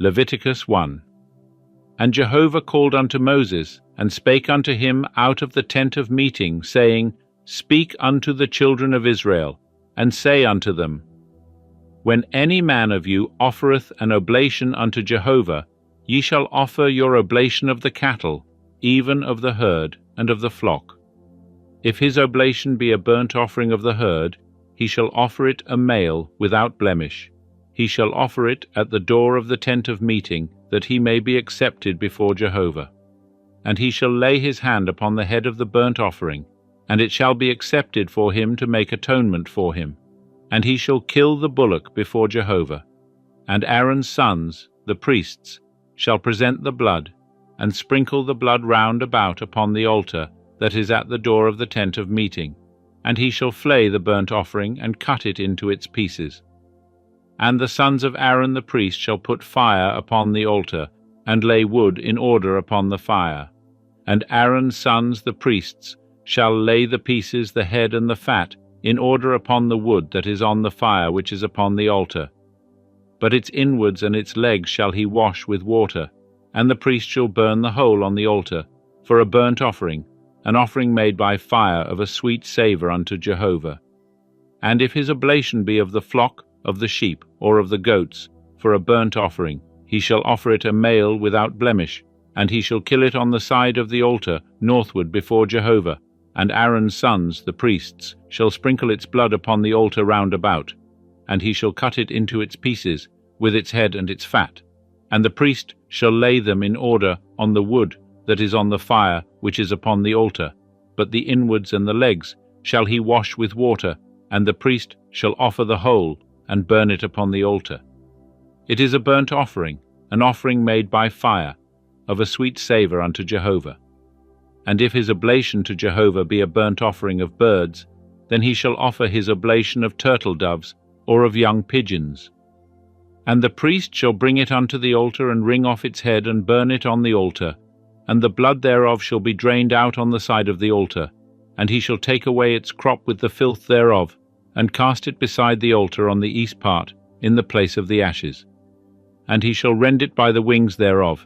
Leviticus 1. And Jehovah called unto Moses, and spake unto him out of the tent of meeting, saying, Speak unto the children of Israel, and say unto them, When any man of you offereth an oblation unto Jehovah, ye shall offer your oblation of the cattle, even of the herd and of the flock. If his oblation be a burnt offering of the herd, he shall offer it a male without blemish. He shall offer it at the door of the tent of meeting, that he may be accepted before Jehovah. And he shall lay his hand upon the head of the burnt offering, and it shall be accepted for him to make atonement for him. And he shall kill the bullock before Jehovah. And Aaron's sons, the priests, shall present the blood, and sprinkle the blood round about upon the altar that is at the door of the tent of meeting. And he shall flay the burnt offering, and cut it into its pieces. And the sons of Aaron the priest shall put fire upon the altar, and lay wood in order upon the fire. And Aaron's sons the priests shall lay the pieces, the head and the fat, in order upon the wood that is on the fire which is upon the altar. But its inwards and its legs shall he wash with water, and the priest shall burn the whole on the altar, for a burnt offering, an offering made by fire of a sweet savour unto Jehovah. And if his oblation be of the flock, of the sheep, or of the goats, for a burnt offering, he shall offer it a male without blemish, and he shall kill it on the side of the altar northward before Jehovah. And Aaron's sons, the priests, shall sprinkle its blood upon the altar round about, and he shall cut it into its pieces, with its head and its fat. And the priest shall lay them in order on the wood that is on the fire which is upon the altar, but the inwards and the legs shall he wash with water, and the priest shall offer the whole, and burn it upon the altar. It is a burnt offering, an offering made by fire, of a sweet savour unto Jehovah. And if his oblation to Jehovah be a burnt offering of birds, then he shall offer his oblation of turtle doves, or of young pigeons. And the priest shall bring it unto the altar, and wring off its head, and burn it on the altar, and the blood thereof shall be drained out on the side of the altar, and he shall take away its crop with the filth thereof, and cast it beside the altar on the east part, in the place of the ashes. And he shall rend it by the wings thereof,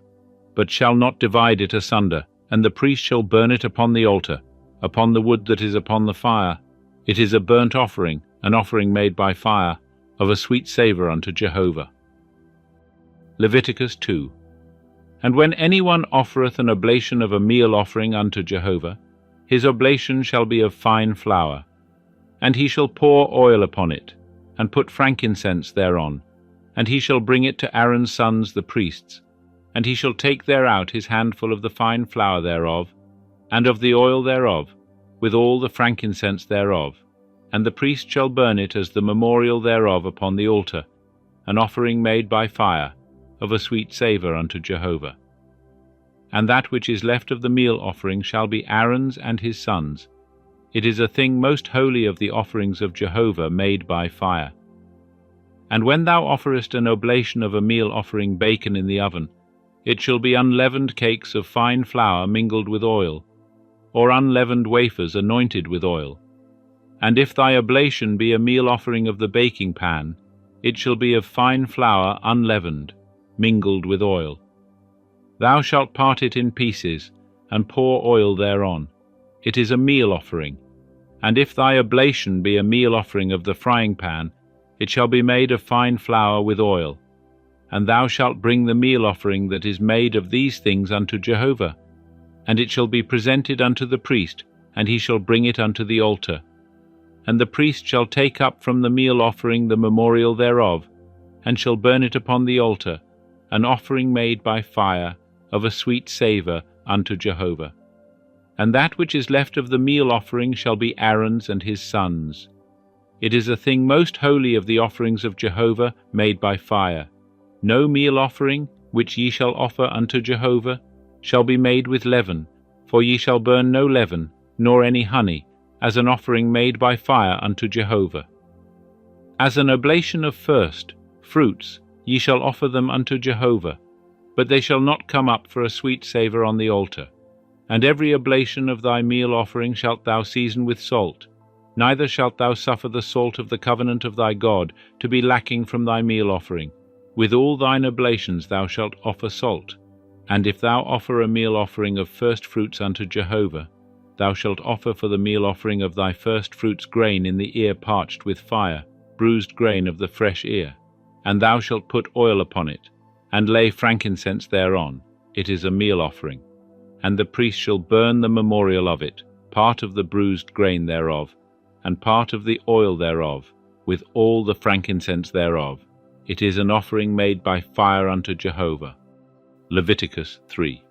but shall not divide it asunder, and the priest shall burn it upon the altar, upon the wood that is upon the fire. It is a burnt offering, an offering made by fire, of a sweet savour unto Jehovah. Leviticus 2. And when any one offereth an oblation of a meal offering unto Jehovah, his oblation shall be of fine flour. And he shall pour oil upon it, and put frankincense thereon, and he shall bring it to Aaron's sons the priests. And he shall take thereout his handful of the fine flour thereof, and of the oil thereof, with all the frankincense thereof. And the priest shall burn it as the memorial thereof upon the altar, an offering made by fire, of a sweet savour unto Jehovah. And that which is left of the meal offering shall be Aaron's and his sons. It is a thing most holy of the offerings of Jehovah made by fire. And when thou offerest an oblation of a meal offering baken in the oven, it shall be unleavened cakes of fine flour mingled with oil, or unleavened wafers anointed with oil. And if thy oblation be a meal offering of the baking pan, it shall be of fine flour unleavened, mingled with oil. Thou shalt part it in pieces, and pour oil thereon. It is a meal offering. And if thy oblation be a meal offering of the frying pan, it shall be made of fine flour with oil. And thou shalt bring the meal offering that is made of these things unto Jehovah. And it shall be presented unto the priest, and he shall bring it unto the altar. And the priest shall take up from the meal offering the memorial thereof, and shall burn it upon the altar, an offering made by fire, of a sweet savour unto Jehovah. And that which is left of the meal offering shall be Aaron's and his sons. It is a thing most holy of the offerings of Jehovah made by fire. No meal offering, which ye shall offer unto Jehovah, shall be made with leaven, for ye shall burn no leaven, nor any honey, as an offering made by fire unto Jehovah. As an oblation of first fruits ye shall offer them unto Jehovah, but they shall not come up for a sweet savour on the altar. And every oblation of thy meal offering shalt thou season with salt, neither shalt thou suffer the salt of the covenant of thy God to be lacking from thy meal offering. With all thine oblations thou shalt offer salt, and if thou offer a meal offering of first fruits unto Jehovah, thou shalt offer for the meal offering of thy first fruits grain in the ear parched with fire, bruised grain of the fresh ear. And thou shalt put oil upon it, and lay frankincense thereon. It is a meal offering. And the priest shall burn the memorial of it, part of the bruised grain thereof, and part of the oil thereof, with all the frankincense thereof. It is an offering made by fire unto Jehovah. Leviticus 3.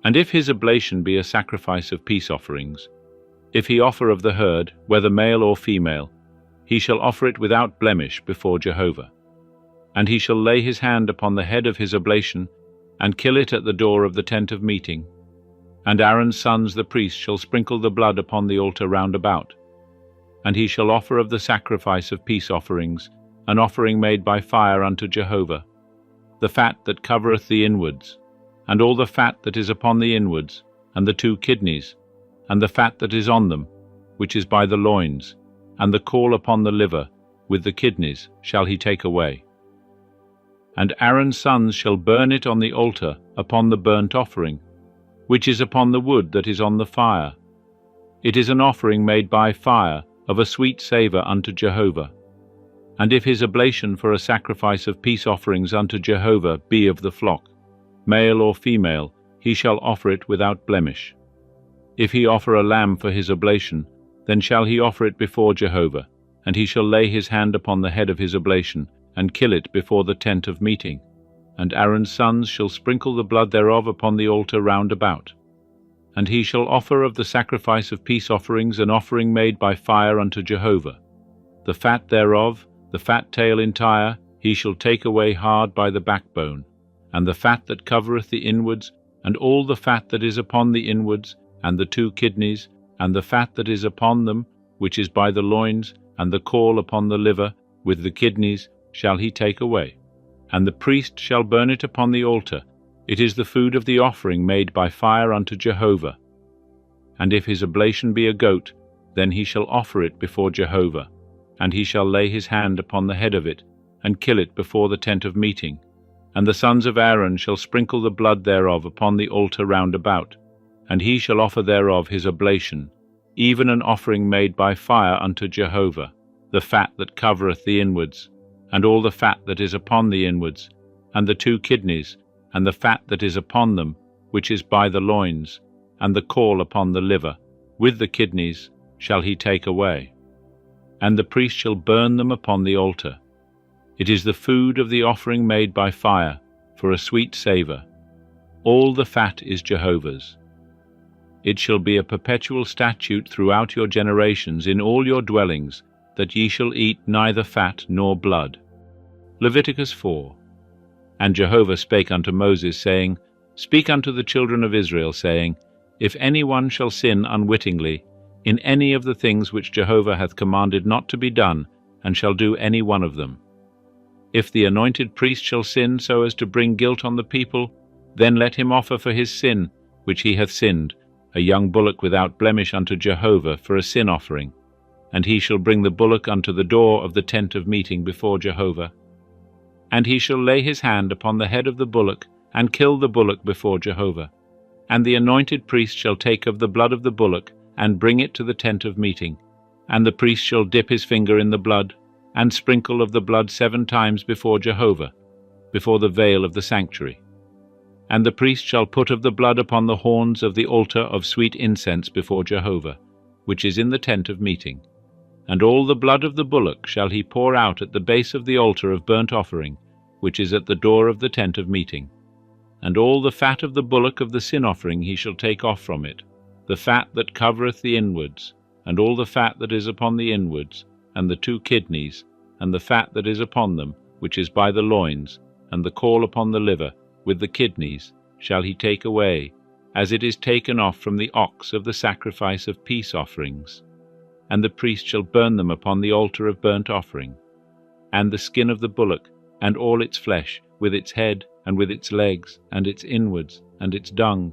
And if his oblation be a sacrifice of peace offerings, if he offer of the herd, whether male or female, he shall offer it without blemish before Jehovah. And he shall lay his hand upon the head of his oblation, and kill it at the door of the tent of meeting. And Aaron's sons the priests shall sprinkle the blood upon the altar round about. And he shall offer of the sacrifice of peace offerings, an offering made by fire unto Jehovah, the fat that covereth the inwards, and all the fat that is upon the inwards, and the 2 kidneys, and the fat that is on them, which is by the loins, and the caul upon the liver, with the kidneys, shall he take away. And Aaron's sons shall burn it on the altar upon the burnt offering, which is upon the wood that is on the fire. It is an offering made by fire, of a sweet savour unto Jehovah. And if his oblation for a sacrifice of peace offerings unto Jehovah be of the flock, male or female, he shall offer it without blemish. If he offer a lamb for his oblation, then shall he offer it before Jehovah, and he shall lay his hand upon the head of his oblation, and kill it before the tent of meeting. And Aaron's sons shall sprinkle the blood thereof upon the altar round about. And he shall offer of the sacrifice of peace offerings an offering made by fire unto Jehovah. The fat thereof, the fat tail entire, he shall take away hard by the backbone, and the fat that covereth the inwards, and all the fat that is upon the inwards, and the 2 kidneys, and the fat that is upon them, which is by the loins, and the caul upon the liver, with the kidneys, shall he take away. And the priest shall burn it upon the altar. It is the food of the offering made by fire unto Jehovah. And if his oblation be a goat, then he shall offer it before Jehovah, and he shall lay his hand upon the head of it, and kill it before the tent of meeting. And the sons of Aaron shall sprinkle the blood thereof upon the altar round about, and he shall offer thereof his oblation, even an offering made by fire unto Jehovah, the fat that covereth the inwards, and all the fat that is upon the inwards, and the 2 kidneys, and the fat that is upon them, which is by the loins, and the caul upon the liver, with the kidneys, shall he take away. And the priest shall burn them upon the altar. It is the food of the offering made by fire, for a sweet savour. All the fat is Jehovah's. It shall be a perpetual statute throughout your generations in all your dwellings, that ye shall eat neither fat nor blood. Leviticus 4. And Jehovah spake unto Moses, saying, Speak unto the children of Israel, saying, If any one shall sin unwittingly, in any of the things which Jehovah hath commanded not to be done, and shall do any one of them. If the anointed priest shall sin so as to bring guilt on the people, then let him offer for his sin, which he hath sinned, a young bullock without blemish unto Jehovah for a sin offering. And he shall bring the bullock unto the door of the tent of meeting before Jehovah. And he shall lay his hand upon the head of the bullock, and kill the bullock before Jehovah. And the anointed priest shall take of the blood of the bullock, and bring it to the tent of meeting. And the priest shall dip his finger in the blood, and sprinkle of the blood 7 times before Jehovah, before the veil of the sanctuary. And the priest shall put of the blood upon the horns of the altar of sweet incense before Jehovah, which is in the tent of meeting. And all the blood of the bullock shall he pour out at the base of the altar of burnt offering, which is at the door of the tent of meeting. And all the fat of the bullock of the sin offering he shall take off from it, the fat that covereth the inwards, and all the fat that is upon the inwards, and the 2 kidneys, and the fat that is upon them, which is by the loins, and the caul upon the liver, with the kidneys, shall he take away, as it is taken off from the ox of the sacrifice of peace offerings. And the priest shall burn them upon the altar of burnt offering. And the skin of the bullock, and all its flesh, with its head, and with its legs, and its inwards, and its dung,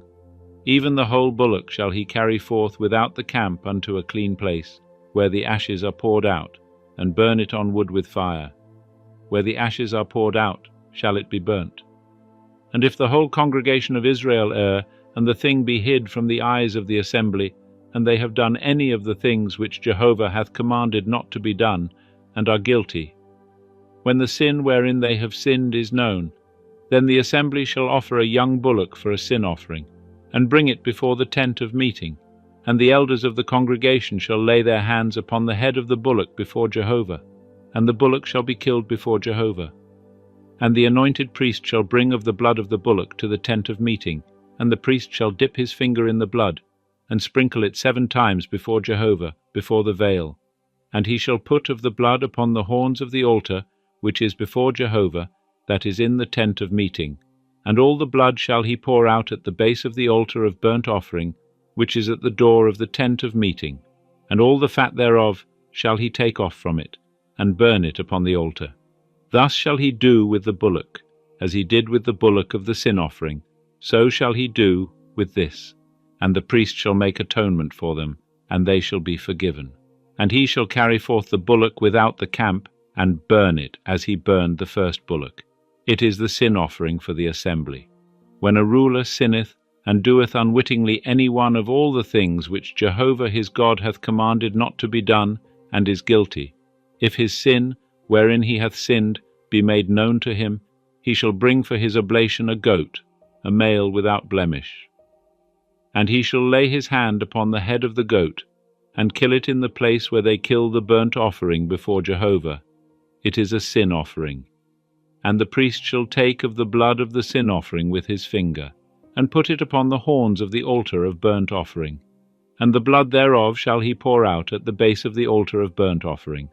even the whole bullock shall he carry forth without the camp unto a clean place, where the ashes are poured out, and burn it on wood with fire. where the ashes are poured out, shall it be burnt. And if the whole congregation of Israel err, and the thing be hid from the eyes of the assembly, and they have done any of the things which Jehovah hath commanded not to be done, and are guilty, when the sin wherein they have sinned is known, then the assembly shall offer a young bullock for a sin offering, and bring it before the tent of meeting, and the elders of the congregation shall lay their hands upon the head of the bullock before Jehovah, and the bullock shall be killed before Jehovah. And the anointed priest shall bring of the blood of the bullock to the tent of meeting, and the priest shall dip his finger in the blood, and sprinkle it 7 times before Jehovah, before the veil. And he shall put of the blood upon the horns of the altar, which is before Jehovah, that is in the tent of meeting. And all the blood shall he pour out at the base of the altar of burnt offering, which is at the door of the tent of meeting. And all the fat thereof shall he take off from it, and burn it upon the altar. Thus shall he do with the bullock, as he did with the bullock of the sin offering, so shall he do with this. And the priest shall make atonement for them, and they shall be forgiven. And he shall carry forth the bullock without the camp, and burn it as he burned the first bullock. It is the sin offering for the assembly. When a ruler sinneth, and doeth unwittingly any one of all the things which Jehovah his God hath commanded not to be done, and is guilty, if his sin, wherein he hath sinned, be made known to him, he shall bring for his oblation a goat, a male without blemish. And he shall lay his hand upon the head of the goat, and kill it in the place where they kill the burnt offering before Jehovah. It is a sin offering. And the priest shall take of the blood of the sin offering with his finger, and put it upon the horns of the altar of burnt offering. And the blood thereof shall he pour out at the base of the altar of burnt offering.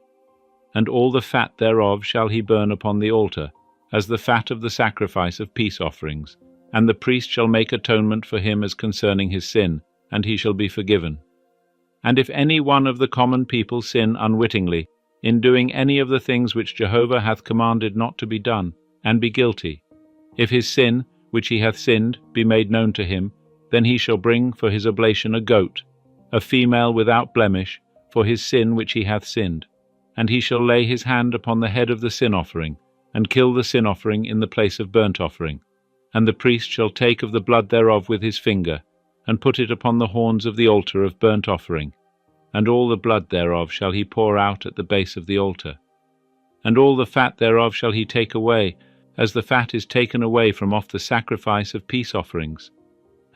And all the fat thereof shall he burn upon the altar, as the fat of the sacrifice of peace offerings. And the priest shall make atonement for him as concerning his sin, and he shall be forgiven. And if any one of the common people sin unwittingly, in doing any of the things which Jehovah hath commanded not to be done, and be guilty, if his sin, which he hath sinned, be made known to him, then he shall bring for his oblation a goat, a female without blemish, for his sin which he hath sinned. And he shall lay his hand upon the head of the sin offering, and kill the sin offering in the place of burnt offering. And the priest shall take of the blood thereof with his finger, and put it upon the horns of the altar of burnt offering. And all the blood thereof shall he pour out at the base of the altar. And all the fat thereof shall he take away, as the fat is taken away from off the sacrifice of peace offerings.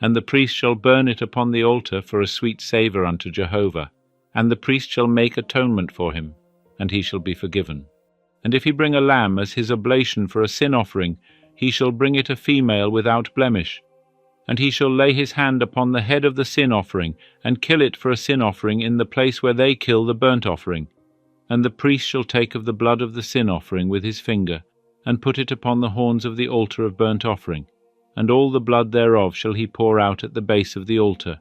And the priest shall burn it upon the altar for a sweet savour unto Jehovah. And the priest shall make atonement for him, and he shall be forgiven. And if he bring a lamb as his oblation for a sin offering, he shall bring it a female without blemish. And he shall lay his hand upon the head of the sin offering, and kill it for a sin offering in the place where they kill the burnt offering. And the priest shall take of the blood of the sin offering with his finger, and put it upon the horns of the altar of burnt offering. And all the blood thereof shall he pour out at the base of the altar.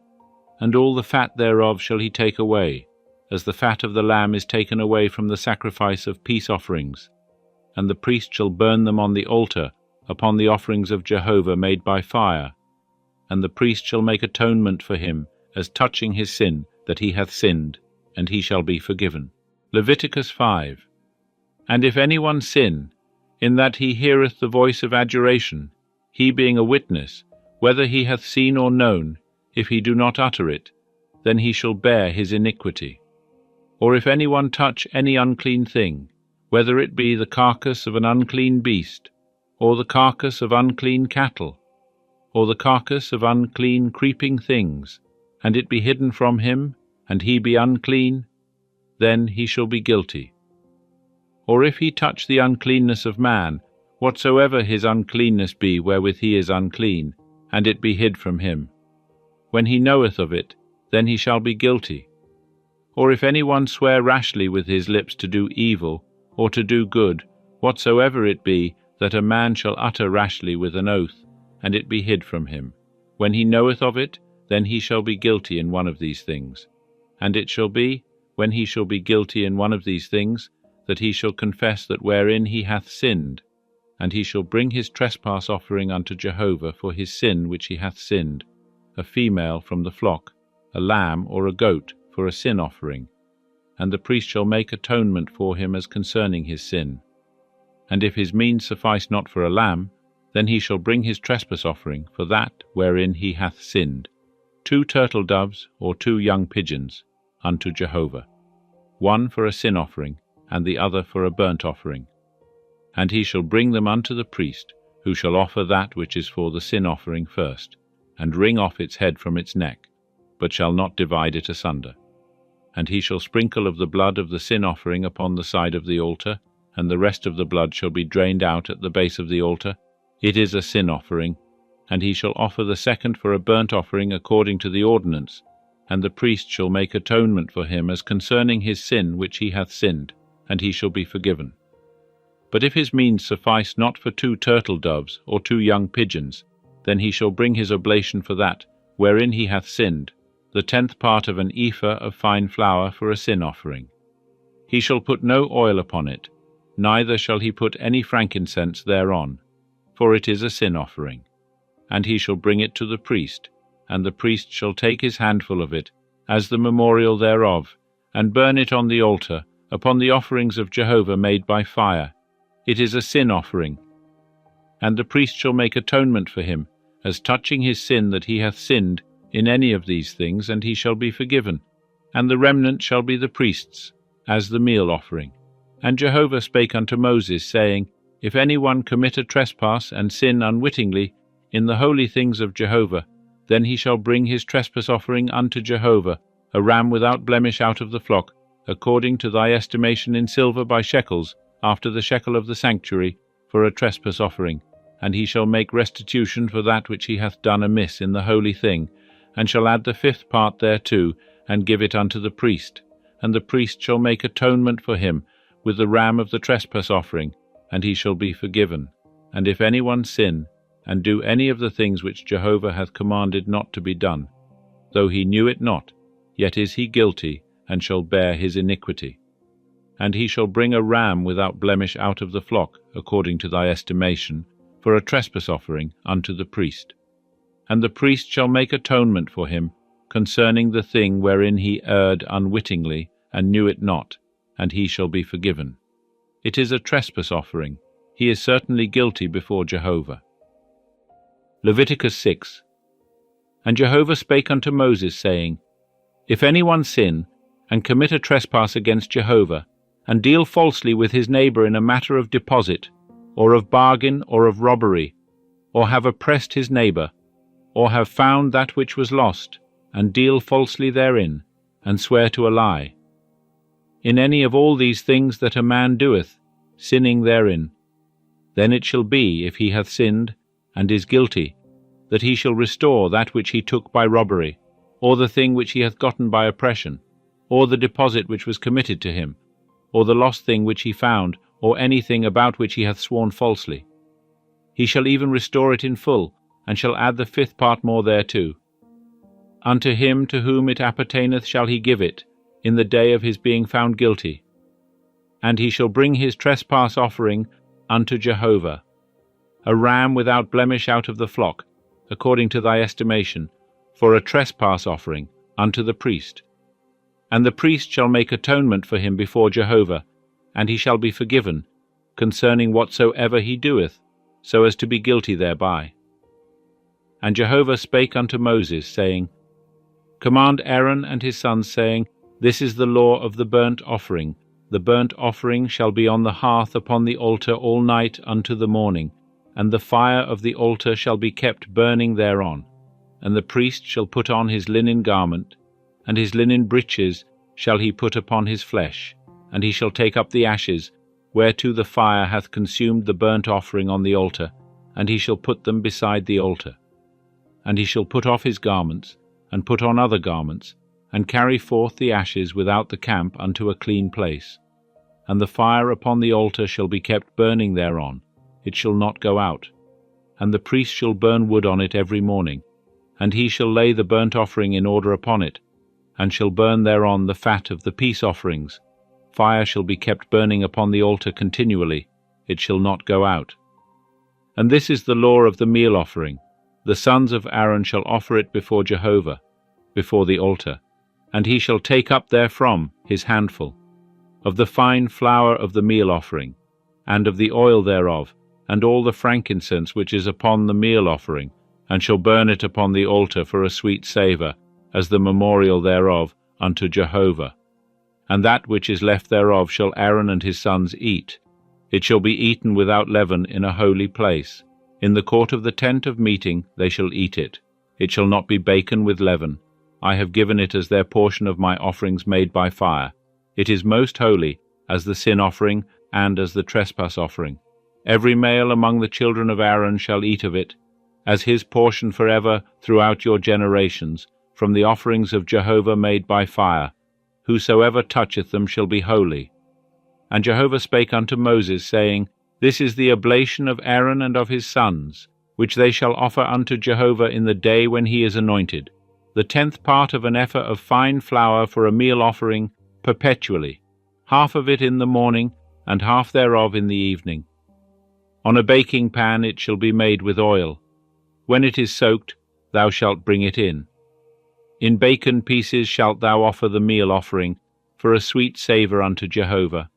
And all the fat thereof shall he take away, as the fat of the lamb is taken away from the sacrifice of peace offerings. And the priest shall burn them on the altar, upon the offerings of Jehovah made by fire. And the priest shall make atonement for him, as touching his sin, that he hath sinned, and he shall be forgiven. Leviticus 5. And if any one sin, in that he heareth the voice of adjuration, he being a witness, whether he hath seen or known, if he do not utter it, then he shall bear his iniquity. Or if any one touch any unclean thing, whether it be the carcass of an unclean beast, or the carcass of unclean cattle, or the carcass of unclean creeping things, and it be hidden from him, and he be unclean, then he shall be guilty. Or if he touch the uncleanness of man, whatsoever his uncleanness be wherewith he is unclean, and it be hid from him, when he knoweth of it, then he shall be guilty. Or if any one swear rashly with his lips to do evil, or to do good, whatsoever it be, that a man shall utter rashly with an oath, and it be hid from him, when he knoweth of it, then he shall be guilty in one of these things. And it shall be, when he shall be guilty in one of these things, that he shall confess that wherein he hath sinned, and he shall bring his trespass offering unto Jehovah for his sin which he hath sinned, a female from the flock, a lamb or a goat for a sin offering, and the priest shall make atonement for him as concerning his sin. And if his means suffice not for a lamb, then he shall bring his trespass offering for that wherein he hath sinned, 2 turtle doves or 2 young pigeons, unto Jehovah, one for a sin offering, and the other for a burnt offering. And he shall bring them unto the priest, who shall offer that which is for the sin offering first, and wring off its head from its neck, but shall not divide it asunder. And he shall sprinkle of the blood of the sin offering upon the side of the altar, and the rest of the blood shall be drained out at the base of the altar. It is a sin offering. And he shall offer the second for a burnt offering according to the ordinance, and the priest shall make atonement for him as concerning his sin which he hath sinned, and he shall be forgiven. But if his means suffice not for 2 turtle doves or 2 young pigeons, then he shall bring his oblation for that wherein he hath sinned, the 10th part of an ephah of fine flour for a sin offering. He shall put no oil upon it, neither shall he put any frankincense thereon, for it is a sin offering. And he shall bring it to the priest, and the priest shall take his handful of it, as the memorial thereof, and burn it on the altar, upon the offerings of Jehovah made by fire. It is a sin offering. And the priest shall make atonement for him, as touching his sin that he hath sinned in any of these things, and he shall be forgiven. And the remnant shall be the priest's, as the meal offering. And Jehovah spake unto Moses, saying, If any one commit a trespass and sin unwittingly in the holy things of Jehovah, then he shall bring his trespass offering unto Jehovah, a ram without blemish out of the flock, according to thy estimation in silver by shekels, after the shekel of the sanctuary, for a trespass offering. And he shall make restitution for that which he hath done amiss in the holy thing, and shall add the 5th part thereto, and give it unto the priest. And the priest shall make atonement for him with the ram of the trespass offering, and he shall be forgiven. And if any one sin, and do any of the things which Jehovah hath commanded not to be done, though he knew it not, yet is he guilty, and shall bear his iniquity. And he shall bring a ram without blemish out of the flock, according to thy estimation, for a trespass offering unto the priest. And the priest shall make atonement for him, concerning the thing wherein he erred unwittingly, and knew it not, and he shall be forgiven. It is a trespass offering. He is certainly guilty before Jehovah. Leviticus 6. And Jehovah spake unto Moses, saying, If any one sin, and commit a trespass against Jehovah, and deal falsely with his neighbour in a matter of deposit, or of bargain, or of robbery, or have oppressed his neighbour, or have found that which was lost, and deal falsely therein, and swear to a lie, in any of all these things that a man doeth, sinning therein, then it shall be, if he hath sinned, and is guilty, that he shall restore that which he took by robbery, or the thing which he hath gotten by oppression, or the deposit which was committed to him, or the lost thing which he found, or anything about which he hath sworn falsely. He shall even restore it in full, and shall add the 5th part more thereto. Unto him to whom it appertaineth shall he give it, in the day of his being found guilty. And he shall bring his trespass offering unto Jehovah, a ram without blemish out of the flock, according to thy estimation, for a trespass offering unto the priest. And the priest shall make atonement for him before Jehovah, and he shall be forgiven, concerning whatsoever he doeth, so as to be guilty thereby. And Jehovah spake unto Moses, saying, Command Aaron and his sons, saying, This is the law of the burnt offering. The burnt offering shall be on the hearth upon the altar all night unto the morning, and the fire of the altar shall be kept burning thereon. And the priest shall put on his linen garment, and his linen breeches shall he put upon his flesh, and he shall take up the ashes, whereto the fire hath consumed the burnt offering on the altar, and he shall put them beside the altar. And he shall put off his garments, and put on other garments, and carry forth the ashes without the camp unto a clean place. And the fire upon the altar shall be kept burning thereon, it shall not go out. And the priest shall burn wood on it every morning, and he shall lay the burnt offering in order upon it, and shall burn thereon the fat of the peace offerings. Fire shall be kept burning upon the altar continually, it shall not go out. And this is the law of the meal offering. The sons of Aaron shall offer it before Jehovah, before the altar, and he shall take up therefrom his handful, of the fine flour of the meal offering, and of the oil thereof, and all the frankincense which is upon the meal offering, and shall burn it upon the altar for a sweet savour, as the memorial thereof unto Jehovah. And that which is left thereof shall Aaron and his sons eat. It shall be eaten without leaven in a holy place. In the court of the tent of meeting they shall eat it. It shall not be baken with leaven. I have given it as their portion of my offerings made by fire. It is most holy, as the sin offering and as the trespass offering. Every male among the children of Aaron shall eat of it, as his portion forever throughout your generations, from the offerings of Jehovah made by fire. Whosoever toucheth them shall be holy. And Jehovah spake unto Moses, saying, This is the oblation of Aaron and of his sons, which they shall offer unto Jehovah in the day when he is anointed, the 10th part of an ephah of fine flour for a meal offering perpetually, half of it in the morning, and half thereof in the evening. On a baking pan it shall be made with oil. When it is soaked, thou shalt bring it in. In bacon pieces shalt thou offer the meal offering, for a sweet savour unto Jehovah.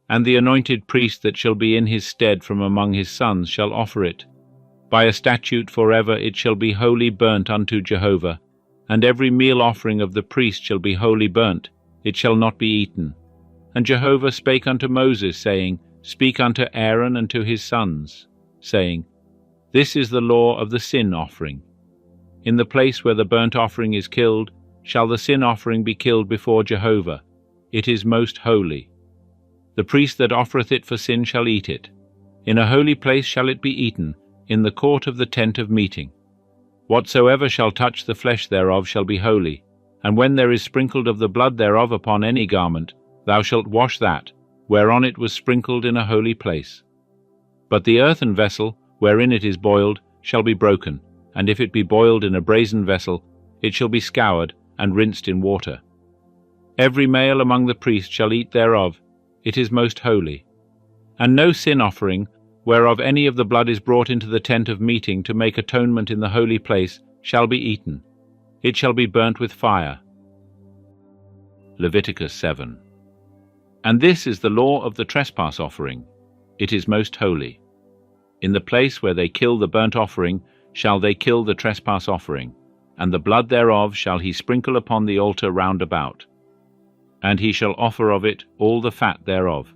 And the anointed priest that shall be in his stead from among his sons shall offer it. By a statute forever it shall be wholly burnt unto Jehovah, and every meal offering of the priest shall be wholly burnt, it shall not be eaten. And Jehovah spake unto Moses, saying, Speak unto Aaron and to his sons, saying, This is the law of the sin offering. In the place where the burnt offering is killed, shall the sin offering be killed before Jehovah. It is most holy. The priest that offereth it for sin shall eat it. In a holy place shall it be eaten, in the court of the tent of meeting. Whatsoever shall touch the flesh thereof shall be holy, and when there is sprinkled of the blood thereof upon any garment, thou shalt wash that, whereon it was sprinkled in a holy place. But the earthen vessel, wherein it is boiled, shall be broken, and if it be boiled in a brazen vessel, it shall be scoured and rinsed in water. Every male among the priests shall eat thereof, it is most holy. And no sin offering, whereof any of the blood is brought into the tent of meeting to make atonement in the holy place, shall be eaten. It shall be burnt with fire. Leviticus 7. And this is the law of the trespass offering. It is most holy. In the place where they kill the burnt offering shall they kill the trespass offering, and the blood thereof shall he sprinkle upon the altar round about. And he shall offer of it all the fat thereof,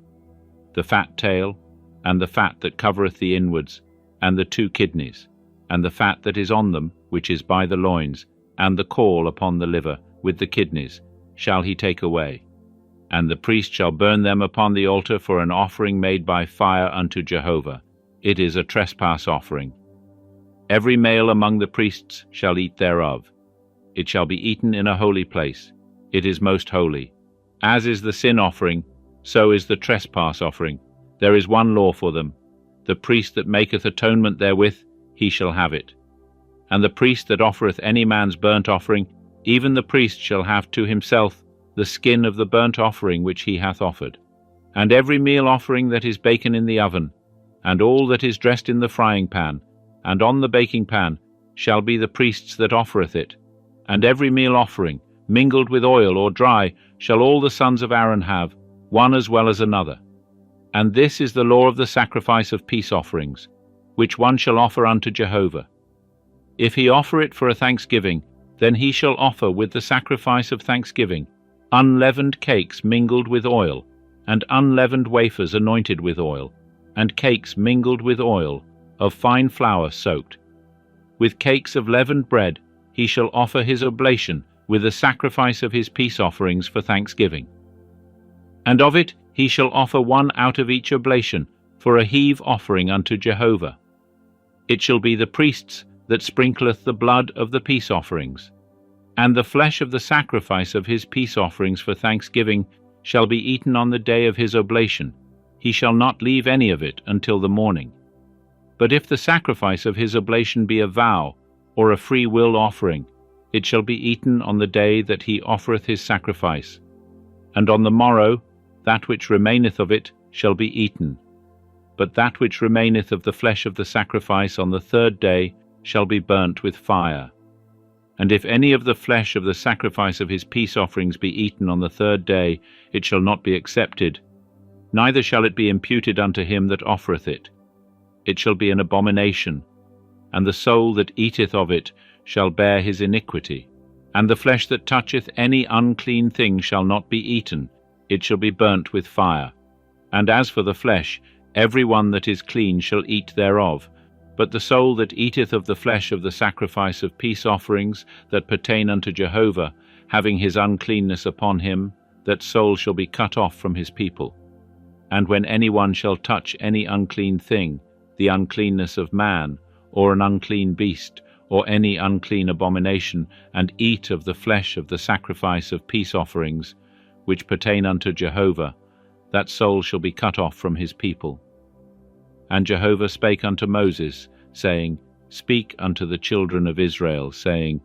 the fat tail, and the fat that covereth the inwards, and the 2 kidneys, and the fat that is on them, which is by the loins, and the caul upon the liver, with the kidneys, shall he take away. And the priest shall burn them upon the altar for an offering made by fire unto Jehovah. It is a trespass offering. Every male among the priests shall eat thereof. It shall be eaten in a holy place. It is most holy. As is the sin offering, so is the trespass offering. There is one law for them. The priest that maketh atonement therewith, he shall have it. And the priest that offereth any man's burnt offering, even the priest shall have to himself the skin of the burnt offering which he hath offered. And every meal offering that is baken in the oven, and all that is dressed in the frying pan, and on the baking pan, shall be the priest's that offereth it. And every meal offering, mingled with oil or dry, shall all the sons of Aaron have, one as well as another. And this is the law of the sacrifice of peace offerings, which one shall offer unto Jehovah. If he offer it for a thanksgiving, then he shall offer with the sacrifice of thanksgiving unleavened cakes mingled with oil, and unleavened wafers anointed with oil, and cakes mingled with oil, of fine flour soaked. With cakes of leavened bread he shall offer his oblation with the sacrifice of his peace offerings for thanksgiving. And of it he shall offer one out of each oblation for a heave offering unto Jehovah. It shall be the priest's that sprinkleth the blood of the peace offerings. And the flesh of the sacrifice of his peace offerings for thanksgiving shall be eaten on the day of his oblation. He shall not leave any of it until the morning. But if the sacrifice of his oblation be a vow, or a free will offering, it shall be eaten on the day that he offereth his sacrifice. And on the morrow that which remaineth of it shall be eaten. But that which remaineth of the flesh of the sacrifice on the 3rd day shall be burnt with fire. And if any of the flesh of the sacrifice of his peace offerings be eaten on the 3rd day, it shall not be accepted. neither shall it be imputed unto him that offereth it. It shall be an abomination, and the soul that eateth of it shall bear his iniquity. And the flesh that toucheth any unclean thing shall not be eaten, it shall be burnt with fire. And as for the flesh, every one that is clean shall eat thereof. But the soul that eateth of the flesh of the sacrifice of peace offerings that pertain unto Jehovah, having his uncleanness upon him, that soul shall be cut off from his people. And when any one shall touch any unclean thing, the uncleanness of man, or an unclean beast, or any unclean abomination, and eat of the flesh of the sacrifice of peace offerings, which pertain unto Jehovah, that soul shall be cut off from his people. And Jehovah spake unto Moses, saying, Speak unto the children of Israel, saying,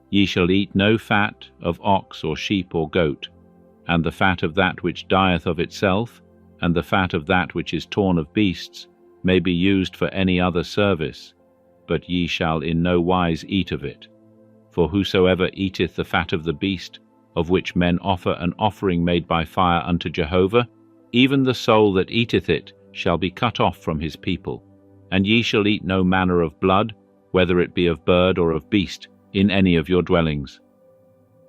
Ye shall eat no fat of ox or sheep or goat, and the fat of that which dieth of itself, and the fat of that which is torn of beasts, may be used for any other service, but ye shall in no wise eat of it. For whosoever eateth the fat of the beast, of which men offer an offering made by fire unto Jehovah, even the soul that eateth it shall be cut off from his people. And ye shall eat no manner of blood, whether it be of bird or of beast, in any of your dwellings.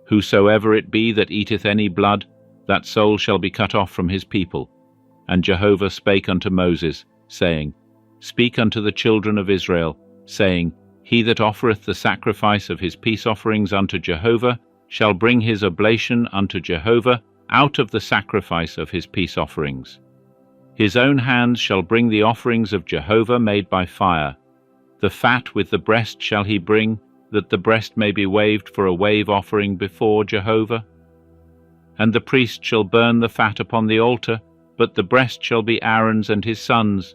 Whosoever it be that eateth any blood, that soul shall be cut off from his people. And Jehovah spake unto Moses, saying, Speak unto the children of Israel, saying, He that offereth the sacrifice of his peace offerings unto Jehovah shall bring his oblation unto Jehovah out of the sacrifice of his peace offerings. His own hands shall bring the offerings of Jehovah made by fire. The fat with the breast shall he bring, that the breast may be waved for a wave offering before Jehovah. And the priest shall burn the fat upon the altar, but the breast shall be Aaron's and his sons'.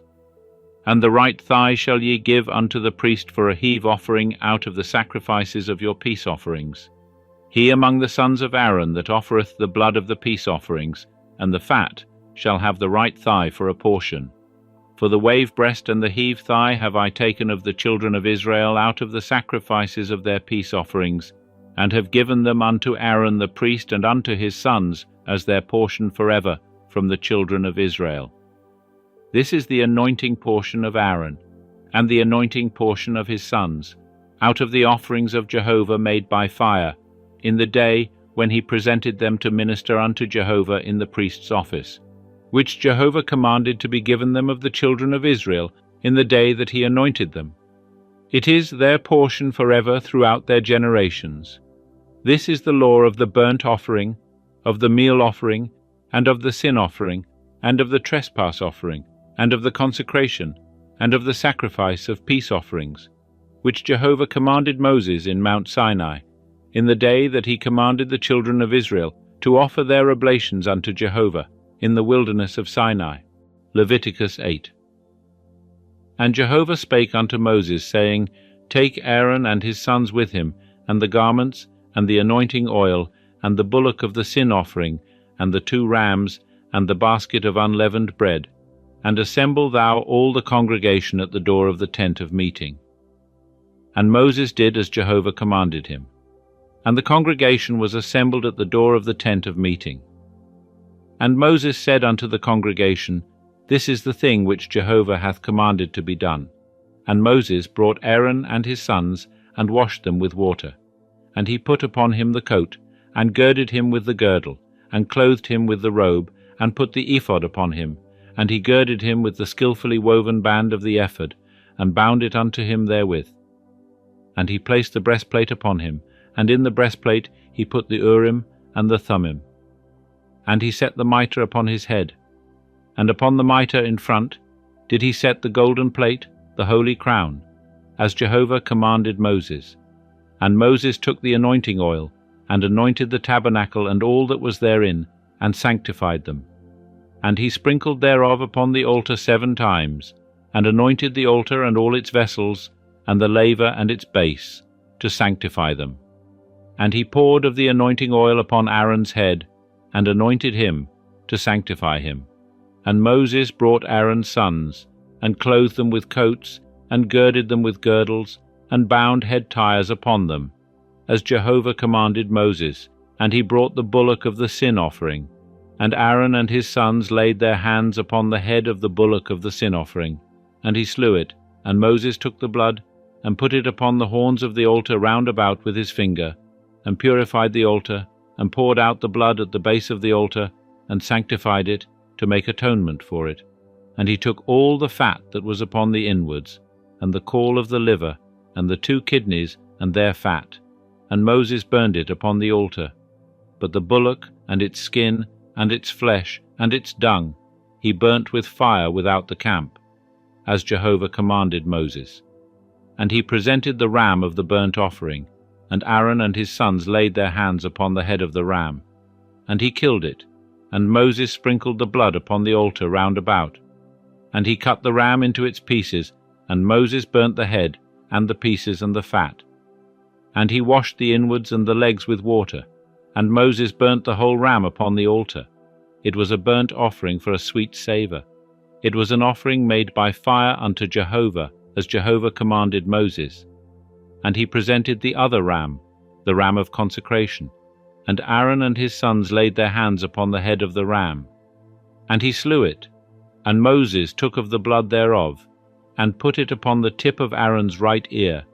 And the right thigh shall ye give unto the priest for a heave offering out of the sacrifices of your peace offerings. He among the sons of Aaron that offereth the blood of the peace offerings, and the fat, shall have the right thigh for a portion. For the wave breast and the heave thigh have I taken of the children of Israel out of the sacrifices of their peace offerings, and have given them unto Aaron the priest and unto his sons as their portion forever from the children of Israel. This is the anointing portion of Aaron, and the anointing portion of his sons, out of the offerings of Jehovah made by fire, in the day when he presented them to minister unto Jehovah in the priest's office, which Jehovah commanded to be given them of the children of Israel in the day that he anointed them. It is their portion forever throughout their generations. This is the law of the burnt offering, of the meal offering, and of the sin offering, and of the trespass offering, and of the consecration, and of the sacrifice of peace offerings, which Jehovah commanded Moses in Mount Sinai, in the day that he commanded the children of Israel to offer their oblations unto Jehovah in the wilderness of Sinai. Leviticus 8. And Jehovah spake unto Moses, saying, Take Aaron and his sons with him, and the garments, and the anointing oil, and the bullock of the sin offering, and the 2 rams, and the basket of unleavened bread, and assemble thou all the congregation at the door of the tent of meeting. And Moses did as Jehovah commanded him. And the congregation was assembled at the door of the tent of meeting. And Moses said unto the congregation, This is the thing which Jehovah hath commanded to be done. And Moses brought Aaron and his sons, and washed them with water. And he put upon him the coat, and girded him with the girdle, and clothed him with the robe, and put the ephod upon him. And he girded him with the skillfully woven band of the ephod, and bound it unto him therewith. And he placed the breastplate upon him, and in the breastplate he put the Urim and the Thummim. And he set the mitre upon his head, and upon the mitre in front did he set the golden plate, the holy crown, as Jehovah commanded Moses. And Moses took the anointing oil, and anointed the tabernacle and all that was therein, and sanctified them. And he sprinkled thereof upon the altar 7 times, and anointed the altar and all its vessels, and the laver and its base, to sanctify them. And he poured of the anointing oil upon Aaron's head, and anointed him, to sanctify him. And Moses brought Aaron's sons, and clothed them with coats, and girded them with girdles, and bound head tires upon them, as Jehovah commanded Moses. And he brought the bullock of the sin offering, And Aaron and his sons laid their hands upon the head of the bullock of the sin offering, and he slew it. And Moses took the blood, and put it upon the horns of the altar round about with his finger, and purified the altar, and poured out the blood at the base of the altar, and sanctified it, to make atonement for it. And he took all the fat that was upon the inwards, and the caul of the liver, and the 2 kidneys, and their fat, and Moses burned it upon the altar. But the bullock, and its skin, and its flesh, and its dung, he burnt with fire without the camp, as Jehovah commanded Moses. And he presented the ram of the burnt offering, and Aaron and his sons laid their hands upon the head of the ram. And he killed it, and Moses sprinkled the blood upon the altar round about. And he cut the ram into its pieces, and Moses burnt the head, and the pieces, and the fat. And he washed the inwards and the legs with water, and Moses burnt the whole ram upon the altar. It was a burnt offering for a sweet savour. It was an offering made by fire unto Jehovah, as Jehovah commanded Moses. And he presented the other ram, the ram of consecration. And Aaron and his sons laid their hands upon the head of the ram. And he slew it, and Moses took of the blood thereof, and put it upon the tip of Aaron's right ear,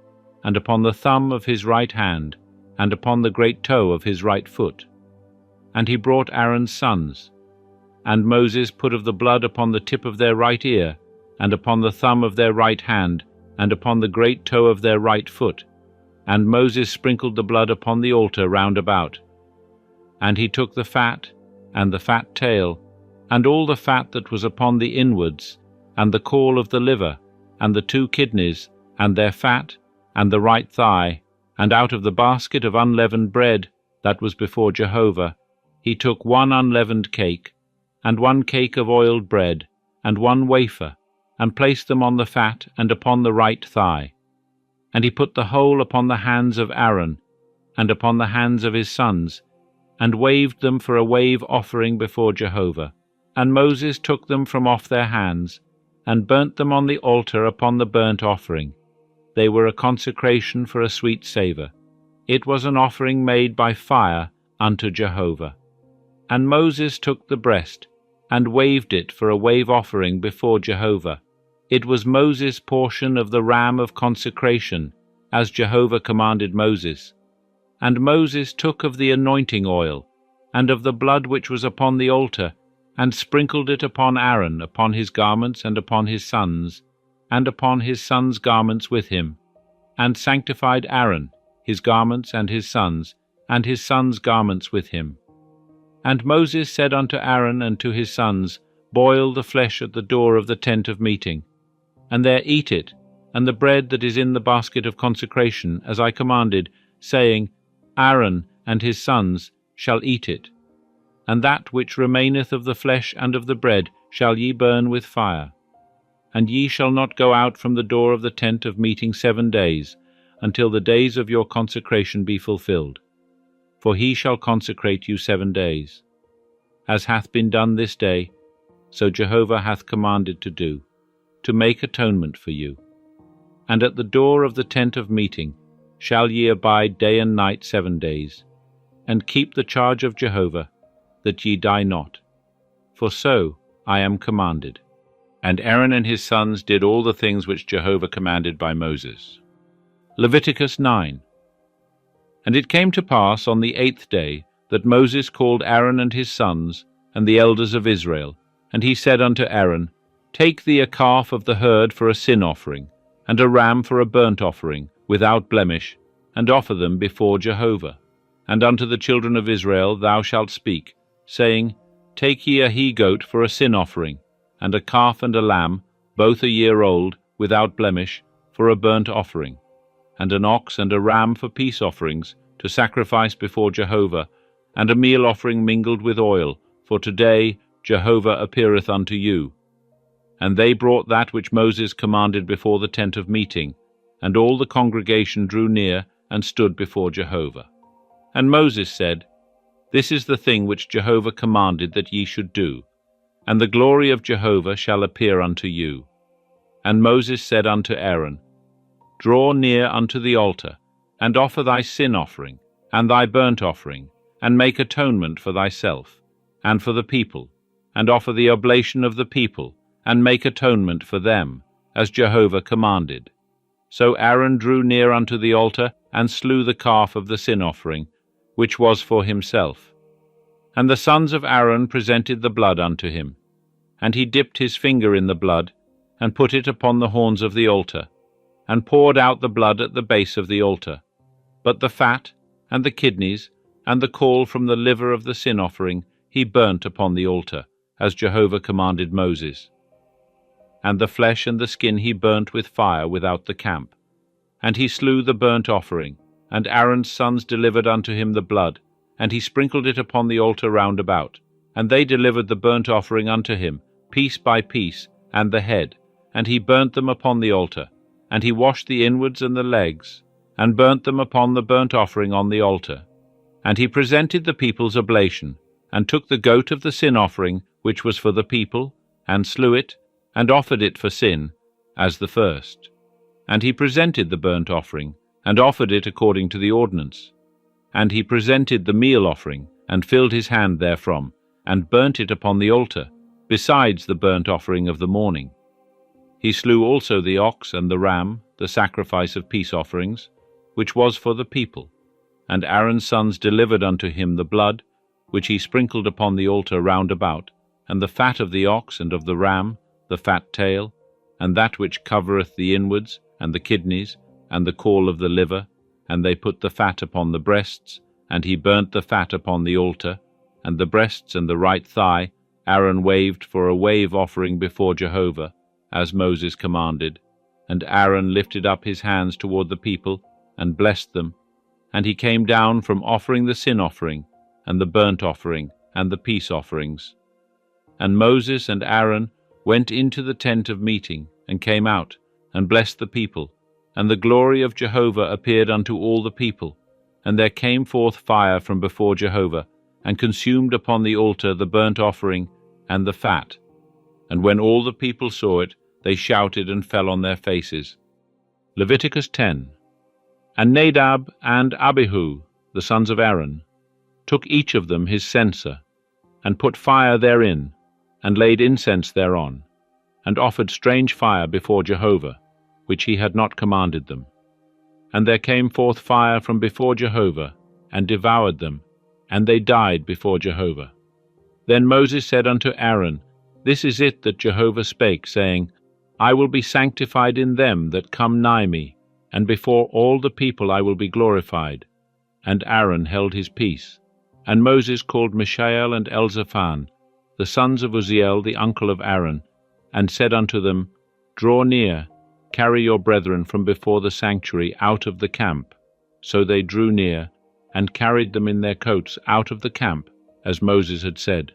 and upon the thumb of his right hand, and upon the great toe of his right foot. And he brought Aaron's sons. And Moses put of the blood upon the tip of their right ear, and upon the thumb of their right hand, and upon the great toe of their right foot. And Moses sprinkled the blood upon the altar round about. And he took the fat, and the fat tail, and all the fat that was upon the inwards, and the caul of the liver, and the 2 kidneys, and their fat, and the right thigh, and out of the basket of unleavened bread that was before Jehovah, he took 1 unleavened cake, and 1 cake of oiled bread, and 1 wafer, and placed them on the fat and upon the right thigh. And he put the whole upon the hands of Aaron, and upon the hands of his sons, and waved them for a wave offering before Jehovah. And Moses took them from off their hands, and burnt them on the altar upon the burnt offering. They were a consecration for a sweet savour. It was an offering made by fire unto Jehovah. And Moses took the breast, and waved it for a wave offering before Jehovah. It was Moses' portion of the ram of consecration, as Jehovah commanded Moses. And Moses took of the anointing oil, and of the blood which was upon the altar, and sprinkled it upon Aaron, upon his garments, and upon his sons, and upon his sons' garments with him, and sanctified Aaron, his garments, and his sons' garments with him. And Moses said unto Aaron and to his sons, Boil the flesh at the door of the tent of meeting, and there eat it, and the bread that is in the basket of consecration, as I commanded, saying, Aaron and his sons shall eat it. And that which remaineth of the flesh and of the bread shall ye burn with fire. And ye shall not go out from the door of the tent of meeting 7 days, until the days of your consecration be fulfilled. For he shall consecrate you 7 days. As hath been done this day, so Jehovah hath commanded to do, to make atonement for you. And at the door of the tent of meeting shall ye abide day and night 7 days, and keep the charge of Jehovah, that ye die not. For so I am commanded. And Aaron and his sons did all the things which Jehovah commanded by Moses. Leviticus 9. And it came to pass on the 8th day that Moses called Aaron and his sons, and the elders of Israel, and he said unto Aaron, Take thee a calf of the herd for a sin offering, and a ram for a burnt offering, without blemish, and offer them before Jehovah. And unto the children of Israel thou shalt speak, saying, Take ye a he-goat for a sin offering, and a calf and a lamb, both a year old, without blemish, for a burnt offering, and an ox and a ram for peace offerings, to sacrifice before Jehovah, and a meal offering mingled with oil, for today Jehovah appeareth unto you. And they brought that which Moses commanded before the tent of meeting, and all the congregation drew near and stood before Jehovah. And Moses said, This is the thing which Jehovah commanded that ye should do, and the glory of Jehovah shall appear unto you. And Moses said unto Aaron, Draw near unto the altar, and offer thy sin offering, and thy burnt offering, and make atonement for thyself, and for the people, and offer the oblation of the people, and make atonement for them, as Jehovah commanded. So Aaron drew near unto the altar, and slew the calf of the sin offering, which was for himself. And the sons of Aaron presented the blood unto him. And he dipped his finger in the blood, and put it upon the horns of the altar, and poured out the blood at the base of the altar. But the fat, and the kidneys, and the caul from the liver of the sin offering he burnt upon the altar, as Jehovah commanded Moses. And the flesh and the skin he burnt with fire without the camp. And he slew the burnt offering, and Aaron's sons delivered unto him the blood, and he sprinkled it upon the altar round about. And they delivered the burnt offering unto him, piece by piece, and the head, and he burnt them upon the altar. And he washed the inwards and the legs, and burnt them upon the burnt offering on the altar. And he presented the people's oblation, and took the goat of the sin offering, which was for the people, and slew it, and offered it for sin, as the first. And he presented the burnt offering, and offered it according to the ordinance. And he presented the meal offering, and filled his hand therefrom, and burnt it upon the altar, besides the burnt offering of the morning. He slew also the ox and the ram, the sacrifice of peace offerings, which was for the people. And Aaron's sons delivered unto him the blood, which he sprinkled upon the altar round about, and the fat of the ox and of the ram, the fat tail, and that which covereth the inwards, and the kidneys, and the caul of the liver, and they put the fat upon the breasts, and he burnt the fat upon the altar, and the breasts and the right thigh Aaron waved for a wave offering before Jehovah, as Moses commanded. And Aaron lifted up his hands toward the people, and blessed them. And he came down from offering the sin offering, and the burnt offering, and the peace offerings. And Moses and Aaron went into the tent of meeting, and came out, and blessed the people. And the glory of Jehovah appeared unto all the people. And there came forth fire from before Jehovah, and consumed upon the altar the burnt offering and the fat. And when all the people saw it, they shouted and fell on their faces. Leviticus 10. And Nadab and Abihu, the sons of Aaron, took each of them his censer, and put fire therein, and laid incense thereon, and offered strange fire before Jehovah, which he had not commanded them. And there came forth fire from before Jehovah, and devoured them, and they died before Jehovah. Then Moses said unto Aaron, This is it that Jehovah spake, saying, I will be sanctified in them that come nigh me, and before all the people I will be glorified. And Aaron held his peace. And Moses called Mishael and Elzaphan, the sons of Uzziel, the uncle of Aaron, and said unto them, Draw near, carry your brethren from before the sanctuary out of the camp. So they drew near, and carried them in their coats out of the camp, as Moses had said.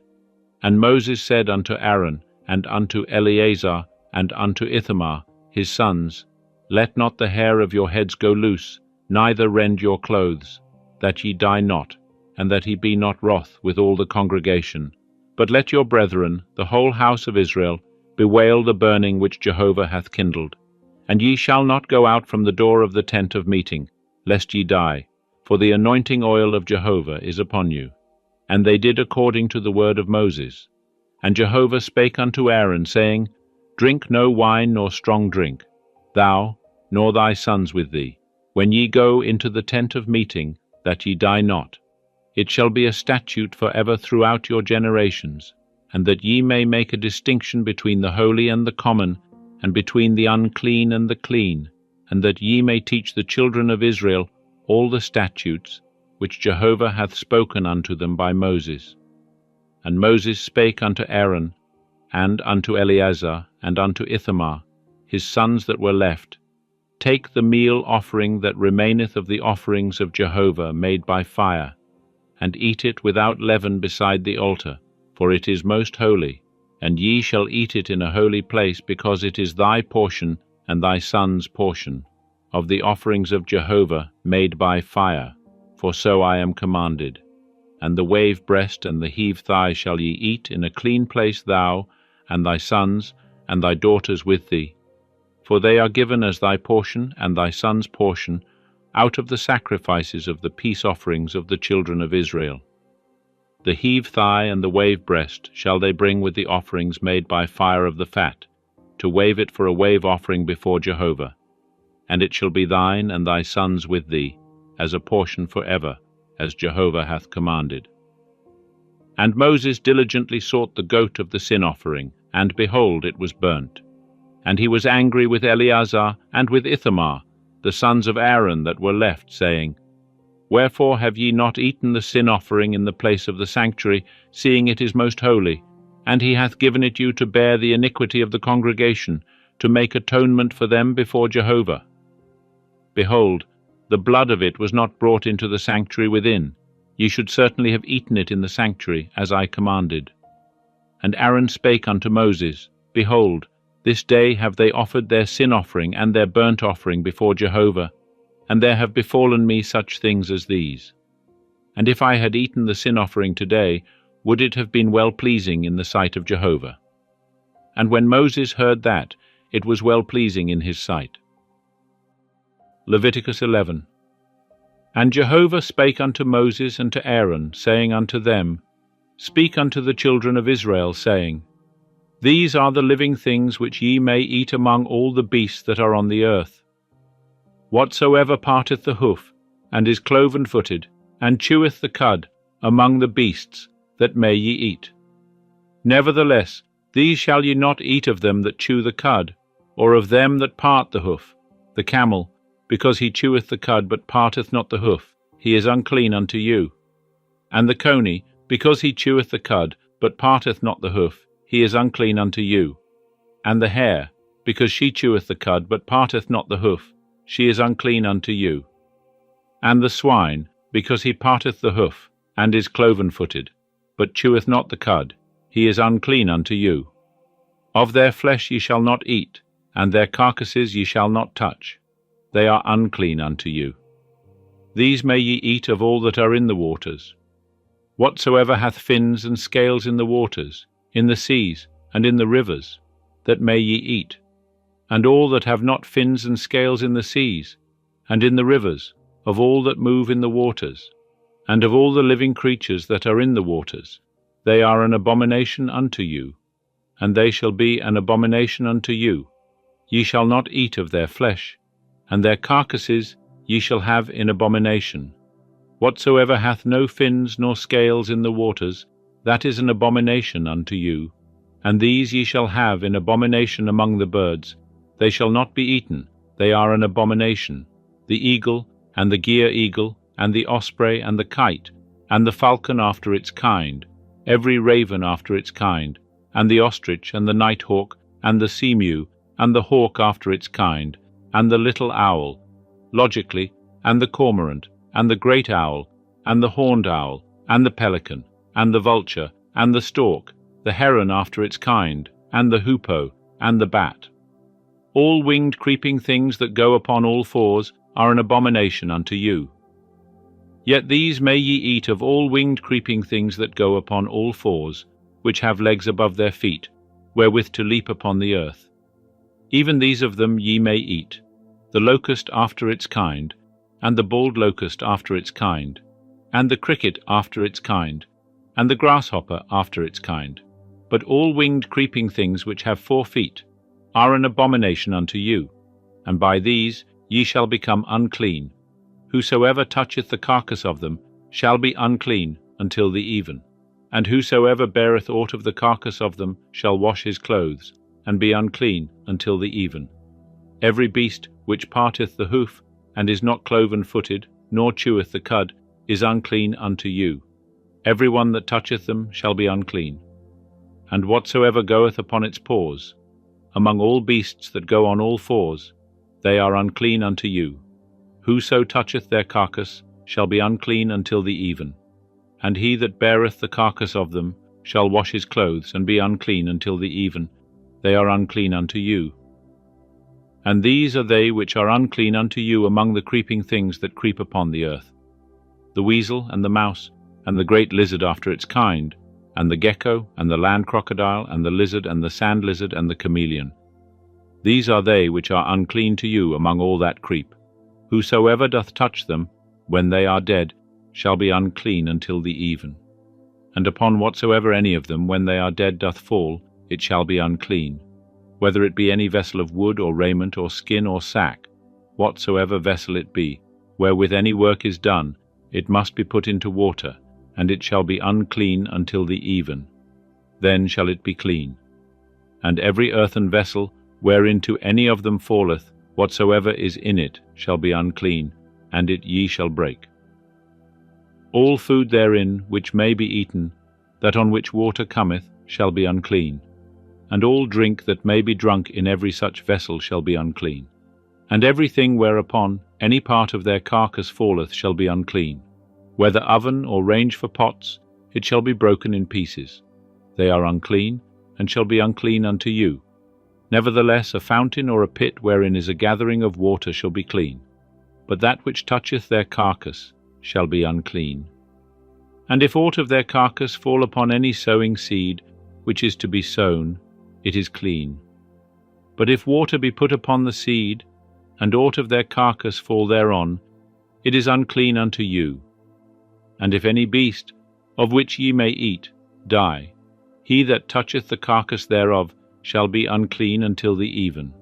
And Moses said unto Aaron, and unto Eleazar, and unto Ithamar, his sons, Let not the hair of your heads go loose, neither rend your clothes, that ye die not, and that he be not wroth with all the congregation. But let your brethren, the whole house of Israel, bewail the burning which Jehovah hath kindled. And ye shall not go out from the door of the tent of meeting, lest ye die, for the anointing oil of Jehovah is upon you. And they did according to the word of Moses. And Jehovah spake unto Aaron, saying, Drink no wine nor strong drink, thou, nor thy sons with thee, when ye go into the tent of meeting, that ye die not. It shall be a statute for ever throughout your generations, and that ye may make a distinction between the holy and the common, and between the unclean and the clean, and that ye may teach the children of Israel all the statutes which Jehovah hath spoken unto them by Moses. And Moses spake unto Aaron, and unto Eleazar, and unto Ithamar, his sons that were left, Take the meal offering that remaineth of the offerings of Jehovah made by fire, and eat it without leaven beside the altar, for it is most holy, and ye shall eat it in a holy place, because it is thy portion and thy son's portion, of the offerings of Jehovah made by fire, for so I am commanded. And the wave breast and the heave thigh shall ye eat in a clean place, thou, and thy sons, and thy daughters with thee, for they are given as thy portion and thy son's portion, out of the sacrifices of the peace offerings of the children of Israel. The heave thigh and the wave breast shall they bring with the offerings made by fire of the fat, to wave it for a wave offering before Jehovah. And it shall be thine and thy sons with thee, as a portion forever, as Jehovah hath commanded. And Moses diligently sought the goat of the sin offering, and behold, it was burnt. And he was angry with Eleazar and with Ithamar, the sons of Aaron that were left, saying, Wherefore have ye not eaten the sin offering in the place of the sanctuary, seeing it is most holy? And he hath given it you to bear the iniquity of the congregation, to make atonement for them before Jehovah. Behold, the blood of it was not brought into the sanctuary within. Ye should certainly have eaten it in the sanctuary, as I commanded. And Aaron spake unto Moses, Behold, this day have they offered their sin offering and their burnt offering before Jehovah, and there have befallen me such things as these. And if I had eaten the sin offering today, would it have been well-pleasing in the sight of Jehovah? And when Moses heard that, it was well-pleasing in his sight. Leviticus 11. And Jehovah spake unto Moses and to Aaron, saying unto them, Speak unto the children of Israel, saying, These are the living things which ye may eat among all the beasts that are on the earth. Whatsoever parteth the hoof, and is cloven-footed, and cheweth the cud, among the beasts, that may ye eat. Nevertheless, these shall ye not eat of them that chew the cud, or of them that part the hoof. The camel, because he cheweth the cud, but parteth not the hoof, he is unclean unto you. And the coney, because he cheweth the cud, but parteth not the hoof, he is unclean unto you. And the hare, because she cheweth the cud, but parteth not the hoof, she is unclean unto you. And the swine, because he parteth the hoof, and is cloven-footed, but cheweth not the cud, he is unclean unto you. Of their flesh ye shall not eat, and their carcasses ye shall not touch. They are unclean unto you. These may ye eat of all that are in the waters. Whatsoever hath fins and scales in the waters, in the seas, and in the rivers, that may ye eat. And all that have not fins and scales in the seas, and in the rivers, of all that move in the waters, and of all the living creatures that are in the waters, they are an abomination unto you, and they shall be an abomination unto you. Ye shall not eat of their flesh, and their carcasses ye shall have in abomination. Whatsoever hath no fins nor scales in the waters, that is an abomination unto you. And these ye shall have in abomination among the birds. They shall not be eaten, they are an abomination. The eagle, and the gier eagle, and the osprey, and the kite, and the falcon after its kind, every raven after its kind, and the ostrich, and the nighthawk, and the seamew, and the hawk after its kind, and the little owl, logically, and the cormorant, and the great owl, and the horned owl, and the pelican, and the vulture, and the stork, the heron after its kind, and the hoopoe, and the bat. All winged creeping things that go upon all fours are an abomination unto you. Yet these may ye eat of all winged creeping things that go upon all fours, which have legs above their feet, wherewith to leap upon the earth. Even these of them ye may eat, the locust after its kind, and the bald locust after its kind, and the cricket after its kind, and the grasshopper after its kind. But all winged creeping things which have 4 feet are an abomination unto you, and by these ye shall become unclean. Whosoever toucheth the carcass of them shall be unclean until the even. And whosoever beareth aught of the carcass of them shall wash his clothes, and be unclean until the even. Every beast which parteth the hoof, and is not cloven-footed, nor cheweth the cud, is unclean unto you. Every one that toucheth them shall be unclean. And whatsoever goeth upon its paws, among all beasts that go on all fours, they are unclean unto you. Whoso toucheth their carcass shall be unclean until the even. And he that beareth the carcass of them shall wash his clothes, and be unclean until the even. They are unclean unto you. And these are they which are unclean unto you among the creeping things that creep upon the earth: the weasel, and the mouse, and the great lizard after its kind, and the gecko, and the land crocodile, and the lizard, and the sand lizard, and the chameleon. These are they which are unclean to you among all that creep. Whosoever doth touch them, when they are dead, shall be unclean until the even. and upon whatsoever any of them, when they are dead, doth fall, it shall be unclean. Whether it be any vessel of wood or raiment or skin or sack, whatsoever vessel it be, wherewith any work is done, it must be put into water, and it shall be unclean until the even. Then shall it be clean. And every earthen vessel, whereinto any of them falleth, whatsoever is in it shall be unclean, and it ye shall break. All food therein which may be eaten, that on which water cometh, shall be unclean. And all drink that may be drunk in every such vessel shall be unclean. And everything whereupon any part of their carcass falleth shall be unclean. Whether oven or range for pots, it shall be broken in pieces. They are unclean, and shall be unclean unto you. Nevertheless a fountain or a pit wherein is a gathering of water shall be clean. But that which toucheth their carcass shall be unclean. And if aught of their carcass fall upon any sowing seed, which is to be sown, it is clean. But if water be put upon the seed, and aught of their carcass fall thereon, it is unclean unto you. And if any beast, of which ye may eat, die, he that toucheth the carcass thereof shall be unclean until the even.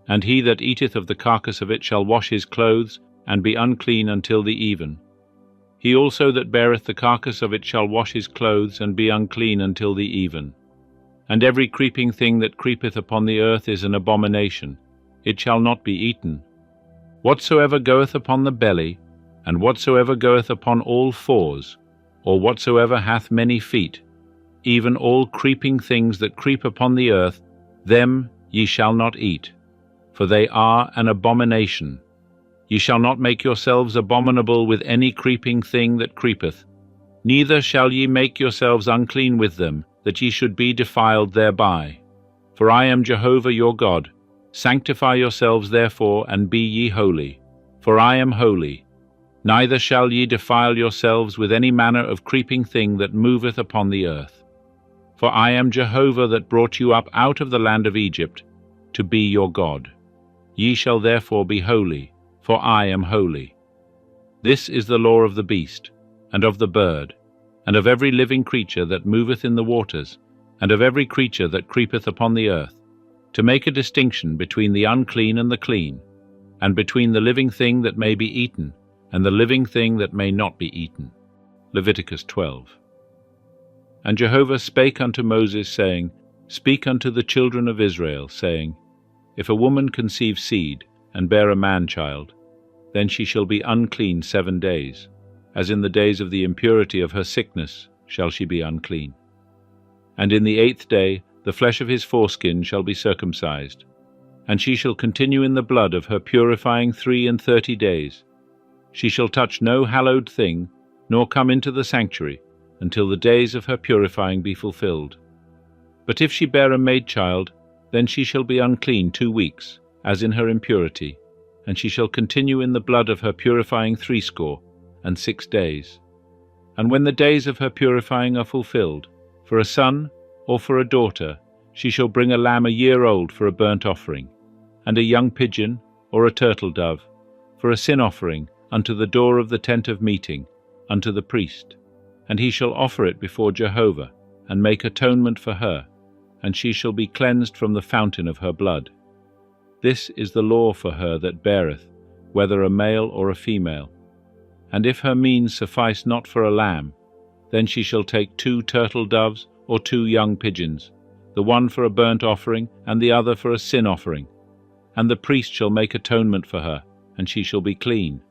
And he that eateth of the carcass of it shall wash his clothes, and be unclean until the even. He also that beareth the carcass of it shall wash his clothes, and be unclean until the even. And every creeping thing that creepeth upon the earth is an abomination, it shall not be eaten. Whatsoever goeth upon the belly, and whatsoever goeth upon all fours, or whatsoever hath many feet, even all creeping things that creep upon the earth, them ye shall not eat, for they are an abomination. Ye shall not make yourselves abominable with any creeping thing that creepeth, neither shall ye make yourselves unclean with them, that ye should be defiled thereby. For I am Jehovah your God. Sanctify yourselves therefore, and be ye holy, for I am holy. Neither shall ye defile yourselves with any manner of creeping thing that moveth upon the earth. For I am Jehovah that brought you up out of the land of Egypt, to be your God. Ye shall therefore be holy, for I am holy. This is the law of the beast, and of the bird, and of every living creature that moveth in the waters, and of every creature that creepeth upon the earth, to make a distinction between the unclean and the clean, and between the living thing that may be eaten, and the living thing that may not be eaten. Leviticus 12. And Jehovah spake unto Moses, saying, Speak unto the children of Israel, saying, If a woman conceive seed, and bear a man-child, then she shall be unclean 7 days, as in the days of the impurity of her sickness shall she be unclean. And in the 8th day the flesh of his foreskin shall be circumcised, and she shall continue in the blood of her purifying 33 days. She shall touch no hallowed thing, nor come into the sanctuary, until the days of her purifying be fulfilled. But if she bear a maid-child, then she shall be unclean 2 weeks, as in her impurity, and she shall continue in the blood of her purifying 66 days. And when the days of her purifying are fulfilled, for a son or for a daughter, she shall bring a lamb a year old for a burnt offering, and a young pigeon or a turtle dove for a sin offering unto the door of the tent of meeting, unto the priest. And he shall offer it before Jehovah, and make atonement for her, and she shall be cleansed from the fountain of her blood. This is the law for her that beareth, whether a male or a female. And if her means suffice not for a lamb, then she shall take 2 turtle doves or 2 young pigeons, the one for a burnt offering, and the other for a sin offering. And the priest shall make atonement for her, and she shall be clean.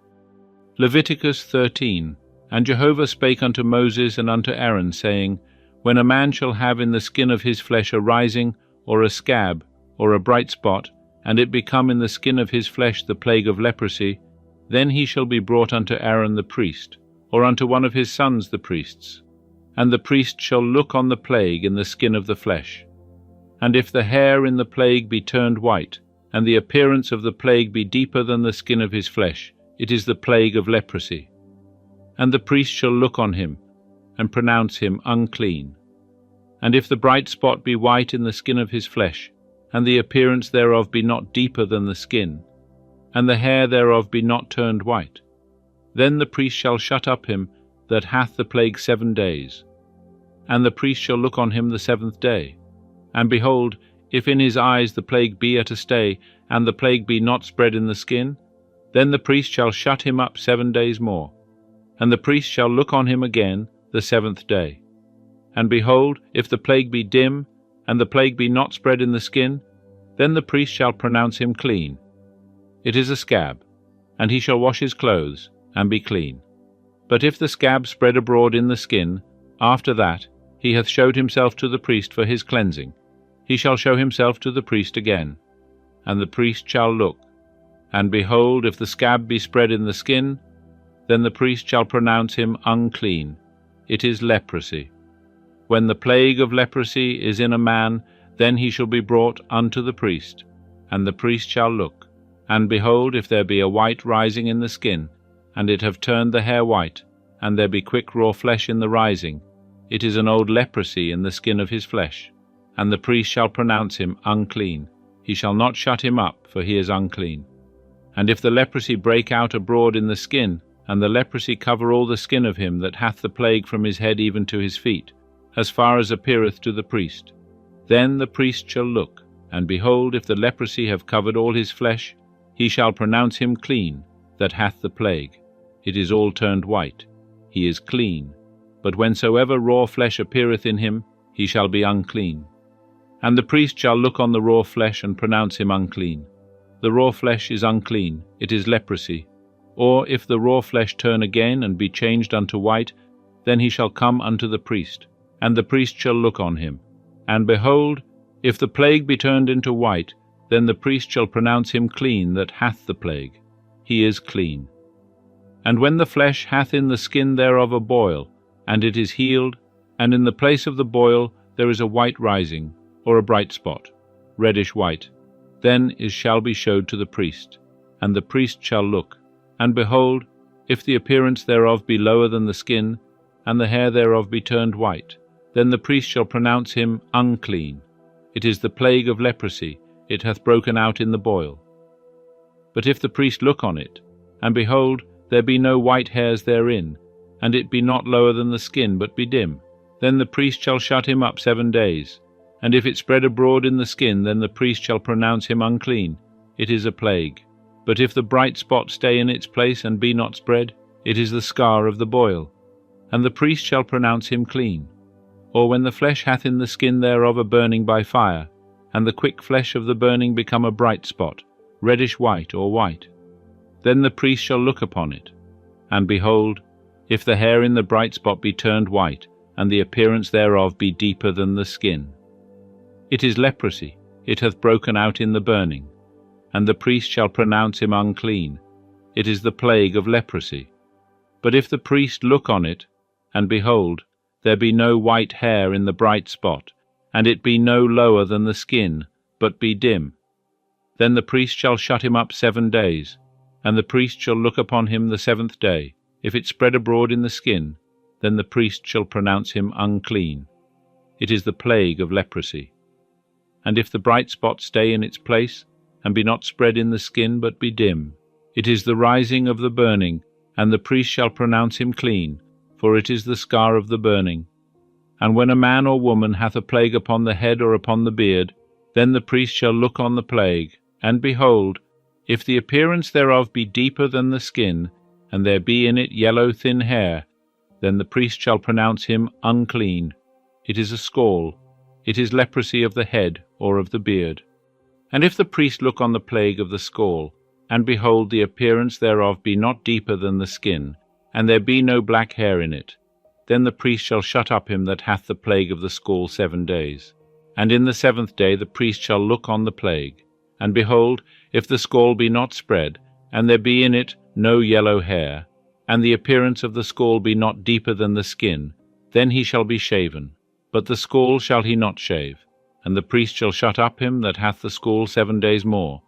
Leviticus 13. And Jehovah spake unto Moses and unto Aaron, saying, When a man shall have in the skin of his flesh a rising, or a scab, or a bright spot, and it become in the skin of his flesh the plague of leprosy, then he shall be brought unto Aaron the priest, or unto one of his sons the priests. And the priest shall look on the plague in the skin of the flesh. And if the hair in the plague be turned white, and the appearance of the plague be deeper than the skin of his flesh, it is the plague of leprosy. And the priest shall look on him, and pronounce him unclean. And if the bright spot be white in the skin of his flesh, and the appearance thereof be not deeper than the skin, and the hair thereof be not turned white, then the priest shall shut up him that hath the plague 7 days, and the priest shall look on him the 7th day. And behold, if in his eyes the plague be at a stay, and the plague be not spread in the skin, then the priest shall shut him up 7 days more. And the priest shall look on him again the 7th day. And behold, if the plague be dim, and the plague be not spread in the skin, then the priest shall pronounce him clean. It is a scab, and he shall wash his clothes, and be clean. But if the scab spread abroad in the skin, after that he hath showed himself to the priest for his cleansing, he shall show himself to the priest again. And the priest shall look, and behold, if the scab be spread in the skin, then the priest shall pronounce him unclean. It is leprosy. When the plague of leprosy is in a man, then he shall be brought unto the priest, and the priest shall look. And behold, if there be a white rising in the skin, and it have turned the hair white, and there be quick raw flesh in the rising, it is an old leprosy in the skin of his flesh. And the priest shall pronounce him unclean. He shall not shut him up, for he is unclean. And if the leprosy break out abroad in the skin, and the leprosy cover all the skin of him that hath the plague from his head even to his feet, as far as appeareth to the priest, then the priest shall look, and behold, if the leprosy have covered all his flesh, he shall pronounce him clean, that hath the plague. It is all turned white. He is clean. But whensoever raw flesh appeareth in him, he shall be unclean. And the priest shall look on the raw flesh, and pronounce him unclean. The raw flesh is unclean, it is leprosy. Or if the raw flesh turn again, and be changed unto white, then he shall come unto the priest, and the priest shall look on him. And behold, if the plague be turned into white, then the priest shall pronounce him clean that hath the plague. He is clean. And when the flesh hath in the skin thereof a boil, and it is healed, and in the place of the boil there is a white rising, or a bright spot, reddish white, then it shall be showed to the priest, and the priest shall look. And behold, if the appearance thereof be lower than the skin, and the hair thereof be turned white, then the priest shall pronounce him unclean. It is the plague of leprosy, it hath broken out in the boil. But if the priest look on it, and behold, there be no white hairs therein, and it be not lower than the skin, but be dim, then the priest shall shut him up 7 days. And if it spread abroad in the skin, then the priest shall pronounce him unclean. It is a plague. But if the bright spot stay in its place and be not spread, it is the scar of the boil. And the priest shall pronounce him clean. Or when the flesh hath in the skin thereof a burning by fire, and the quick flesh of the burning become a bright spot, reddish white or white, then the priest shall look upon it. And behold, if the hair in the bright spot be turned white, and the appearance thereof be deeper than the skin, it is leprosy, it hath broken out in the burning. And the priest shall pronounce him unclean. It is the plague of leprosy. But if the priest look on it, and behold, there be no white hair in the bright spot, and it be no lower than the skin, but be dim, then the priest shall shut him up 7 days, and the priest shall look upon him the 7th day. If it spread abroad in the skin, then the priest shall pronounce him unclean. It is the plague of leprosy. And if the bright spot stay in its place, and be not spread in the skin, but be dim, it is the rising of the burning, and the priest shall pronounce him clean, for it is the scar of the burning. And when a man or woman hath a plague upon the head or upon the beard, then the priest shall look on the plague, and behold, if the appearance thereof be deeper than the skin, and there be in it yellow thin hair, then the priest shall pronounce him unclean. It is a scall. It is leprosy of the head or of the beard. And if the priest look on the plague of the scall, and behold, the appearance thereof be not deeper than the skin, and there be no black hair in it, then the priest shall shut up him that hath the plague of the scall 7 days. And in the 7th day the priest shall look on the plague. And behold, if the scall be not spread, and there be in it no yellow hair, and the appearance of the scall be not deeper than the skin, then he shall be shaven. But the scall shall he not shave. And the priest shall shut up him that hath the scall 7 days more.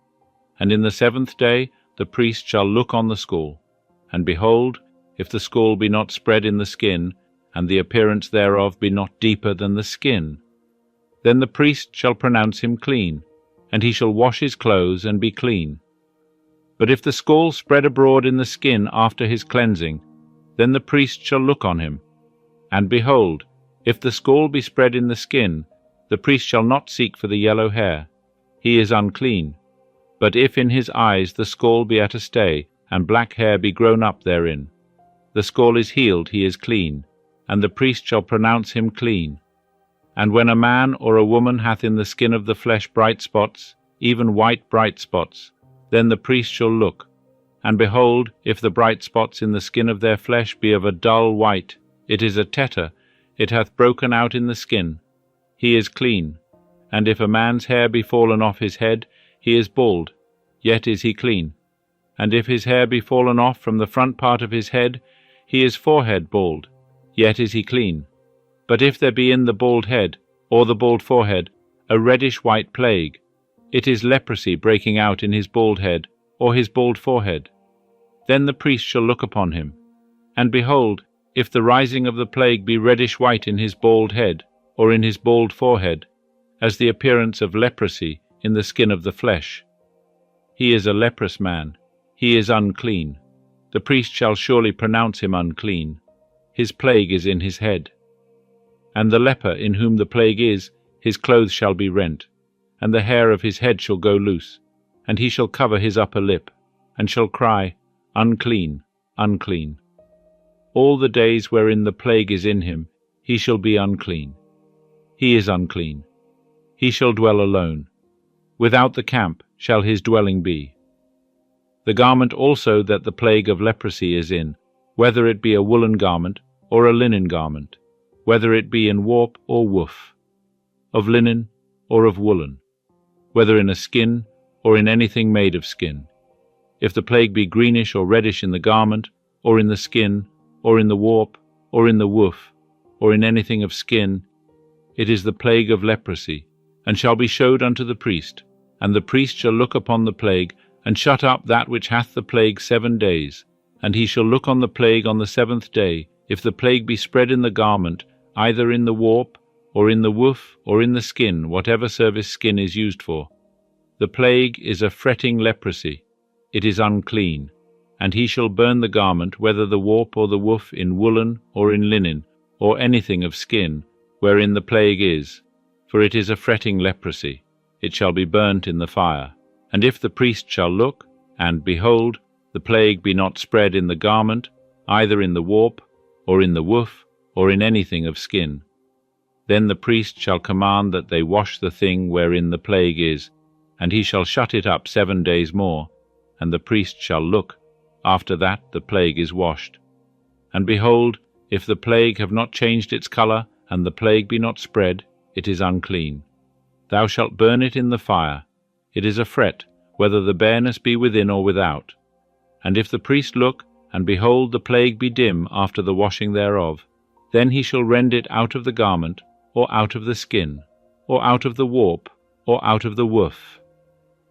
And in the 7th day the priest shall look on the scall. And behold, if the scall be not spread in the skin, and the appearance thereof be not deeper than the skin, then the priest shall pronounce him clean, and he shall wash his clothes and be clean. But if the scall spread abroad in the skin after his cleansing, then the priest shall look on him. And behold, If the scall be spread in the skin, the priest shall not seek for the yellow hair. He is unclean. But if in his eyes the scall be at a stay, and black hair be grown up therein, the scall is healed, he is clean, and the priest shall pronounce him clean. And when a man or a woman hath in the skin of the flesh bright spots, even white bright spots, then the priest shall look. And behold, if the bright spots in the skin of their flesh be of a dull white, it is a tetter, it hath broken out in the skin. He is clean. And if a man's hair be fallen off his head, he is bald, yet is he clean. And if his hair be fallen off from the front part of his head, he is forehead bald, yet is he clean. But if there be in the bald head, or the bald forehead, a reddish-white plague, it is leprosy breaking out in his bald head, or his bald forehead. Then the priest shall look upon him. And behold, if the rising of the plague be reddish-white in his bald head, or in his bald forehead, as the appearance of leprosy in the skin of the flesh, he is a leprous man, he is unclean. The priest shall surely pronounce him unclean. His plague is in his head. And the leper in whom the plague is, his clothes shall be rent, and the hair of his head shall go loose, and he shall cover his upper lip, and shall cry, Unclean, unclean. All the days wherein the plague is in him, he shall be unclean. He is unclean. He shall dwell alone. Without the camp shall his dwelling be. The garment also that the plague of leprosy is in, whether it be a woolen garment or a linen garment, whether it be in warp or woof, of linen or of woolen, whether in a skin or in anything made of skin. If the plague be greenish or reddish in the garment, or in the skin, or in the warp, or in the woof, or in anything of skin, it is the plague of leprosy, and shall be showed unto the priest. And the priest shall look upon the plague, and shut up that which hath the plague 7 days. And he shall look on the plague on the 7th day. If the plague be spread in the garment, either in the warp, or in the woof, or in the skin, whatever service skin is used for, the plague is a fretting leprosy. It is unclean. And he shall burn the garment, whether the warp or the woof, in woolen, or in linen, or anything of skin, wherein the plague is, for it is a fretting leprosy. It shall be burnt in the fire. And if the priest shall look, and behold, the plague be not spread in the garment, either in the warp, or in the woof, or in anything of skin, then the priest shall command that they wash the thing wherein the plague is, and he shall shut it up 7 days more, and the priest shall look. After that the plague is washed. And behold, if the plague have not changed its colour, and the plague be not spread, it is unclean. Thou shalt burn it in the fire. It is a fret, whether the bareness be within or without. And if the priest look, and behold, the plague be dim after the washing thereof, then he shall rend it out of the garment, or out of the skin, or out of the warp, or out of the woof.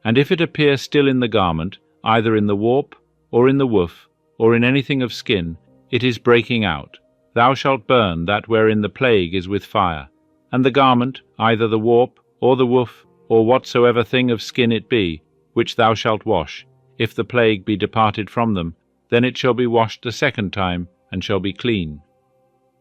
And if it appear still in the garment, either in the warp, or in the woof, or in anything of skin, it is breaking out. Thou shalt burn that wherein the plague is with fire. And the garment, either the warp, or the woof, or whatsoever thing of skin it be, which thou shalt wash, if the plague be departed from them, then it shall be washed the 2nd time, and shall be clean.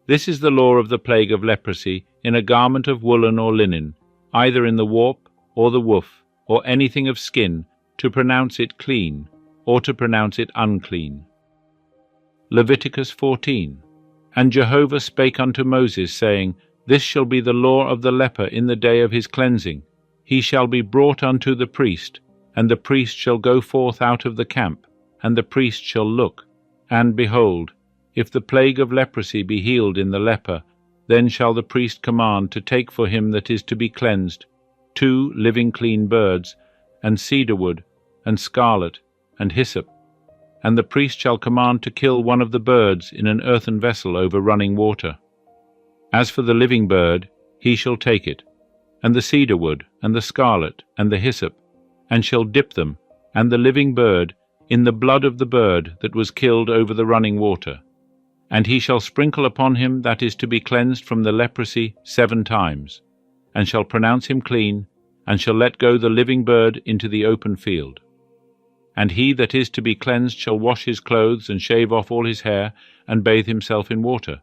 This is the law of the plague of leprosy, in a garment of woolen or linen, either in the warp, or the woof, or anything of skin, to pronounce it clean, or to pronounce it unclean. Leviticus 14. And Jehovah spake unto Moses, saying, This shall be the law of the leper in the day of his cleansing. He shall be brought unto the priest, and the priest shall go forth out of the camp, and the priest shall look. And behold, if the plague of leprosy be healed in the leper, then shall the priest command to take for him that is to be cleansed 2 living clean birds, and cedar wood, and scarlet, and hyssop. And the priest shall command to kill one of the birds in an earthen vessel over running water. As for the living bird, he shall take it, and the cedar wood, and the scarlet, and the hyssop, and shall dip them, and the living bird, in the blood of the bird that was killed over the running water. And he shall sprinkle upon him that is to be cleansed from the leprosy 7 times, and shall pronounce him clean, and shall let go the living bird into the open field. And he that is to be cleansed shall wash his clothes, and shave off all his hair, and bathe himself in water.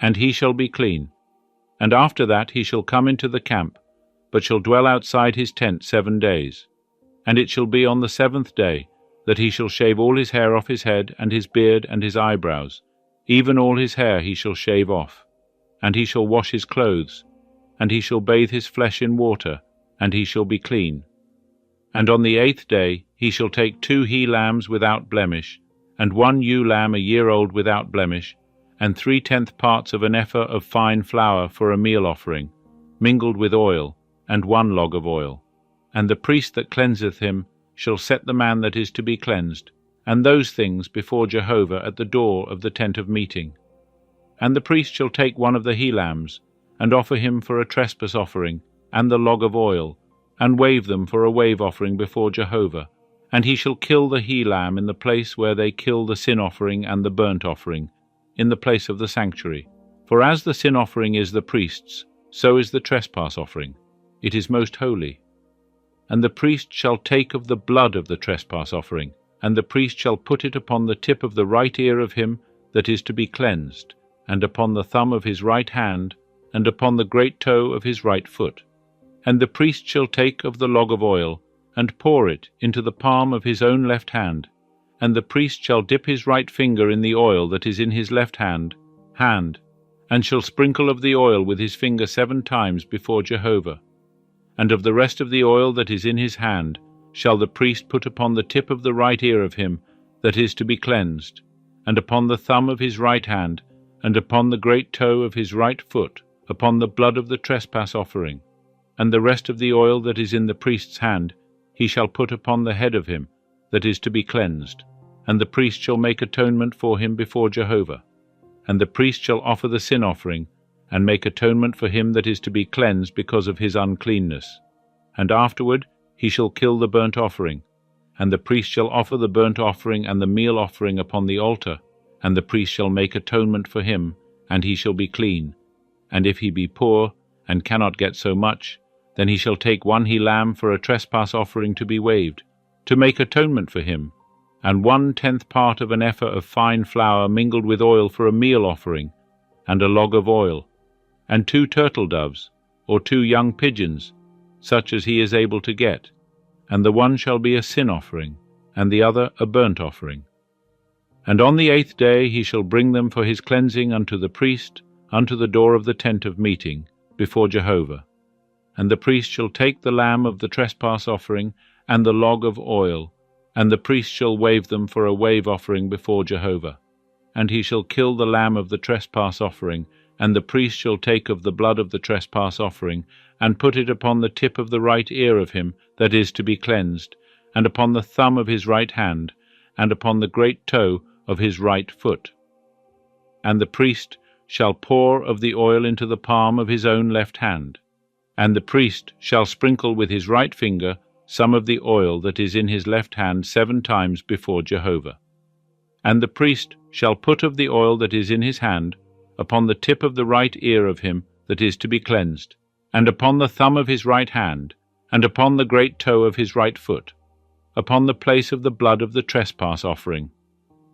And he shall be clean. And after that he shall come into the camp, but shall dwell outside his tent 7 days. And it shall be on the 7th day that he shall shave all his hair off his head, and his beard, and his eyebrows, even all his hair he shall shave off. And he shall wash his clothes, and he shall bathe his flesh in water, and he shall be clean. And on the 8th day he shall take 2 he-lambs without blemish, and 1 ewe-lamb a year old without blemish, and 3/10 parts of an ephah of fine flour for a meal offering, mingled with oil, and 1 log of oil. And the priest that cleanseth him shall set the man that is to be cleansed, and those things before Jehovah at the door of the tent of meeting. And the priest shall take 1 of the he-lambs, and offer him for a trespass offering, and the log of oil, and wave them for a wave offering before Jehovah. And he shall kill the he-lamb in the place where they kill the sin offering and the burnt offering, in the place of the sanctuary. For as the sin offering is the priest's, so is the trespass offering. It is most holy. And the priest shall take of the blood of the trespass offering, and the priest shall put it upon the tip of the right ear of him that is to be cleansed, and upon the thumb of his right hand, and upon the great toe of his right foot. And the priest shall take of the log of oil, and pour it into the palm of his own left hand, and the priest shall dip his right finger in the oil that is in his left hand, and shall sprinkle of the oil with his finger 7 times before Jehovah. And of the rest of the oil that is in his hand shall the priest put upon the tip of the right ear of him that is to be cleansed, and upon the thumb of his right hand, and upon the great toe of his right foot, upon the blood of the trespass offering. And the rest of the oil that is in the priest's hand he shall put upon the head of him that is to be cleansed, and the priest shall make atonement for him before Jehovah. And the priest shall offer the sin offering, and make atonement for him that is to be cleansed because of his uncleanness. And afterward he shall kill the burnt offering, and the priest shall offer the burnt offering and the meal offering upon the altar, and the priest shall make atonement for him, and he shall be clean. And if he be poor, and cannot get so much, then he shall take 1 he-lamb for a trespass offering to be waved, to make atonement for him, and 1/10 part of an ephah of fine flour mingled with oil for a meal offering, and a log of oil, and 2 turtle doves, or 2 young pigeons, such as he is able to get, and the one shall be a sin offering, and the other a burnt offering. And on the 8th day he shall bring them for his cleansing unto the priest, unto the door of the tent of meeting, before Jehovah. And the priest shall take the lamb of the trespass offering, and the log of oil, and the priest shall wave them for a wave offering before Jehovah. And he shall kill the lamb of the trespass offering, and the priest shall take of the blood of the trespass offering, and put it upon the tip of the right ear of him that is to be cleansed, and upon the thumb of his right hand, and upon the great toe of his right foot. And the priest shall pour of the oil into the palm of his own left hand, and the priest shall sprinkle with his right finger some of the oil that is in his left hand 7 times before Jehovah. And the priest shall put of the oil that is in his hand upon the tip of the right ear of him that is to be cleansed, and upon the thumb of his right hand, and upon the great toe of his right foot, upon the place of the blood of the trespass offering.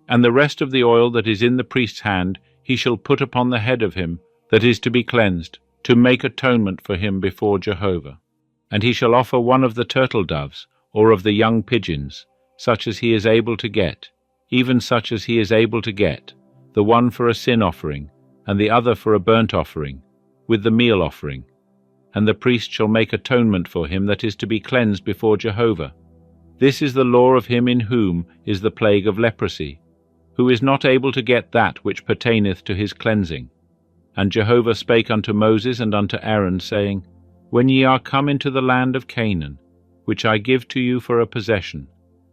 And the rest of the oil that is in the priest's hand he shall put upon the head of him that is to be cleansed, to make atonement for him before Jehovah. And he shall offer 1 of the turtle doves, or of the young pigeons, such as he is able to get, even such as he is able to get, the one for a sin offering, and the other for a burnt offering, with the meal offering. And the priest shall make atonement for him that is to be cleansed before Jehovah. This is the law of him in whom is the plague of leprosy, who is not able to get that which pertaineth to his cleansing. And Jehovah spake unto Moses and unto Aaron, saying, When ye are come into the land of Canaan, which I give to you for a possession,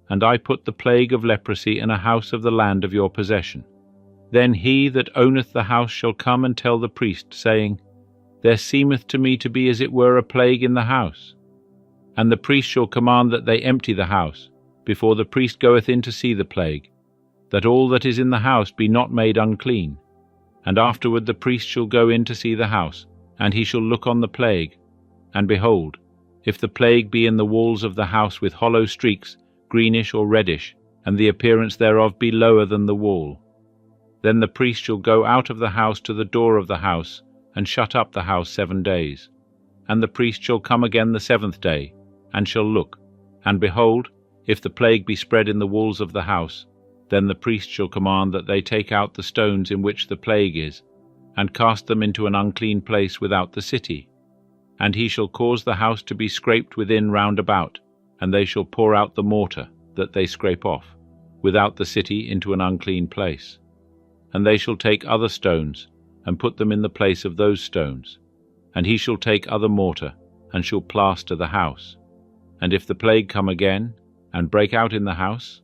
and I put the plague of leprosy in a house of the land of your possession, then he that owneth the house shall come and tell the priest, saying, There seemeth to me to be as it were a plague in the house. And the priest shall command that they empty the house, before the priest goeth in to see the plague, that all that is in the house be not made unclean. And afterward the priest shall go in to see the house, and he shall look on the plague. And behold, if the plague be in the walls of the house with hollow streaks, greenish or reddish, and the appearance thereof be lower than the wall, then the priest shall go out of the house to the door of the house, and shut up the house 7 days. And the priest shall come again the 7th day, and shall look. And behold, if the plague be spread in the walls of the house, then the priest shall command that they take out the stones in which the plague is, and cast them into an unclean place without the city. And he shall cause the house to be scraped within round about, and they shall pour out the mortar that they scrape off, without the city into an unclean place. And they shall take other stones, and put them in the place of those stones. And he shall take other mortar, and shall plaster the house. And if the plague come again, and break out in the house,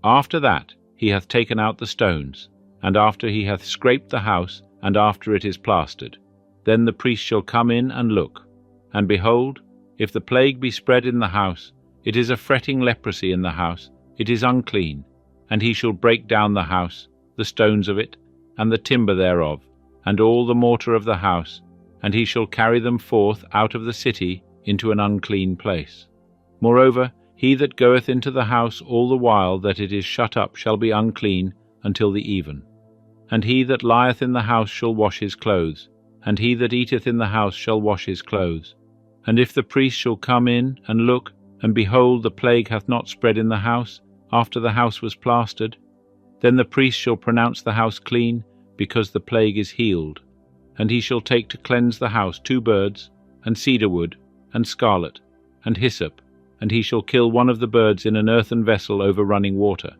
after that he hath taken out the stones, and after he hath scraped the house, and after it is plastered, then the priest shall come in and look. And behold, if the plague be spread in the house, it is a fretting leprosy in the house, it is unclean. And he shall break down the house, the stones of it, and the timber thereof, and all the mortar of the house, and he shall carry them forth out of the city into an unclean place. Moreover, he that goeth into the house all the while that it is shut up shall be unclean until the even. And he that lieth in the house shall wash his clothes, and he that eateth in the house shall wash his clothes. And if the priest shall come in and look, and behold, the plague hath not spread in the house, after the house was plastered, then the priest shall pronounce the house clean, because the plague is healed. And he shall take to cleanse the house 2 birds, and cedar wood, and scarlet, and hyssop, and he shall kill one of the birds in an earthen vessel over running water.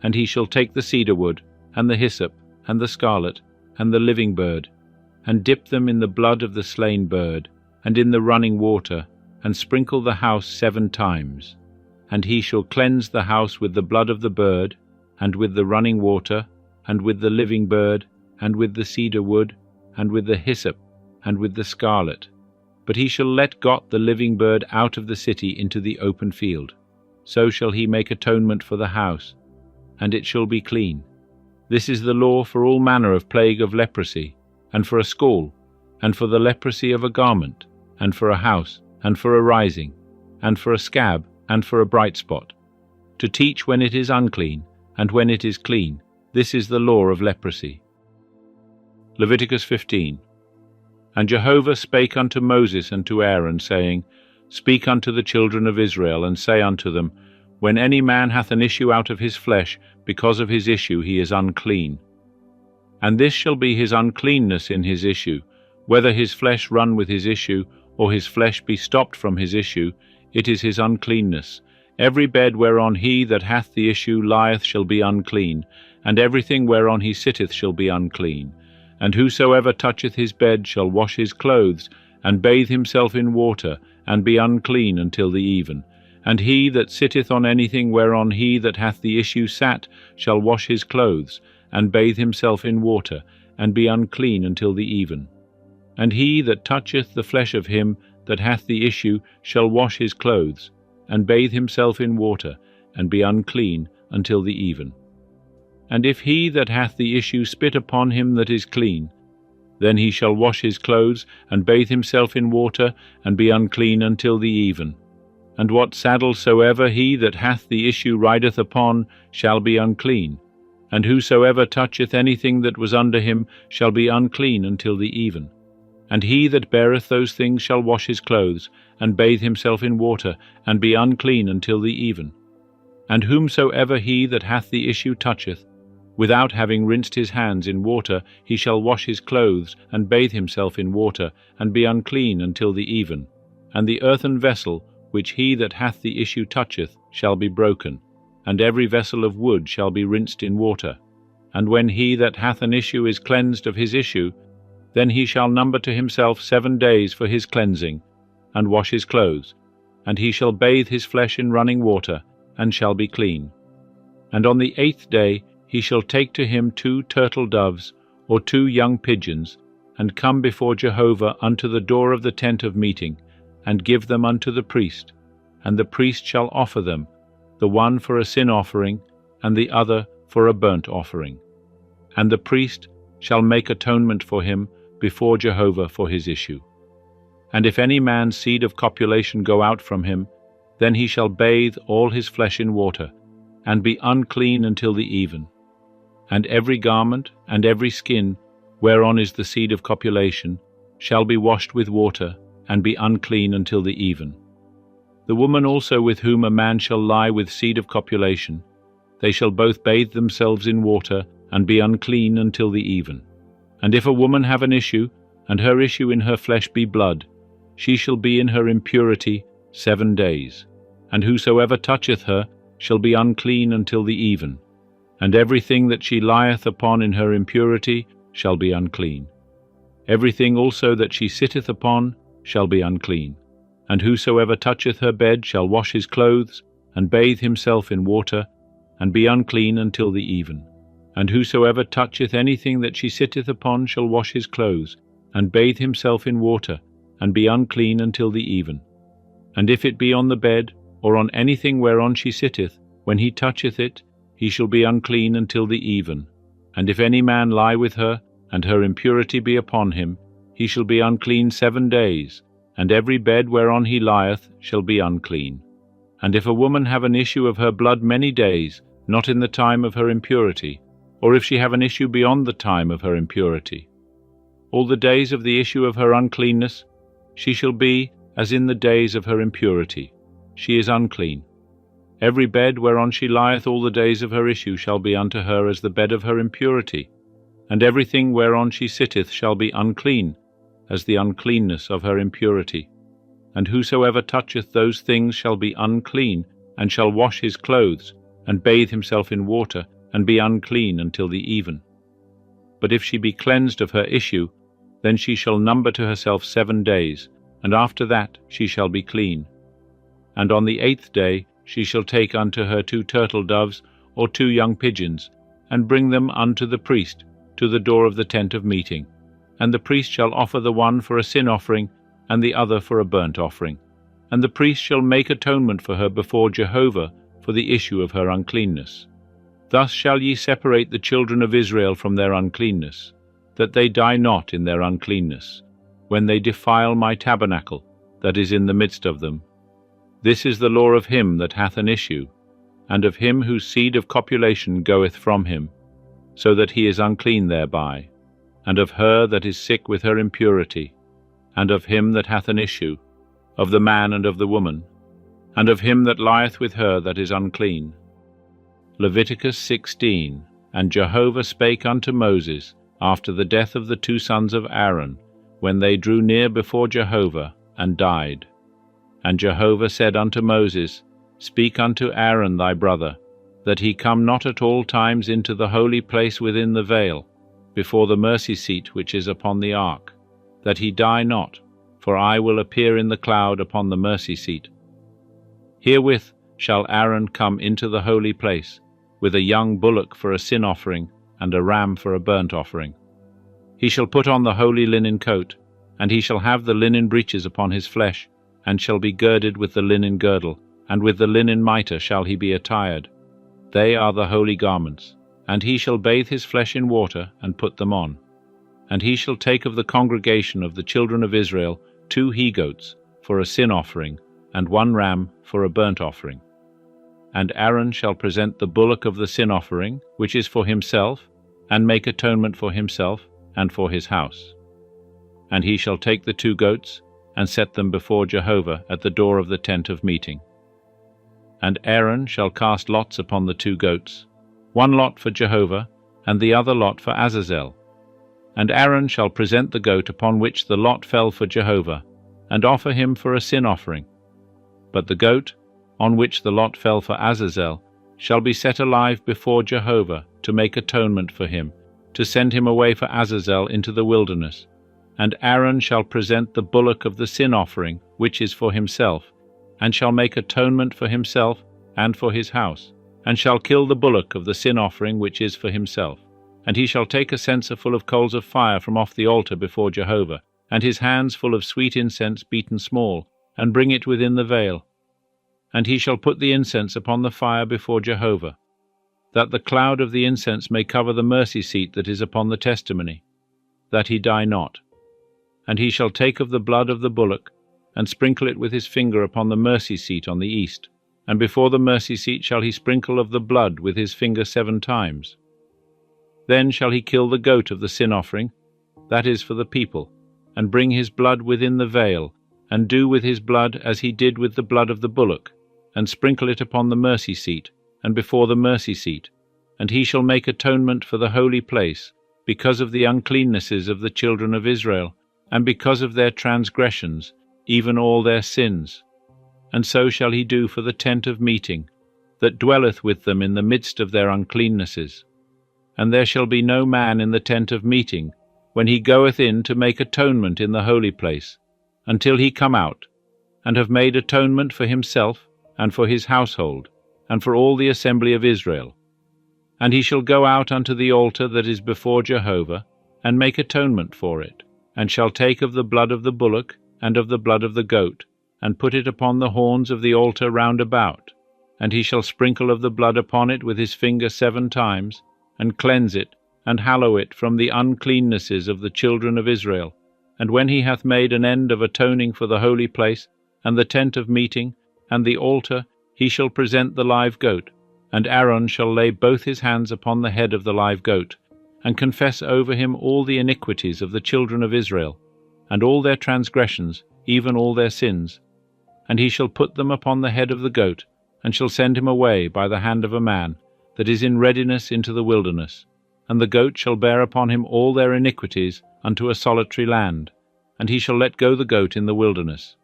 And he shall take the cedar wood, and the hyssop, and the scarlet, and the living bird, and dip them in the blood of the slain bird, and in the running water, and sprinkle the house 7 times. And he shall cleanse the house with the blood of the bird, and with the running water, and with the living bird, and with the cedar wood, and with the hyssop, and with the scarlet. But he shall let got the living bird out of the city into the open field. So shall he make atonement for the house, and it shall be clean. This is the law for all manner of plague of leprosy, and for a scall, and for the leprosy of a garment, and for a house, and for a rising, and for a scab, and for a bright spot, to teach when it is unclean, and when it is clean. This is the law of leprosy. Leviticus 15. And Jehovah spake unto Moses and to Aaron, saying, Speak unto the children of Israel, and say unto them, When any man hath an issue out of his flesh, because of his issue he is unclean. And this shall be his uncleanness in his issue, whether his flesh run with his issue, or his flesh be stopped from his issue, it is his uncleanness. Every bed whereon he that hath the issue lieth shall be unclean, and everything whereon he sitteth shall be unclean. And whosoever toucheth his bed shall wash his clothes, and bathe himself in water, and be unclean until the even. And he that sitteth on anything whereon he that hath the issue sat shall wash his clothes, and bathe himself in water, and be unclean until the even. And he that toucheth the flesh of him that hath the issue shall wash his clothes, and bathe himself in water, and be unclean until the even. And if he that hath the issue spit upon him that is clean, then he shall wash his clothes, and bathe himself in water, and be unclean until the even. And what saddle soever he that hath the issue rideth upon shall be unclean. And whosoever toucheth anything that was under him shall be unclean until the even. And he that beareth those things shall wash his clothes, and bathe himself in water, and be unclean until the even. And whomsoever he that hath the issue toucheth, without having rinsed his hands in water, he shall wash his clothes, and bathe himself in water, and be unclean until the even. And the earthen vessel, which he that hath the issue toucheth, shall be broken, and every vessel of wood shall be rinsed in water. And when he that hath an issue is cleansed of his issue, then he shall number to himself 7 days for his cleansing, and wash his clothes, and he shall bathe his flesh in running water, and shall be clean. And on the 8th day he shall take to him 2 turtle doves, or 2 young pigeons, and come before Jehovah unto the door of the tent of meeting, and give them unto the priest. And the priest shall offer them, the one for a sin offering, and the other for a burnt offering. And the priest shall make atonement for him before Jehovah for his issue. And if any man's seed of copulation go out from him, then he shall bathe all his flesh in water, and be unclean until the even. And every garment and every skin whereon is the seed of copulation, shall be washed with water, and be unclean until the even. The woman also with whom a man shall lie with seed of copulation, they shall both bathe themselves in water, and be unclean until the even. And if a woman have an issue, and her issue in her flesh be blood, she shall be in her impurity 7 days. And whosoever toucheth her shall be unclean until the even. And everything that she lieth upon in her impurity shall be unclean. Everything also that she sitteth upon shall be unclean. And whosoever toucheth her bed shall wash his clothes, and bathe himself in water, and be unclean until the even. And whosoever toucheth anything that she sitteth upon shall wash his clothes, and bathe himself in water, and be unclean until the even. And if it be on the bed, or on anything whereon she sitteth, when he toucheth it, he shall be unclean until the even. And if any man lie with her, and her impurity be upon him, he shall be unclean 7 days, and every bed whereon he lieth shall be unclean. And if a woman have an issue of her blood many days, not in the time of her impurity, or if she have an issue beyond the time of her impurity, all the days of the issue of her uncleanness, she shall be as in the days of her impurity. She is unclean. Every bed whereon she lieth all the days of her issue shall be unto her as the bed of her impurity, and everything whereon she sitteth shall be unclean, as the uncleanness of her impurity. And whosoever toucheth those things shall be unclean, and shall wash his clothes, and bathe himself in water, and be unclean until the even. But if she be cleansed of her issue, then she shall number to herself 7 days, and after that she shall be clean. And on the 8th day she shall take unto her 2 turtle doves, or 2 young pigeons, and bring them unto the priest, to the door of the tent of meeting. And the priest shall offer the one for a sin offering, and the other for a burnt offering. And the priest shall make atonement for her before Jehovah for the issue of her uncleanness. Thus shall ye separate the children of Israel from their uncleanness, that they die not in their uncleanness, when they defile my tabernacle that is in the midst of them. This is the law of him that hath an issue, and of him whose seed of copulation goeth from him, so that he is unclean thereby, and of her that is sick with her impurity, and of him that hath an issue, of the man and of the woman, and of him that lieth with her that is unclean. Leviticus 16. And Jehovah spake unto Moses after the death of the 2 sons of Aaron, when they drew near before Jehovah, and died. And Jehovah said unto Moses, Speak unto Aaron thy brother, that he come not at all times into the holy place within the veil, before the mercy seat which is upon the ark, that he die not, for I will appear in the cloud upon the mercy seat. Herewith shall Aaron come into the holy place, with a young bullock for a sin offering, and a ram for a burnt offering. He shall put on the holy linen coat, and he shall have the linen breeches upon his flesh, and shall be girded with the linen girdle, and with the linen mitre shall he be attired. They are the holy garments. And he shall bathe his flesh in water, and put them on. And he shall take of the congregation of the children of Israel 2 he-goats for a sin offering, and 1 ram for a burnt offering. And Aaron shall present the bullock of the sin offering, which is for himself, and make atonement for himself and for his house. And he shall take the 2 goats, and set them before Jehovah at the door of the tent of meeting. And Aaron shall cast lots upon the 2 goats, 1 lot for Jehovah, and the other lot for Azazel. And Aaron shall present the goat upon which the lot fell for Jehovah, and offer him for a sin offering. But the goat, on which the lot fell for Azazel, shall be set alive before Jehovah to make atonement for him, to send him away for Azazel into the wilderness. And Aaron shall present the bullock of the sin offering, which is for himself, and shall make atonement for himself and for his house, and shall kill the bullock of the sin offering which is for himself. And he shall take a censer full of coals of fire from off the altar before Jehovah, and his hands full of sweet incense beaten small, and bring it within the veil. And he shall put the incense upon the fire before Jehovah, that the cloud of the incense may cover the mercy seat that is upon the testimony, that he die not. And he shall take of the blood of the bullock, and sprinkle it with his finger upon the mercy seat on the east, and before the mercy seat shall he sprinkle of the blood with his finger 7 times. Then shall he kill the goat of the sin offering, that is for the people, and bring his blood within the veil, and do with his blood as he did with the blood of the bullock, and sprinkle it upon the mercy seat, and before the mercy seat. And he shall make atonement for the holy place, because of the uncleannesses of the children of Israel, and because of their transgressions, even all their sins. And so shall he do for the tent of meeting, that dwelleth with them in the midst of their uncleannesses. And there shall be no man in the tent of meeting, when he goeth in to make atonement in the holy place, until he come out, and have made atonement for himself, and for his household, and for all the assembly of Israel. And he shall go out unto the altar that is before Jehovah, and make atonement for it, and shall take of the blood of the bullock, and of the blood of the goat, and put it upon the horns of the altar round about. And he shall sprinkle of the blood upon it with his finger 7 times, and cleanse it, and hallow it from the uncleannesses of the children of Israel. And when he hath made an end of atoning for the holy place, and the tent of meeting, and the altar, he shall present the live goat, and Aaron shall lay both his hands upon the head of the live goat, and confess over him all the iniquities of the children of Israel, and all their transgressions, even all their sins. And he shall put them upon the head of the goat, and shall send him away by the hand of a man that is in readiness into the wilderness. And the goat shall bear upon him all their iniquities unto a solitary land, and he shall let go the goat in the wilderness.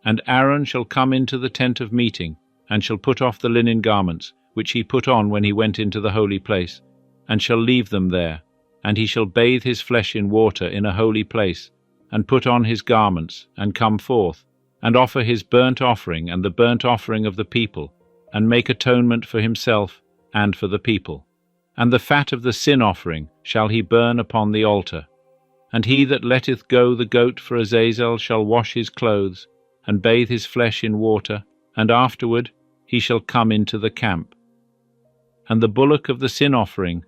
And Aaron shall come into the tent of meeting, and shall put off the linen garments, which he put on when he went into the holy place, and shall leave them there. And he shall bathe his flesh in water in a holy place, and put on his garments, and come forth, and offer his burnt offering and the burnt offering of the people, and make atonement for himself and for the people. And the fat of the sin offering shall he burn upon the altar. And he that letteth go the goat for Azazel shall wash his clothes, and bathe his flesh in water, and afterward he shall come into the camp. And the bullock of the sin offering,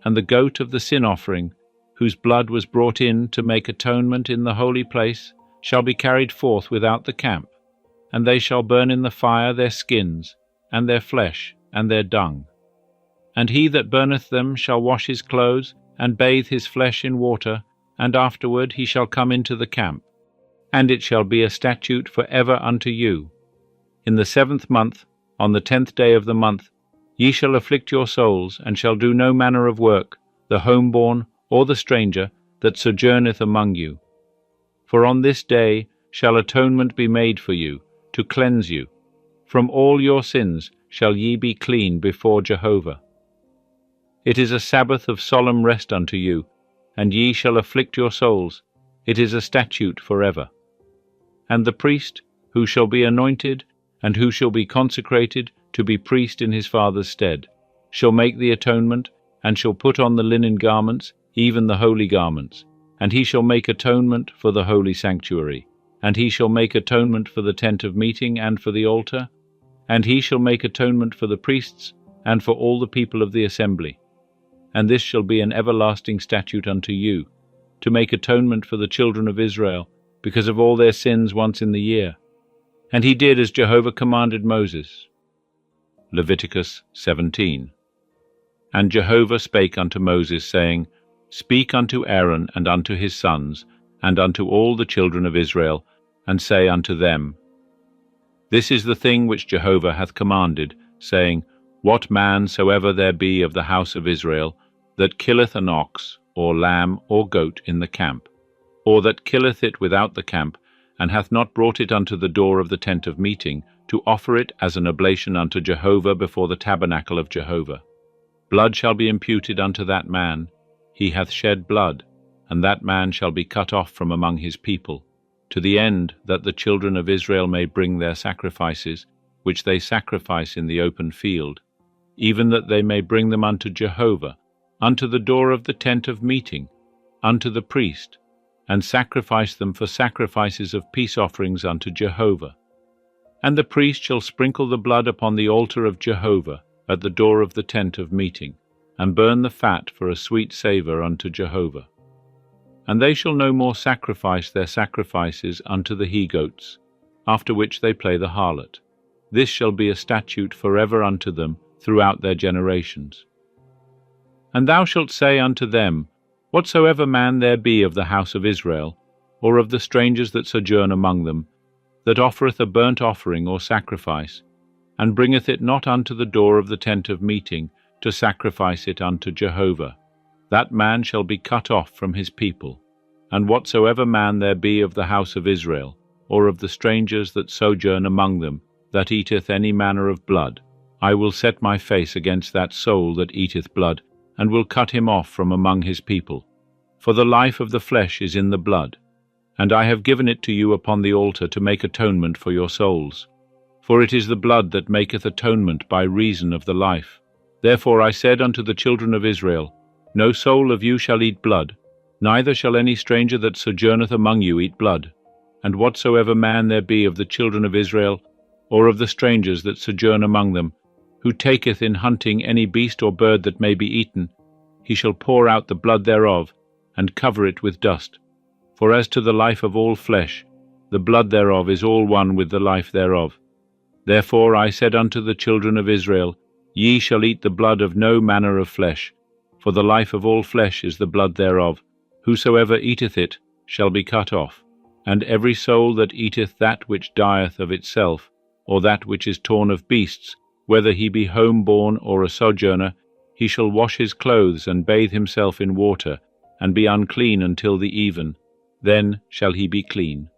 and the goat of the sin offering, whose blood was brought in to make atonement in the holy place, shall be carried forth without the camp, and they shall burn in the fire their skins, and their flesh, and their dung. And he that burneth them shall wash his clothes, and bathe his flesh in water, and afterward he shall come into the camp. And it shall be a statute for ever unto you. In the 7th month, on the 10th day of the month, ye shall afflict your souls, and shall do no manner of work, the homeborn or the stranger that sojourneth among you. For on this day shall atonement be made for you, to cleanse you. From all your sins shall ye be clean before Jehovah. It is a Sabbath of solemn rest unto you, and ye shall afflict your souls. It is a statute forever. And the priest, who shall be anointed, and who shall be consecrated to be priest in his father's stead, shall make the atonement, and shall put on the linen garments, even the holy garments. And he shall make atonement for the holy sanctuary. And he shall make atonement for the tent of meeting and for the altar. And he shall make atonement for the priests, and for all the people of the assembly. And this shall be an everlasting statute unto you, to make atonement for the children of Israel, because of all their sins once in the year. And he did as Jehovah commanded Moses. Leviticus 17. And Jehovah spake unto Moses, saying, Speak unto Aaron and unto his sons, and unto all the children of Israel, and say unto them, This is the thing which Jehovah hath commanded, saying, What man soever there be of the house of Israel, that killeth an ox, or lamb, or goat in the camp, or that killeth it without the camp, and hath not brought it unto the door of the tent of meeting, to offer it as an oblation unto Jehovah before the tabernacle of Jehovah. Blood shall be imputed unto that man. He hath shed blood, and that man shall be cut off from among his people, to the end that the children of Israel may bring their sacrifices, which they sacrifice in the open field, even that they may bring them unto Jehovah, unto the door of the tent of meeting, unto the priest, and sacrifice them for sacrifices of peace offerings unto Jehovah. And the priest shall sprinkle the blood upon the altar of Jehovah at the door of the tent of meeting, and burn the fat for a sweet savour unto Jehovah. And they shall no more sacrifice their sacrifices unto the he-goats, after which they play the harlot. This shall be a statute forever unto them throughout their generations. And thou shalt say unto them, Whatsoever man there be of the house of Israel, or of the strangers that sojourn among them, that offereth a burnt offering or sacrifice, and bringeth it not unto the door of the tent of meeting, to sacrifice it unto Jehovah, that man shall be cut off from his people. And whatsoever man there be of the house of Israel, or of the strangers that sojourn among them, that eateth any manner of blood, I will set my face against that soul that eateth blood, and will cut him off from among his people. For the life of the flesh is in the blood, and I have given it to you upon the altar to make atonement for your souls. For it is the blood that maketh atonement by reason of the life. Therefore I said unto the children of Israel, No soul of you shall eat blood, neither shall any stranger that sojourneth among you eat blood. And whatsoever man there be of the children of Israel, or of the strangers that sojourn among them, who taketh in hunting any beast or bird that may be eaten, he shall pour out the blood thereof, and cover it with dust. For as to the life of all flesh, the blood thereof is all one with the life thereof. Therefore I said unto the children of Israel, Ye shall eat the blood of no manner of flesh, for the life of all flesh is the blood thereof. Whosoever eateth it shall be cut off. And every soul that eateth that which dieth of itself, or that which is torn of beasts, whether he be home-born or a sojourner, he shall wash his clothes and bathe himself in water, and be unclean until the even. Then shall he be clean.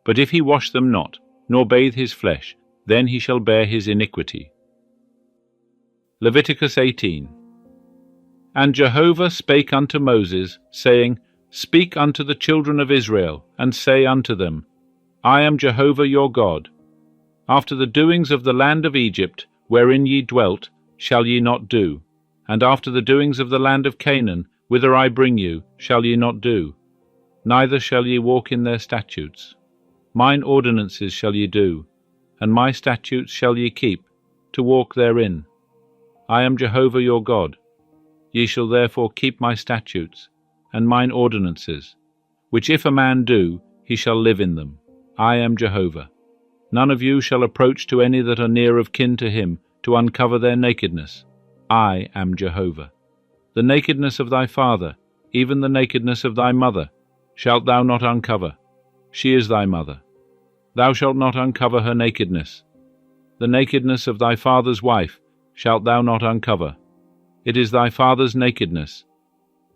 But if he wash them not, nor bathe his flesh, then he shall bear his iniquity. Leviticus 18. And Jehovah spake unto Moses, saying, Speak unto the children of Israel, and say unto them, I am Jehovah your God. After the doings of the land of Egypt, wherein ye dwelt, shall ye not do, and after the doings of the land of Canaan, whither I bring you, shall ye not do, neither shall ye walk in their statutes. Mine ordinances shall ye do, and my statutes shall ye keep, to walk therein. I am Jehovah your God. Ye shall therefore keep my statutes, and mine ordinances, which if a man do, he shall live in them. I am Jehovah. None of you shall approach to any that are near of kin to him, to uncover their nakedness. I am Jehovah. The nakedness of thy father, even the nakedness of thy mother, shalt thou not uncover. She is thy mother. Thou shalt not uncover her nakedness. The nakedness of thy father's wife shalt thou not uncover. It is thy father's nakedness.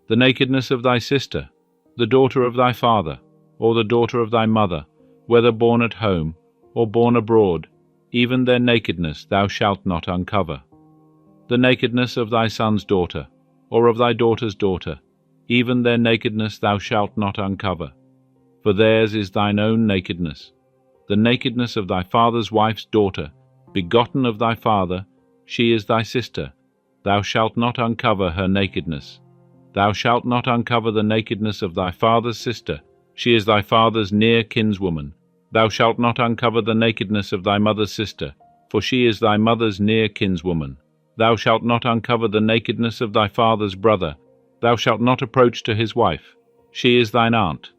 The nakedness of thy sister, the daughter of thy father, or the daughter of thy mother, whether born at home, or born abroad, even their nakedness thou shalt not uncover. The nakedness of thy son's daughter, or of thy daughter's daughter, even their nakedness thou shalt not uncover. For theirs is thine own nakedness. The nakedness of thy father's wife's daughter, begotten of thy father, she is thy sister. Thou shalt not uncover her nakedness. Thou shalt not uncover the nakedness of thy father's sister. She is thy father's near kinswoman. Thou shalt not uncover the nakedness of thy mother's sister, for she is thy mother's near kinswoman. Thou shalt not uncover the nakedness of thy father's brother. Thou shalt not approach to his wife. She is thine aunt.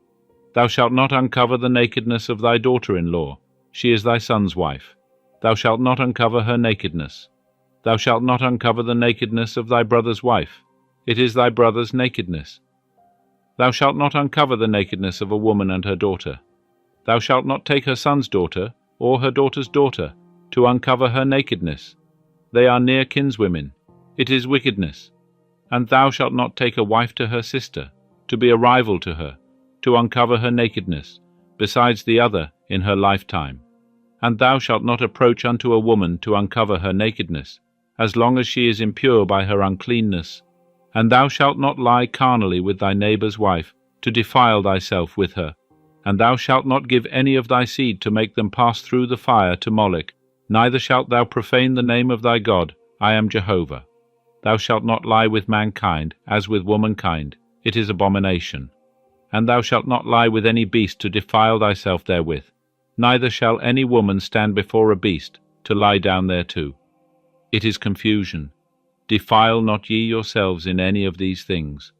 Thou shalt not uncover the nakedness of thy daughter-in-law. She is thy son's wife. Thou shalt not uncover her nakedness. Thou shalt not uncover the nakedness of thy brother's wife. It is thy brother's nakedness. Thou shalt not uncover the nakedness of a woman and her daughter. Thou shalt not take her son's daughter, or her daughter's daughter, to uncover her nakedness. They are near kinswomen. It is wickedness. And thou shalt not take a wife to her sister, to be a rival to her, to uncover her nakedness, besides the other in her lifetime. And thou shalt not approach unto a woman to uncover her nakedness, as long as she is impure by her uncleanness. And thou shalt not lie carnally with thy neighbour's wife, to defile thyself with her. And thou shalt not give any of thy seed to make them pass through the fire to Moloch, neither shalt thou profane the name of thy God. I am Jehovah. Thou shalt not lie with mankind, as with womankind. It is abomination. And thou shalt not lie with any beast to defile thyself therewith. Neither shall any woman stand before a beast, to lie down thereto. It is confusion. Defile not ye yourselves in any of these things.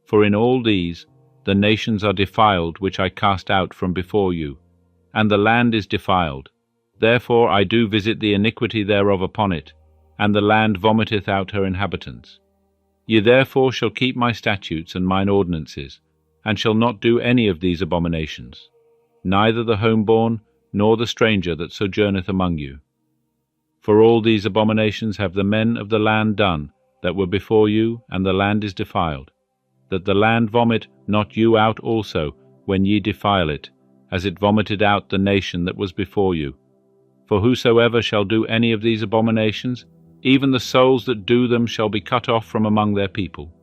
For in all these the nations are defiled which I cast out from before you, and the land is defiled. Therefore I do visit the iniquity thereof upon it, and the land vomiteth out her inhabitants. Ye therefore shall keep my statutes and mine ordinances, and shall not do any of these abominations, neither the homeborn, nor the stranger that sojourneth among you. For all these abominations have the men of the land done that were before you, and the land is defiled, that the land vomit not you out also when ye defile it, as it vomited out the nation that was before you. For whosoever shall do any of these abominations, even the souls that do them shall be cut off from among their people.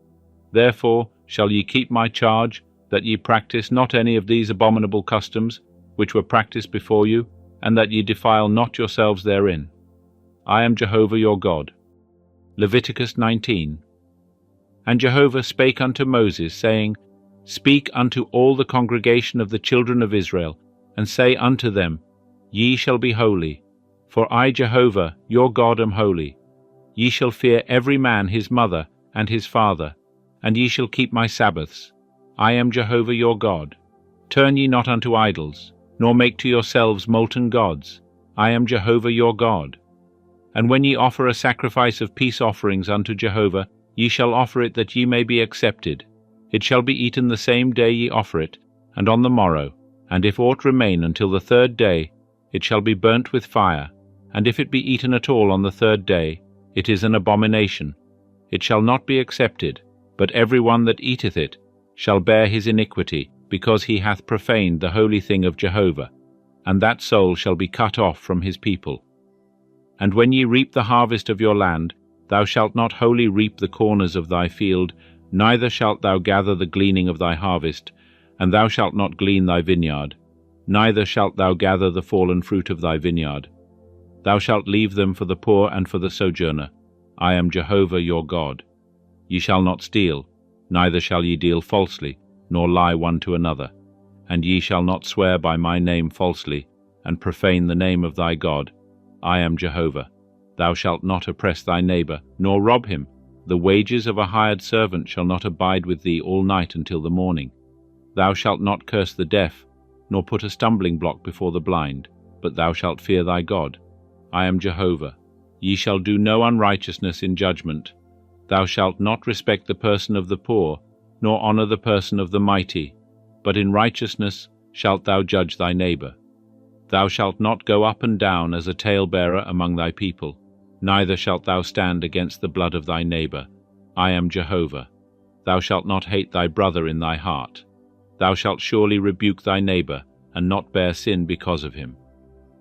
Therefore shall ye keep my charge, that ye practice not any of these abominable customs, which were practiced before you, and that ye defile not yourselves therein. I am Jehovah your God. Leviticus 19. And Jehovah spake unto Moses, saying, Speak unto all the congregation of the children of Israel, and say unto them, Ye shall be holy, for I Jehovah your God am holy. Ye shall fear every man his mother and his father, and ye shall keep my Sabbaths. I am Jehovah your God. Turn ye not unto idols, nor make to yourselves molten gods. I am Jehovah your God. And when ye offer a sacrifice of peace offerings unto Jehovah, ye shall offer it that ye may be accepted. It shall be eaten the same day ye offer it, and on the morrow, and if aught remain until the third day, it shall be burnt with fire, and if it be eaten at all on the third day, it is an abomination. It shall not be accepted, but every one that eateth it shall bear his iniquity, because he hath profaned the holy thing of Jehovah, and that soul shall be cut off from his people. And when ye reap the harvest of your land, thou shalt not wholly reap the corners of thy field, neither shalt thou gather the gleaning of thy harvest, and thou shalt not glean thy vineyard, neither shalt thou gather the fallen fruit of thy vineyard. Thou shalt leave them for the poor and for the sojourner. I am Jehovah your God. Ye shall not steal, neither shall ye deal falsely, nor lie one to another. And ye shall not swear by my name falsely, and profane the name of thy God. I am Jehovah. Thou shalt not oppress thy neighbor, nor rob him. The wages of a hired servant shall not abide with thee all night until the morning. Thou shalt not curse the deaf, nor put a stumbling block before the blind, but thou shalt fear thy God. I am Jehovah. Ye shall do no unrighteousness in judgment. Thou shalt not respect the person of the poor, nor honor the person of the mighty, but in righteousness shalt thou judge thy neighbor. Thou shalt not go up and down as a talebearer among thy people, neither shalt thou stand against the blood of thy neighbor. I am Jehovah. Thou shalt not hate thy brother in thy heart. Thou shalt surely rebuke thy neighbor, and not bear sin because of him.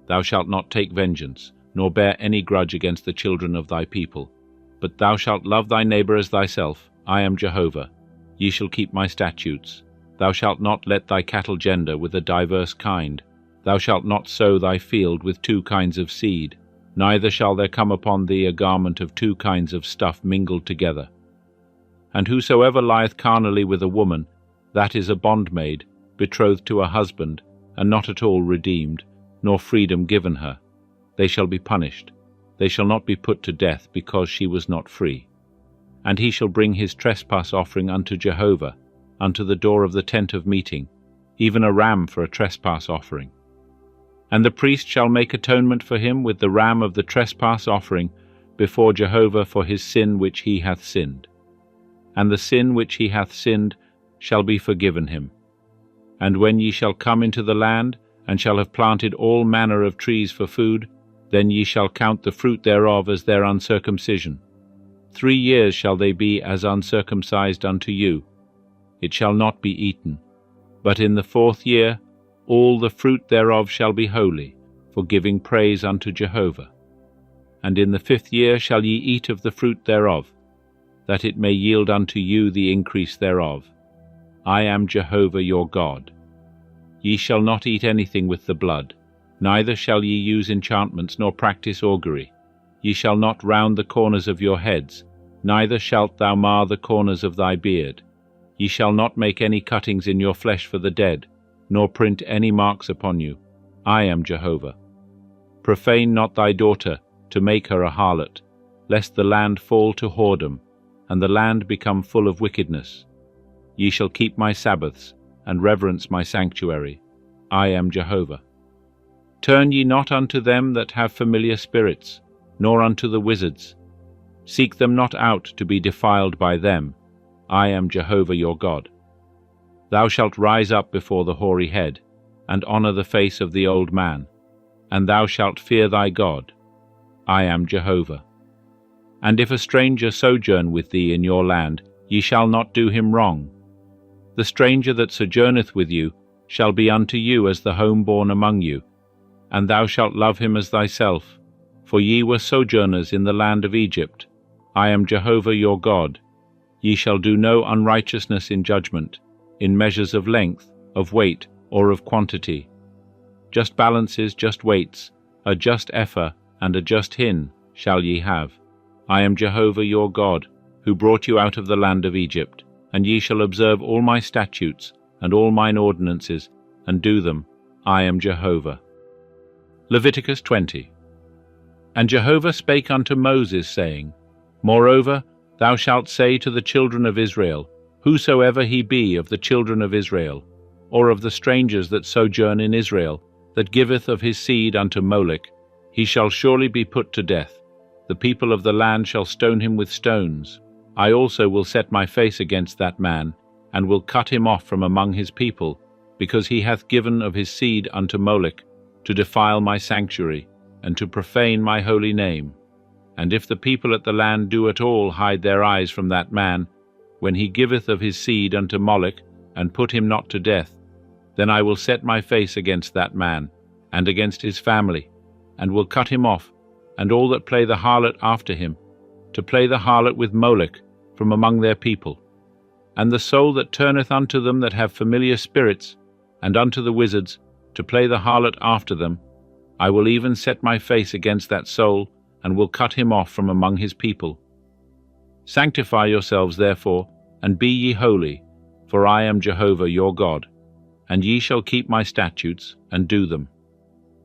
Thou shalt not take vengeance, nor bear any grudge against the children of thy people. But thou shalt love thy neighbor as thyself. I am Jehovah. Ye shall keep my statutes. Thou shalt not let thy cattle gender with a diverse kind. Thou shalt not sow thy field with two kinds of seed, neither shall there come upon thee a garment of two kinds of stuff mingled together. And whosoever lieth carnally with a woman, that is a bondmaid, betrothed to a husband, and not at all redeemed, nor freedom given her. They shall be punished. They shall not be put to death, because she was not free. And he shall bring his trespass offering unto Jehovah, unto the door of the tent of meeting, even a ram for a trespass offering. And the priest shall make atonement for him with the ram of the trespass offering before Jehovah for his sin which he hath sinned. And the sin which he hath sinned shall be forgiven him. And when ye shall come into the land, and shall have planted all manner of trees for food, then ye shall count the fruit thereof as their uncircumcision. 3 years shall they be as uncircumcised unto you. It shall not be eaten. But in the 4th year all the fruit thereof shall be holy, for giving praise unto Jehovah. And in the 5th year shall ye eat of the fruit thereof, that it may yield unto you the increase thereof. I am Jehovah your God. Ye shall not eat anything with the blood, neither shall ye use enchantments, nor practice augury. Ye shall not round the corners of your heads, neither shalt thou mar the corners of thy beard. Ye shall not make any cuttings in your flesh for the dead, nor print any marks upon you. I am Jehovah. Profane not thy daughter, to make her a harlot, lest the land fall to whoredom, and the land become full of wickedness. Ye shall keep my Sabbaths, and reverence my sanctuary. I am Jehovah. Turn ye not unto them that have familiar spirits, nor unto the wizards, Seek them not out to be defiled by them. I am Jehovah your God. Thou shalt rise up before the hoary head, and honor the face of the old man, and thou shalt fear thy God. I am Jehovah. And if a stranger sojourn with thee in your land, ye shall not do him wrong. The stranger that sojourneth with you shall be unto you as the homeborn among you, and thou shalt love him as thyself, for ye were sojourners in the land of Egypt. I am Jehovah your God. Ye shall do no unrighteousness in judgment, in measures of length, of weight, or of quantity. Just balances, just weights, a just ephah, and a just hin shall ye have. I am Jehovah your God, who brought you out of the land of Egypt, and ye shall observe all my statutes, and all mine ordinances, and do them. I am Jehovah. Leviticus 20. And Jehovah spake unto Moses, saying, Moreover, thou shalt say to the children of Israel, whosoever he be of the children of Israel, or of the strangers that sojourn in Israel, that giveth of his seed unto Moloch, he shall surely be put to death. The people of the land shall stone him with stones. I also will set my face against that man, and will cut him off from among his people, because he hath given of his seed unto Moloch, to defile my sanctuary, and to profane my holy name. And if the people at the land do at all hide their eyes from that man, when he giveth of his seed unto Moloch, and put him not to death, then I will set my face against that man, and against his family, and will cut him off, and all that play the harlot after him, to play the harlot with Moloch from among their people. And the soul that turneth unto them that have familiar spirits, and unto the wizards, to play the harlot after them, I will even set my face against that soul, and will cut him off from among his people. Sanctify yourselves therefore, and be ye holy, for I am Jehovah your God, and ye shall keep my statutes, and do them.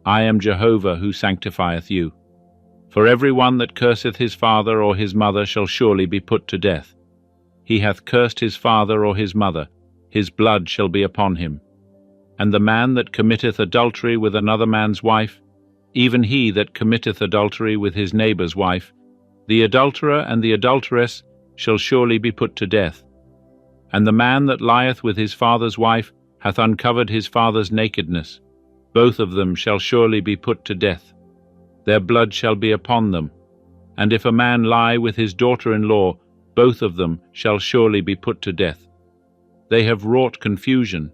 I am Jehovah who sanctifieth you. For every one that curseth his father or his mother shall surely be put to death. He hath cursed his father or his mother, his blood shall be upon him. And the man that committeth adultery with another man's wife, even he that committeth adultery with his neighbour's wife, the adulterer and the adulteress shall surely be put to death. And the man that lieth with his father's wife hath uncovered his father's nakedness. Both of them shall surely be put to death. Their blood shall be upon them. And if a man lie with his daughter-in-law, both of them shall surely be put to death. They have wrought confusion.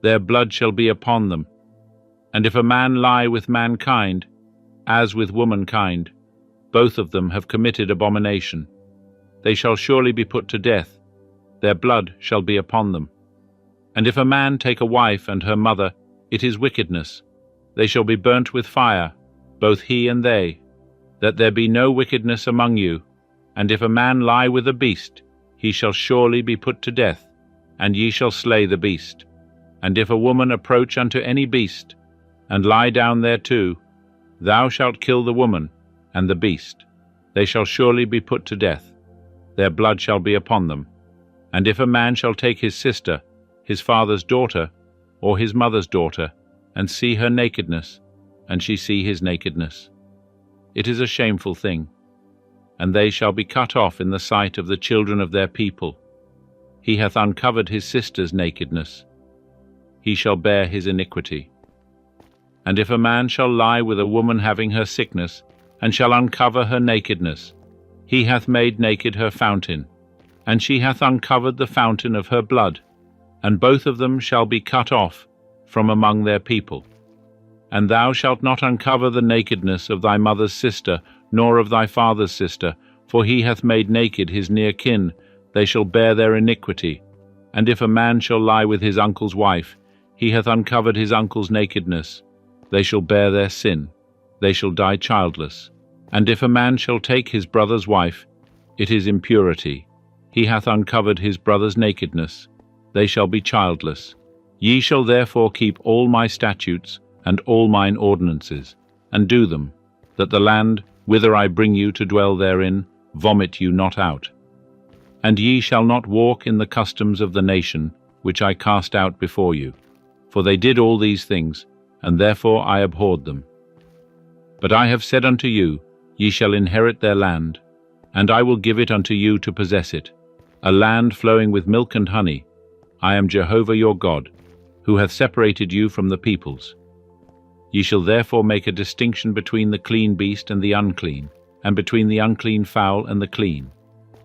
Their blood shall be upon them. And if a man lie with mankind, as with womankind, both of them have committed abomination. They shall surely be put to death. Their blood shall be upon them. And if a man take a wife and her mother, it is wickedness. They shall be burnt with fire, both he and they, that there be no wickedness among you. And if a man lie with a beast, he shall surely be put to death, and ye shall slay the beast. And if a woman approach unto any beast, and lie down thereto, thou shalt kill the woman and the beast. They shall surely be put to death. Their blood shall be upon them. And if a man shall take his sister, his father's daughter, or his mother's daughter, and see her nakedness, and she see his nakedness, it is a shameful thing. And they shall be cut off in the sight of the children of their people. He hath uncovered his sister's nakedness. He shall bear his iniquity. And if a man shall lie with a woman having her sickness, and shall uncover her nakedness, he hath made naked her fountain, and she hath uncovered the fountain of her blood, and both of them shall be cut off from among their people. And thou shalt not uncover the nakedness of thy mother's sister, nor of thy father's sister, for he hath made naked his near kin, they shall bear their iniquity. And if a man shall lie with his uncle's wife, he hath uncovered his uncle's nakedness, they shall bear their sin, they shall die childless. And if a man shall take his brother's wife, it is impurity. He hath uncovered his brother's nakedness, they shall be childless. Ye shall therefore keep all my statutes and all mine ordinances, and do them, that the land, whither I bring you to dwell therein, vomit you not out. And ye shall not walk in the customs of the nation, which I cast out before you. For they did all these things, and therefore I abhorred them. But I have said unto you, ye shall inherit their land, and I will give it unto you to possess it, a land flowing with milk and honey. I am Jehovah your God, who hath separated you from the peoples. Ye shall therefore make a distinction between the clean beast and the unclean, and between the unclean fowl and the clean.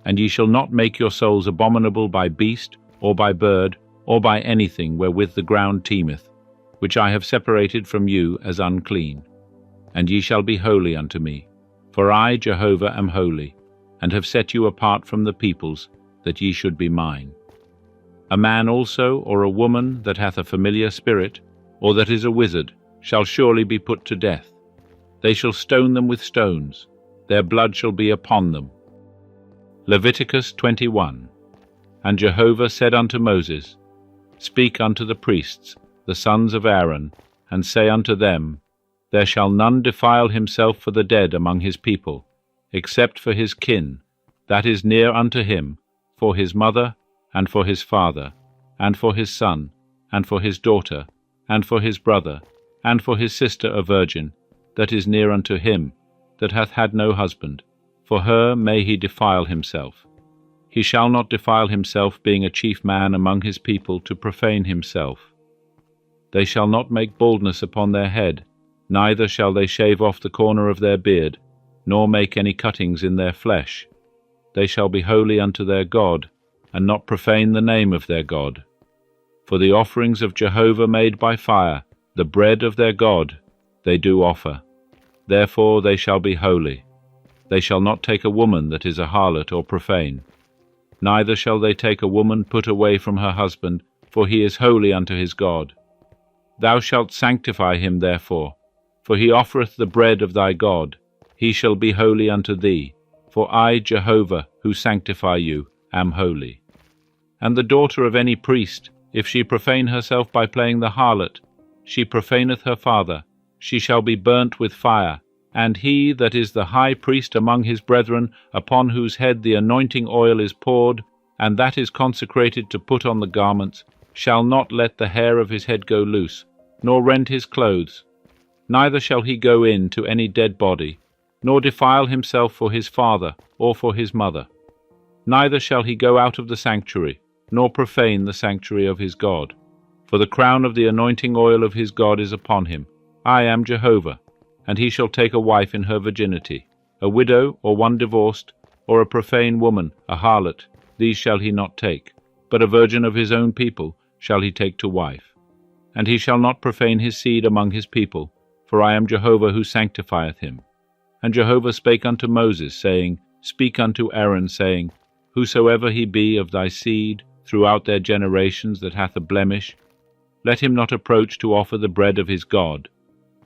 And ye shall not make your souls abominable by beast, or by bird, or by anything wherewith the ground teemeth, which I have separated from you as unclean. And ye shall be holy unto me, for I, Jehovah, am holy, and have set you apart from the peoples, that ye should be mine. A man also, or a woman that hath a familiar spirit, or that is a wizard, shall surely be put to death. They shall stone them with stones, their blood shall be upon them. Leviticus 21. And Jehovah said unto Moses, Speak unto the priests, the sons of Aaron, and say unto them, There shall none defile himself for the dead among his people, except for his kin, that is near unto him, for his mother, and for his father, and for his son, and for his daughter, and for his brother, and for his sister a virgin, that is near unto him, that hath had no husband. For her may he defile himself. He shall not defile himself, being a chief man among his people, to profane himself. They shall not make baldness upon their head, neither shall they shave off the corner of their beard, nor make any cuttings in their flesh. They shall be holy unto their God, and not profane the name of their God. For the offerings of Jehovah made by fire, the bread of their God, they do offer. Therefore they shall be holy. They shall not take a woman that is a harlot or profane. Neither shall they take a woman put away from her husband, for he is holy unto his God. Thou shalt sanctify him therefore, for he offereth the bread of thy God. He shall be holy unto thee, for I, Jehovah, who sanctify you, am holy. And the daughter of any priest, if she profane herself by playing the harlot, she profaneth her father, she shall be burnt with fire. And he that is the high priest among his brethren, upon whose head the anointing oil is poured, and that is consecrated to put on the garments, shall not let the hair of his head go loose, nor rend his clothes. Neither shall he go in to any dead body, nor defile himself for his father or for his mother. Neither shall he go out of the sanctuary, nor profane the sanctuary of his God. For the crown of the anointing oil of his God is upon him. I am Jehovah. And he shall take a wife in her virginity, a widow, or one divorced, or a profane woman, a harlot, these shall he not take, but a virgin of his own people shall he take to wife. And he shall not profane his seed among his people, for I am Jehovah who sanctifieth him. And Jehovah spake unto Moses, saying, Speak unto Aaron, saying, Whosoever he be of thy seed, throughout their generations, that hath a blemish, let him not approach to offer the bread of his God.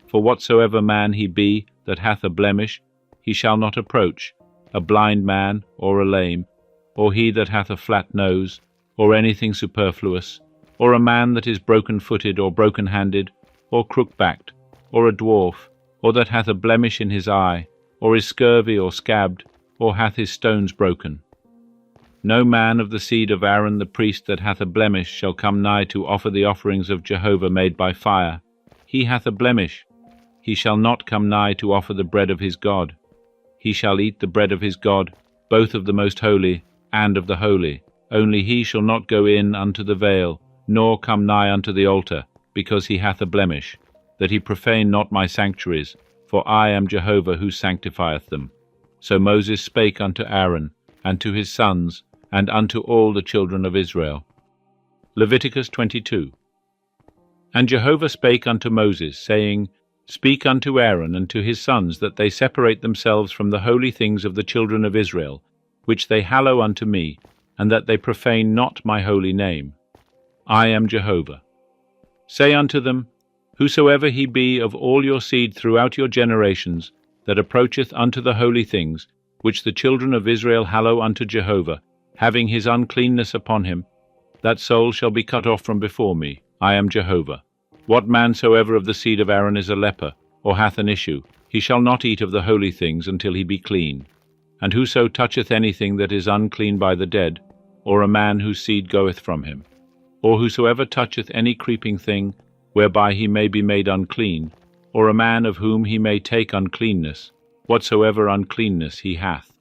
For whatsoever man he be that hath a blemish, he shall not approach, a blind man, or a lame, or he that hath a flat nose, or anything superfluous, or a man that is broken-footed, or broken-handed, or crook-backed, or a dwarf, or that hath a blemish in his eye, or is scurvy or scabbed, or hath his stones broken. No man of the seed of Aaron the priest that hath a blemish shall come nigh to offer the offerings of Jehovah made by fire. He hath a blemish. He shall not come nigh to offer the bread of his God. He shall eat the bread of his God, both of the most holy and of the holy. Only he shall not go in unto the veil, nor come nigh unto the altar, because he hath a blemish, that he profane not my sanctuaries, for I am Jehovah who sanctifieth them. So Moses spake unto Aaron, and to his sons, and unto all the children of Israel. Leviticus 22. And Jehovah spake unto Moses, saying, Speak unto Aaron and to his sons, that they separate themselves from the holy things of the children of Israel, which they hallow unto me, and that they profane not my holy name. I am Jehovah. Say unto them, Whosoever he be of all your seed throughout your generations, that approacheth unto the holy things, which the children of Israel hallow unto Jehovah, having his uncleanness upon him, that soul shall be cut off from before me. I am Jehovah. What man soever of the seed of Aaron is a leper, or hath an issue, he shall not eat of the holy things until he be clean. And whoso toucheth anything that is unclean by the dead, or a man whose seed goeth from him, or whosoever toucheth any creeping thing, whereby he may be made unclean, or a man of whom he may take uncleanness, whatsoever uncleanness he hath,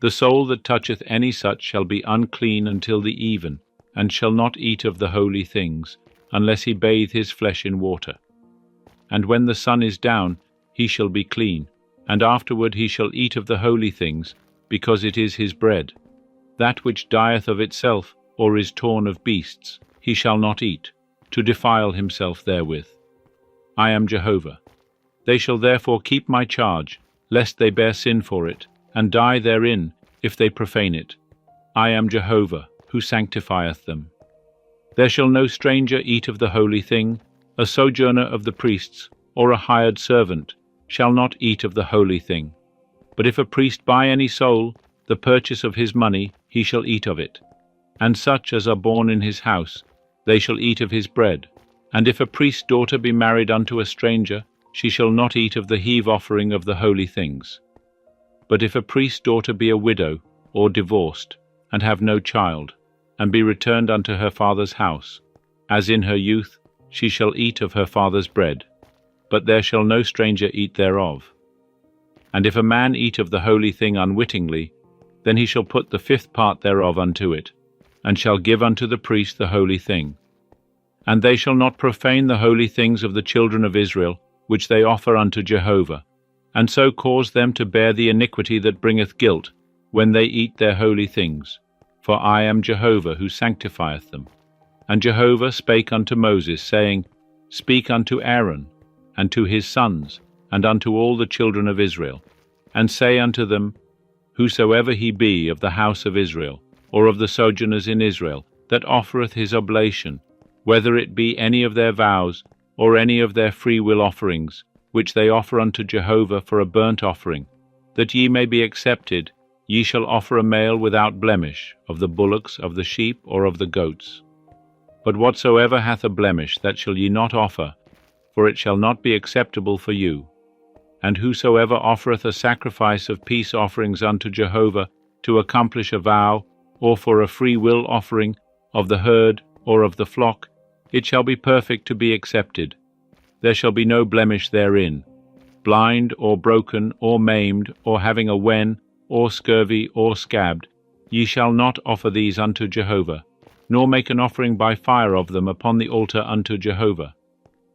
The soul that toucheth any such shall be unclean until the even, and shall not eat of the holy things, unless he bathe his flesh in water. And when the sun is down, he shall be clean, and afterward he shall eat of the holy things, because it is his bread. That which dieth of itself, or is torn of beasts, he shall not eat, to defile himself therewith. I am Jehovah. They shall therefore keep my charge, lest they bear sin for it, and die therein, if they profane it. I am Jehovah, who sanctifieth them. There shall no stranger eat of the holy thing, a sojourner of the priests, or a hired servant, shall not eat of the holy thing. But if a priest buy any soul, the purchase of his money, he shall eat of it. And such as are born in his house, they shall eat of his bread. And if a priest's daughter be married unto a stranger, she shall not eat of the heave offering of the holy things. But if a priest's daughter be a widow, or divorced, and have no child, and be returned unto her father's house, as in her youth, she shall eat of her father's bread, but there shall no stranger eat thereof. And if a man eat of the holy thing unwittingly, then he shall put the 5th part thereof unto it, and shall give unto the priest the holy thing. And they shall not profane the holy things of the children of Israel, which they offer unto Jehovah, and so cause them to bear the iniquity that bringeth guilt, when they eat their holy things. For I am Jehovah, who sanctifieth them. And Jehovah spake unto Moses, saying, Speak unto Aaron, and to his sons, and unto all the children of Israel, and say unto them, Whosoever he be of the house of Israel, or of the sojourners in Israel, that offereth his oblation, whether it be any of their vows, or any of their freewill offerings, which they offer unto Jehovah for a burnt offering, that ye may be accepted, ye shall offer a male without blemish, of the bullocks, of the sheep, or of the goats. But whatsoever hath a blemish, that shall ye not offer, for it shall not be acceptable for you. And whosoever offereth a sacrifice of peace offerings unto Jehovah, to accomplish a vow, or for a free will offering, of the herd, or of the flock, it shall be perfect to be accepted. There shall be no blemish therein. Blind, or broken, or maimed, or having a wen, or scurvy, or scabbed, ye shall not offer these unto Jehovah, nor make an offering by fire of them upon the altar unto Jehovah.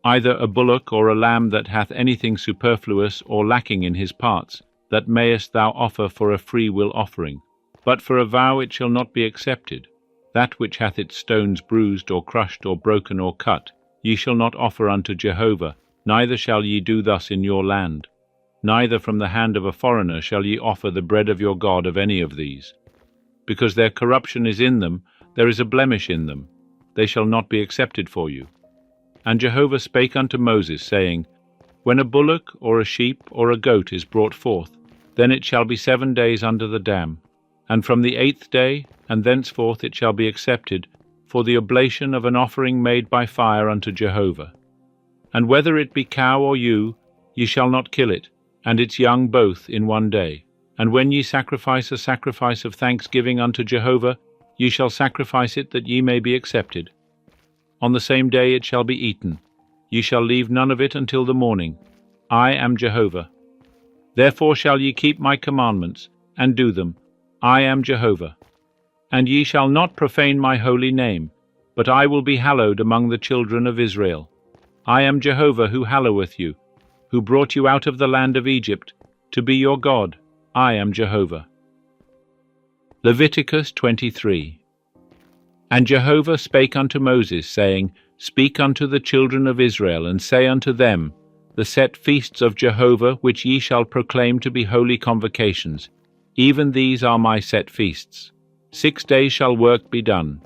Either a bullock or a lamb that hath anything superfluous or lacking in his parts, that mayest thou offer for a free will offering. But for a vow it shall not be accepted. That which hath its stones bruised, or crushed, or broken, or cut, ye shall not offer unto Jehovah, neither shall ye do thus in your land. Neither from the hand of a foreigner shall ye offer the bread of your God of any of these. Because their corruption is in them, there is a blemish in them, they shall not be accepted for you. And Jehovah spake unto Moses, saying, When a bullock, or a sheep, or a goat is brought forth, then it shall be 7 days under the dam, and from the 8th day, and thenceforth it shall be accepted, for the oblation of an offering made by fire unto Jehovah. And whether it be cow or ewe, ye shall not kill it, and its young both in 1 day. And when ye sacrifice a sacrifice of thanksgiving unto Jehovah, ye shall sacrifice it that ye may be accepted. On the same day it shall be eaten. Ye shall leave none of it until the morning. I am Jehovah. Therefore shall ye keep my commandments, and do them. I am Jehovah. And ye shall not profane my holy name, but I will be hallowed among the children of Israel. I am Jehovah, who halloweth you, who brought you out of the land of Egypt, to be your God. I am Jehovah. Leviticus 23. And Jehovah spake unto Moses, saying, Speak unto the children of Israel, and say unto them, The set feasts of Jehovah, which ye shall proclaim to be holy convocations, even these are my set feasts. 6 days shall work be done,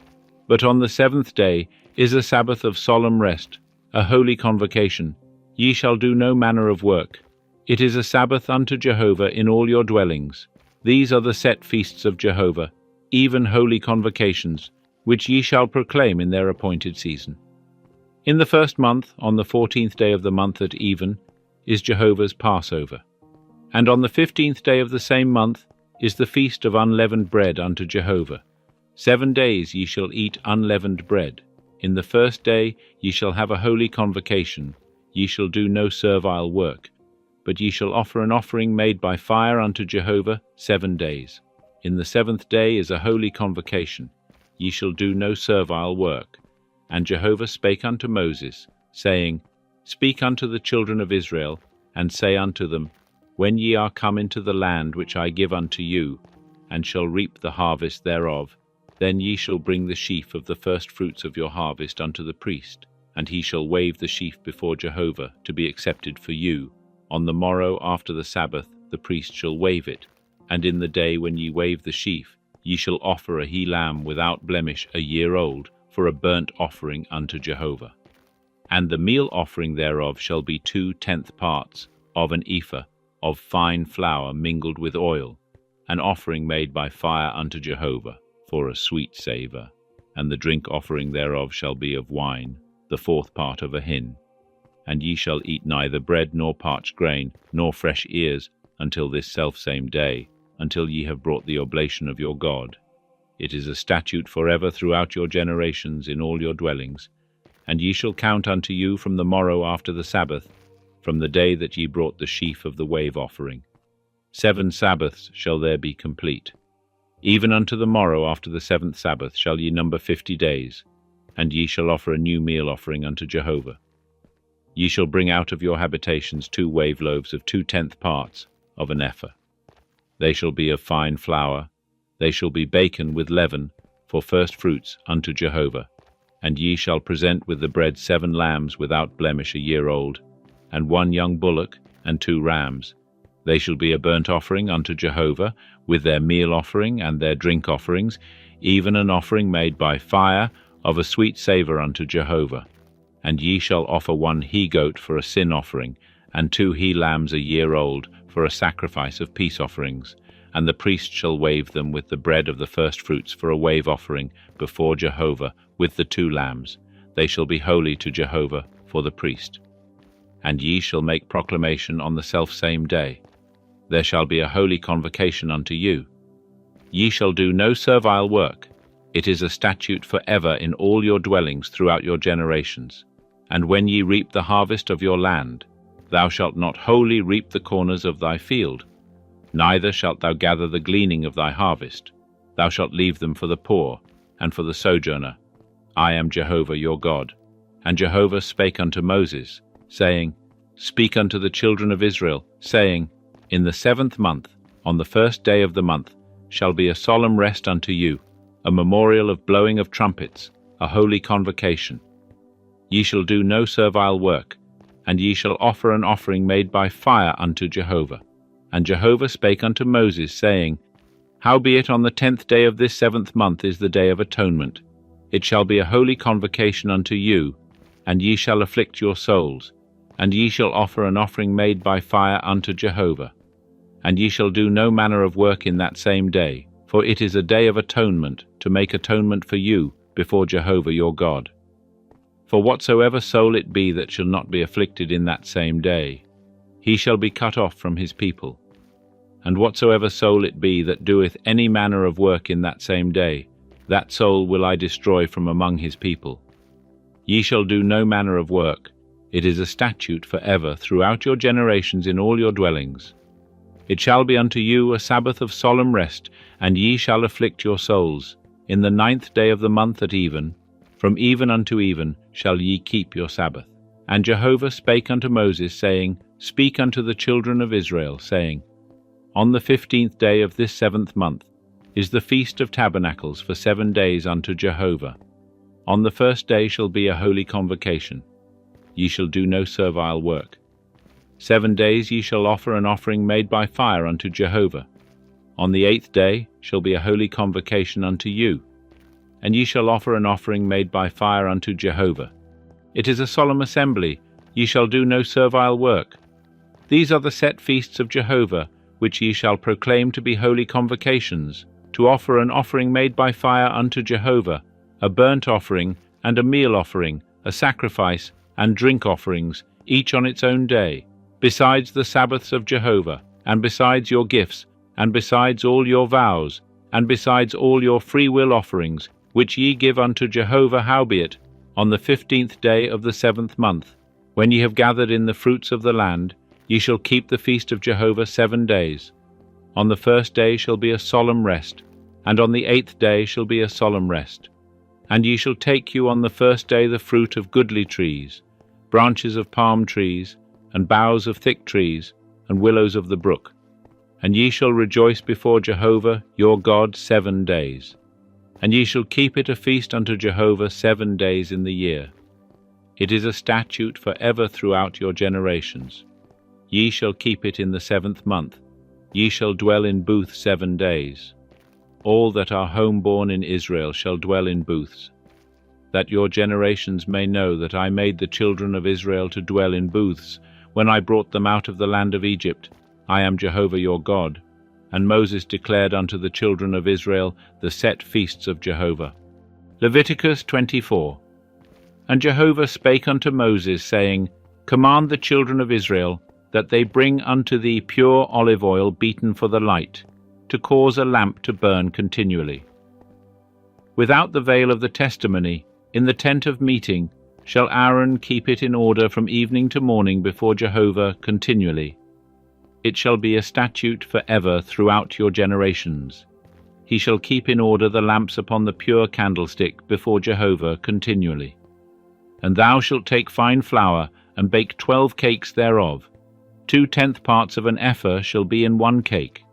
but on the 7th day is a Sabbath of solemn rest, a holy convocation. Ye shall do no manner of work. It is a Sabbath unto Jehovah in all your dwellings. These are the set feasts of Jehovah, even holy convocations, which ye shall proclaim in their appointed season. In the 1st month, on the 14th day of the month at even, is Jehovah's Passover. And on the 15th day of the same month is the feast of unleavened bread unto Jehovah. 7 days ye shall eat unleavened bread. In the 1st day ye shall have a holy convocation. Ye shall do no servile work, but ye shall offer an offering made by fire unto Jehovah 7 days. In the 7th day is a holy convocation. Ye shall do no servile work. And Jehovah spake unto Moses, saying, Speak unto the children of Israel, and say unto them, When ye are come into the land which I give unto you, and shall reap the harvest thereof, then ye shall bring the sheaf of the firstfruits of your harvest unto the priest, and he shall wave the sheaf before Jehovah, to be accepted for you. On the morrow after the Sabbath the priest shall wave it, and in the day when ye wave the sheaf, ye shall offer a he-lamb without blemish 1 year old, for a burnt offering unto Jehovah. And the meal offering thereof shall be 2/10 parts of an ephah of fine flour mingled with oil, an offering made by fire unto Jehovah, for a sweet savour. And the drink offering thereof shall be of wine, the 4th part of a hin. And ye shall eat neither bread nor parched grain, nor fresh ears, until this selfsame day, until ye have brought the oblation of your God. It is a statute forever throughout your generations in all your dwellings. And ye shall count unto you from the morrow after the Sabbath, from the day that ye brought the sheaf of the wave offering. 7 Sabbaths shall there be complete. Even unto the morrow after the 7th Sabbath shall ye number 50 days, and ye shall offer a new meal offering unto Jehovah. Ye shall bring out of your habitations 2 wave loaves of 2/10 parts of an ephah. They shall be of fine flour. They shall be baken with leaven for first fruits unto Jehovah. And ye shall present with the bread 7 lambs without blemish 1 year old, and 1 young bullock, and 2 rams. They shall be a burnt offering unto Jehovah, with their meal offering and their drink offerings, even an offering made by fire of a sweet savour unto Jehovah. And ye shall offer 1 he-goat for a sin offering, and 2 he-lambs 1 year old for a sacrifice of peace offerings. And the priest shall wave them with the bread of the firstfruits for a wave offering before Jehovah, with the 2 lambs. They shall be holy to Jehovah for the priest. And ye shall make proclamation on the selfsame day. There shall be a holy convocation unto you. Ye shall do no servile work. It is a statute for ever in all your dwellings throughout your generations. And when ye reap the harvest of your land, thou shalt not wholly reap the corners of thy field, neither shalt thou gather the gleaning of thy harvest. Thou shalt leave them for the poor, and for the sojourner. I am Jehovah your God. And Jehovah spake unto Moses, saying, Speak unto the children of Israel, saying, In the 7th month, on the 1st day of the month, shall be a solemn rest unto you, a memorial of blowing of trumpets, a holy convocation. Ye shall do no servile work, and ye shall offer an offering made by fire unto Jehovah. And Jehovah spake unto Moses, saying, Howbeit on the 10th day of this 7th month is the day of atonement. It shall be a holy convocation unto you, and ye shall afflict your souls, and ye shall offer an offering made by fire unto Jehovah. And ye shall do no manner of work in that same day, for it is a day of atonement, to make atonement for you before Jehovah your God. For whatsoever soul it be that shall not be afflicted in that same day, he shall be cut off from his people. And whatsoever soul it be that doeth any manner of work in that same day, that soul will I destroy from among his people. Ye shall do no manner of work. It is a statute for ever throughout your generations in all your dwellings. It shall be unto you a Sabbath of solemn rest, and ye shall afflict your souls. In the 9th day of the month at even, from even unto even, shall ye keep your Sabbath. And Jehovah spake unto Moses, saying, Speak unto the children of Israel, saying, On the 15th day of this 7th month is the Feast of Tabernacles for 7 days unto Jehovah. On the 1st day shall be a holy convocation. Ye shall do no servile work. 7 days ye shall offer an offering made by fire unto Jehovah. On the 8th day shall be a holy convocation unto you, and ye shall offer an offering made by fire unto Jehovah. It is a solemn assembly. Ye shall do no servile work. These are the set feasts of Jehovah, which ye shall proclaim to be holy convocations, to offer an offering made by fire unto Jehovah, a burnt offering and a meal offering, a sacrifice and drink offerings, each on its own day, besides the Sabbaths of Jehovah, and besides your gifts, and besides all your vows, and besides all your freewill offerings, which ye give unto Jehovah. Howbeit, on the 15th day of the 7th month, when ye have gathered in the fruits of the land, ye shall keep the feast of Jehovah 7 days. On the 1st day shall be a solemn rest, and on the 8th day shall be a solemn rest. And ye shall take you on the 1st day the fruit of goodly trees, branches of palm trees, and boughs of thick trees, and willows of the brook. And ye shall rejoice before Jehovah your God 7 days. And ye shall keep it a feast unto Jehovah 7 days in the year. It is a statute for ever throughout your generations. Ye shall keep it in the 7th month. Ye shall dwell in booths 7 days. All that are homeborn in Israel shall dwell in booths, that your generations may know that I made the children of Israel to dwell in booths, when I brought them out of the land of Egypt. I am Jehovah your God. And Moses declared unto the children of Israel the set feasts of Jehovah. Leviticus 24. And Jehovah spake unto Moses, saying, Command the children of Israel, that they bring unto thee pure olive oil beaten for the light, to cause a lamp to burn continually. Without the veil of the testimony, in the tent of meeting, shall Aaron keep it in order from evening to morning before Jehovah continually. It shall be a statute for ever throughout your generations. He shall keep in order the lamps upon the pure candlestick before Jehovah continually. And thou shalt take fine flour, and bake 12 cakes thereof. 2/10 parts of an ephah shall be in 1 cake.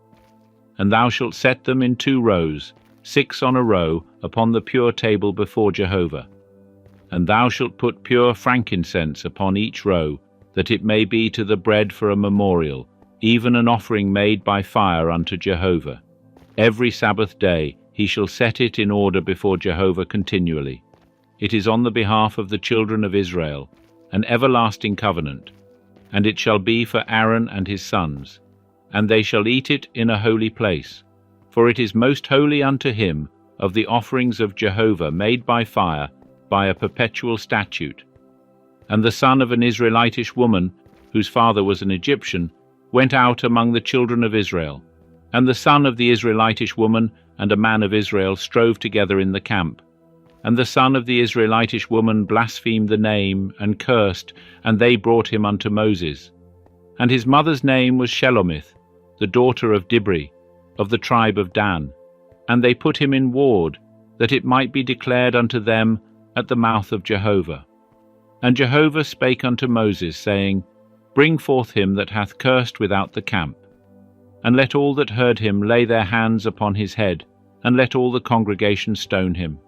And thou shalt set them in 2 rows, 6 on a row, upon the pure table before Jehovah. And thou shalt put pure frankincense upon each row, that it may be to the bread for a memorial, even an offering made by fire unto Jehovah. Every Sabbath day he shall set it in order before Jehovah continually. It is on the behalf of the children of Israel, an everlasting covenant. And it shall be for Aaron and his sons, and they shall eat it in a holy place, for it is most holy unto him of the offerings of Jehovah made by fire, by a perpetual statute. And the son of an Israelitish woman, whose father was an Egyptian, went out among the children of Israel. And the son of the Israelitish woman and a man of Israel strove together in the camp. And the son of the Israelitish woman blasphemed the name, and cursed, and they brought him unto Moses. And his mother's name was Shelomith, the daughter of Dibri, of the tribe of Dan. And they put him in ward, that it might be declared unto them at the mouth of Jehovah. And Jehovah spake unto Moses, saying, Bring forth him that hath cursed without the camp. And let all that heard him lay their hands upon his head, and let all the congregation stone him.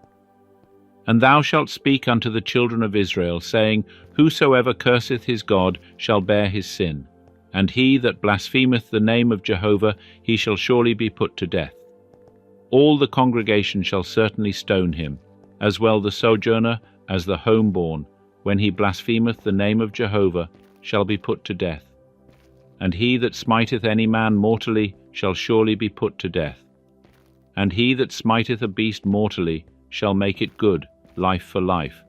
And thou shalt speak unto the children of Israel, saying, Whosoever curseth his God shall bear his sin, and he that blasphemeth the name of Jehovah, he shall surely be put to death. All the congregation shall certainly stone him, as well the sojourner as the homeborn, when he blasphemeth the name of Jehovah, shall be put to death. And he that smiteth any man mortally shall surely be put to death. And he that smiteth a beast mortally shall make it good, life for life.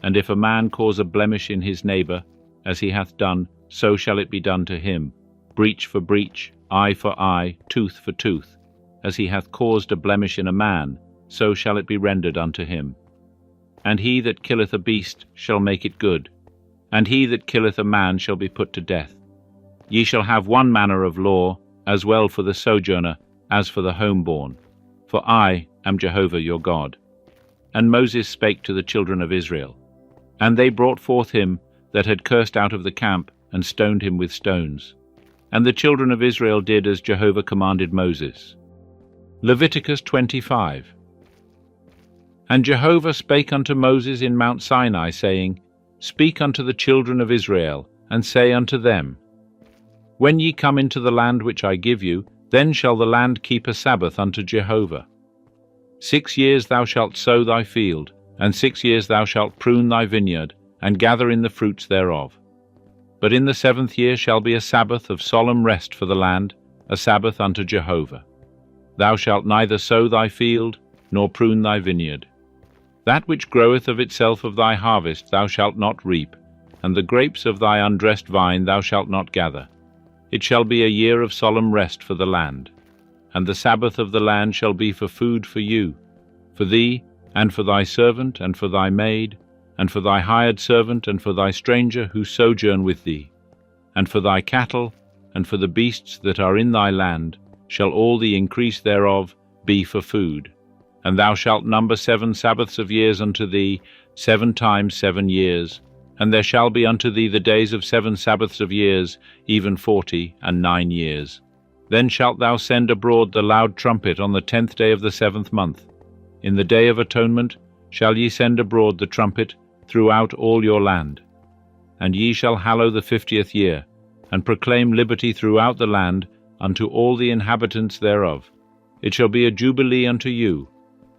And if a man cause a blemish in his neighbour, as he hath done, so shall it be done to him, breach for breach, eye for eye, tooth for tooth. As he hath caused a blemish in a man, so shall it be rendered unto him. And he that killeth a beast shall make it good, and he that killeth a man shall be put to death. Ye shall have one manner of law, as well for the sojourner as for the homeborn. For I am Jehovah your God. And Moses spake to the children of Israel. And they brought forth him that had cursed out of the camp, and stoned him with stones. And the children of Israel did as Jehovah commanded Moses. Leviticus 25. And Jehovah spake unto Moses in Mount Sinai, saying, Speak unto the children of Israel, and say unto them, When ye come into the land which I give you, then shall the land keep a Sabbath unto Jehovah. 6 years thou shalt sow thy field, and 6 years thou shalt prune thy vineyard, and gather in the fruits thereof. But in the 7th year shall be a Sabbath of solemn rest for the land, a Sabbath unto Jehovah. Thou shalt neither sow thy field, nor prune thy vineyard. That which groweth of itself of thy harvest thou shalt not reap, and the grapes of thy undressed vine thou shalt not gather. It shall be a year of solemn rest for the land. And the Sabbath of the land shall be for food for you, for thee, and for thy servant, and for thy maid, and for thy hired servant, and for thy stranger who sojourn with thee, and for thy cattle, and for the beasts that are in thy land, shall all the increase thereof be for food. And thou shalt number 7 Sabbaths of years unto thee, 7 times 7 years. And there shall be unto thee the days of 7 Sabbaths of years, even 49 years. Then shalt thou send abroad the loud trumpet on the 10th day of the 7th month. In the day of atonement shall ye send abroad the trumpet throughout all your land. And ye shall hallow the 50th year, and proclaim liberty throughout the land unto all the inhabitants thereof. It shall be a jubilee unto you,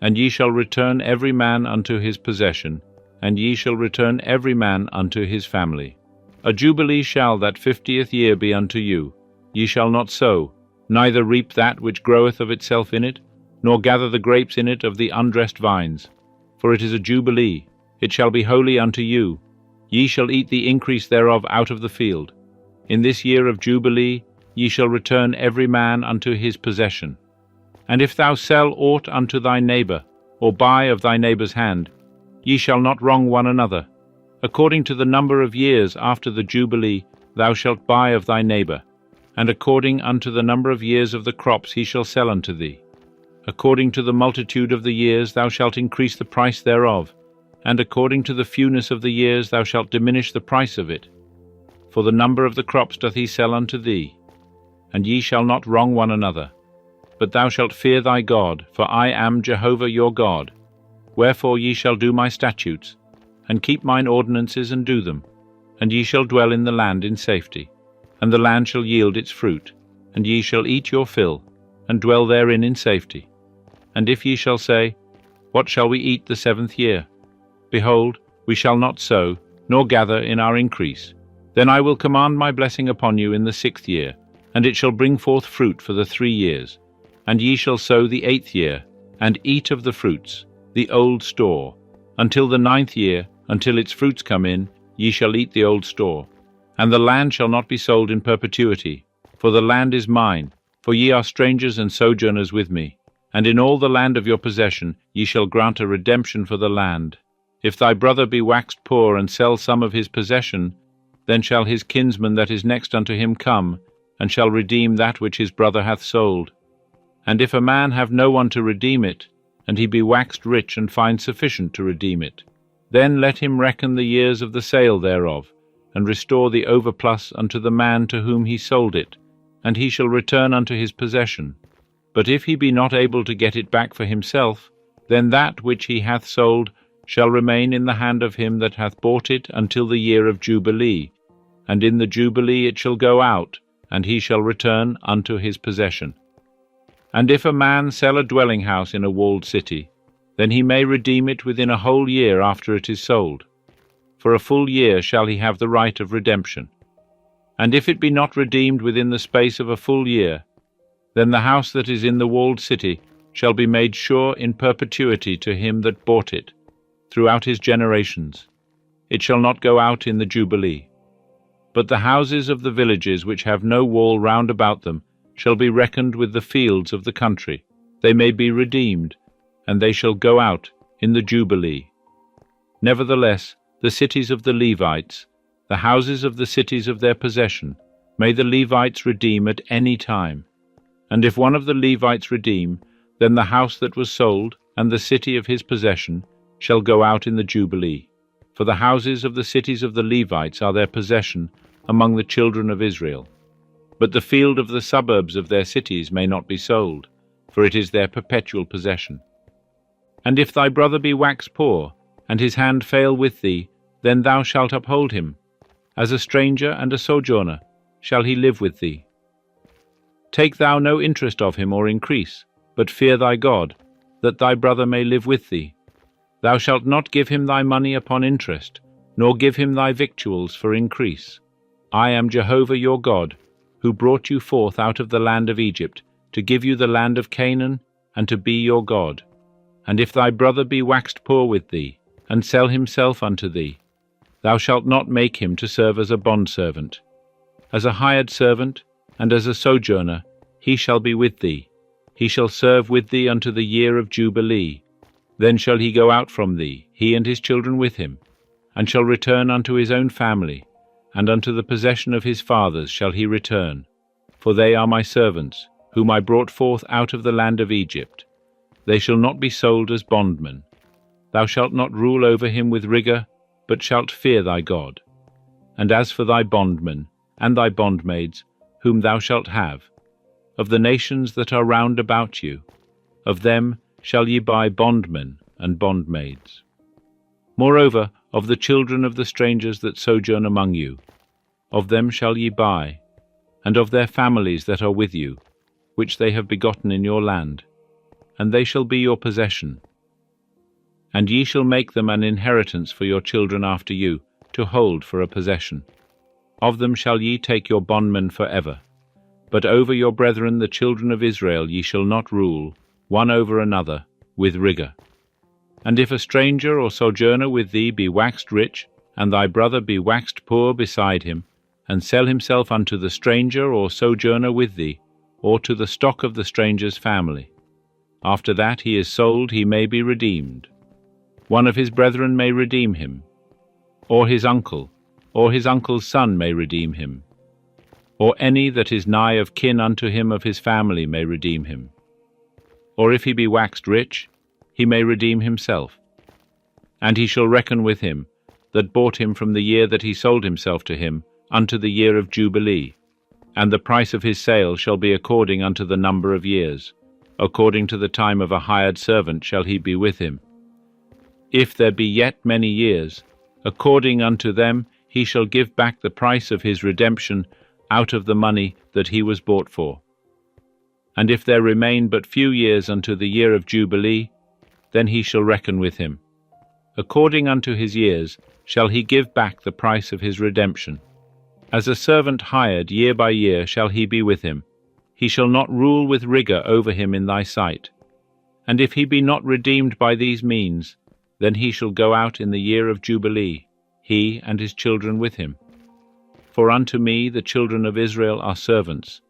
and ye shall return every man unto his possession, and ye shall return every man unto his family. A jubilee shall that 50th year be unto you. Ye shall not sow, neither reap that which groweth of itself in it, nor gather the grapes in it of the undressed vines. For it is a jubilee, it shall be holy unto you. Ye shall eat the increase thereof out of the field. In this year of jubilee ye shall return every man unto his possession. And if thou sell aught unto thy neighbour, or buy of thy neighbour's hand, ye shall not wrong one another. According to the number of years after the jubilee thou shalt buy of thy neighbour, and according unto the number of years of the crops he shall sell unto thee. According to the multitude of the years thou shalt increase the price thereof, and according to the fewness of the years thou shalt diminish the price of it. For the number of the crops doth he sell unto thee. And ye shall not wrong one another. But thou shalt fear thy God, for I am Jehovah your God. Wherefore ye shall do my statutes, and keep mine ordinances, and do them. And ye shall dwell in the land in safety, and the land shall yield its fruit, and ye shall eat your fill, and dwell therein in safety. And if ye shall say, What shall we eat the 7th year? Behold, we shall not sow, nor gather in our increase. Then I will command my blessing upon you in the 6th year, and it shall bring forth fruit for the 3 years. And ye shall sow the 8th year, and eat of the fruits, the old store. Until the 9th year, until its fruits come in, ye shall eat the old store. And the land shall not be sold in perpetuity, for the land is mine, for ye are strangers and sojourners with me. And in all the land of your possession ye shall grant a redemption for the land. If thy brother be waxed poor, and sell some of his possession, then shall his kinsman that is next unto him come, and shall redeem that which his brother hath sold. And if a man have no one to redeem it, and he be waxed rich, and find sufficient to redeem it, then let him reckon the years of the sale thereof, and restore the overplus unto the man to whom he sold it, and he shall return unto his possession. But if he be not able to get it back for himself, then that which he hath sold shall remain in the hand of him that hath bought it until the year of Jubilee, and in the Jubilee it shall go out, and he shall return unto his possession. And if a man sell a dwelling house in a walled city, then he may redeem it within a whole year after it is sold. For a full year shall he have the right of redemption. And if it be not redeemed within the space of a full year, then the house that is in the walled city shall be made sure in perpetuity to him that bought it, throughout his generations. It shall not go out in the Jubilee. But the houses of the villages which have no wall round about them shall be reckoned with the fields of the country. They may be redeemed, and they shall go out in the Jubilee. Nevertheless, the cities of the Levites, the houses of the cities of their possession, may the Levites redeem at any time. And if one of the Levites redeem, then the house that was sold, and the city of his possession, shall go out in the Jubilee. For the houses of the cities of the Levites are their possession among the children of Israel. But the field of the suburbs of their cities may not be sold, for it is their perpetual possession. And if thy brother be waxed poor, and his hand fail with thee, then thou shalt uphold him. As a stranger and a sojourner shall he live with thee. Take thou no interest of him or increase, but fear thy God, that thy brother may live with thee. Thou shalt not give him thy money upon interest, nor give him thy victuals for increase. I am Jehovah your God, who brought you forth out of the land of Egypt, to give you the land of Canaan, and to be your God. And if thy brother be waxed poor with thee, and sell himself unto thee, thou shalt not make him to serve as a bondservant. As a hired servant, and as a sojourner, he shall be with thee. He shall serve with thee unto the year of Jubilee. Then shall he go out from thee, he and his children with him, and shall return unto his own family, and unto the possession of his fathers shall he return. For they are my servants, whom I brought forth out of the land of Egypt. They shall not be sold as bondmen. Thou shalt not rule over him with rigor, but shalt fear thy God. And as for thy bondmen and thy bondmaids, whom thou shalt have, of the nations that are round about you, of them shall ye buy bondmen and bondmaids. Moreover, of the children of the strangers that sojourn among you, of them shall ye buy, and of their families that are with you, which they have begotten in your land, and they shall be your possession. And ye shall make them an inheritance for your children after you, to hold for a possession. Of them shall ye take your bondmen forever. But over your brethren the children of Israel ye shall not rule, one over another, with rigor. And if a stranger or sojourner with thee be waxed rich, and thy brother be waxed poor beside him, and sell himself unto the stranger or sojourner with thee, or to the stock of the stranger's family, after that he is sold he may be redeemed. One of his brethren may redeem him, or his uncle's son may redeem him, or any that is nigh of kin unto him of his family may redeem him. Or if he be waxed rich, he may redeem himself. And he shall reckon with him that bought him from the year that he sold himself to him unto the year of Jubilee, and the price of his sale shall be according unto the number of years. According to the time of a hired servant shall he be with him. If there be yet many years, according unto them he shall give back the price of his redemption out of the money that he was bought for. And if there remain but few years unto the year of Jubilee, then he shall reckon with him. According unto his years shall he give back the price of his redemption. As a servant hired year by year shall he be with him. He shall not rule with rigor over him in thy sight. And if he be not redeemed by these means, then he shall go out in the year of Jubilee, he and his children with him. For unto me the children of Israel are servants.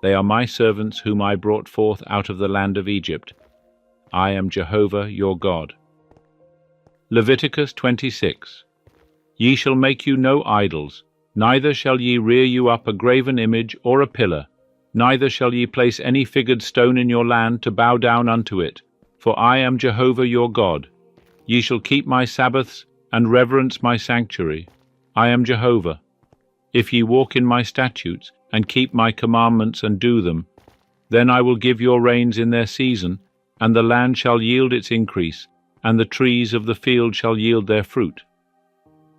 They are my servants whom I brought forth out of the land of Egypt. I am Jehovah your God. Leviticus 26. Ye shall make you no idols, neither shall ye rear you up a graven image or a pillar, neither shall ye place any figured stone in your land to bow down unto it, for I am Jehovah your God. Ye shall keep my Sabbaths and reverence my sanctuary. I am Jehovah. If ye walk in my statutes, and keep my commandments and do them, then I will give your rains in their season, and the land shall yield its increase, and the trees of the field shall yield their fruit.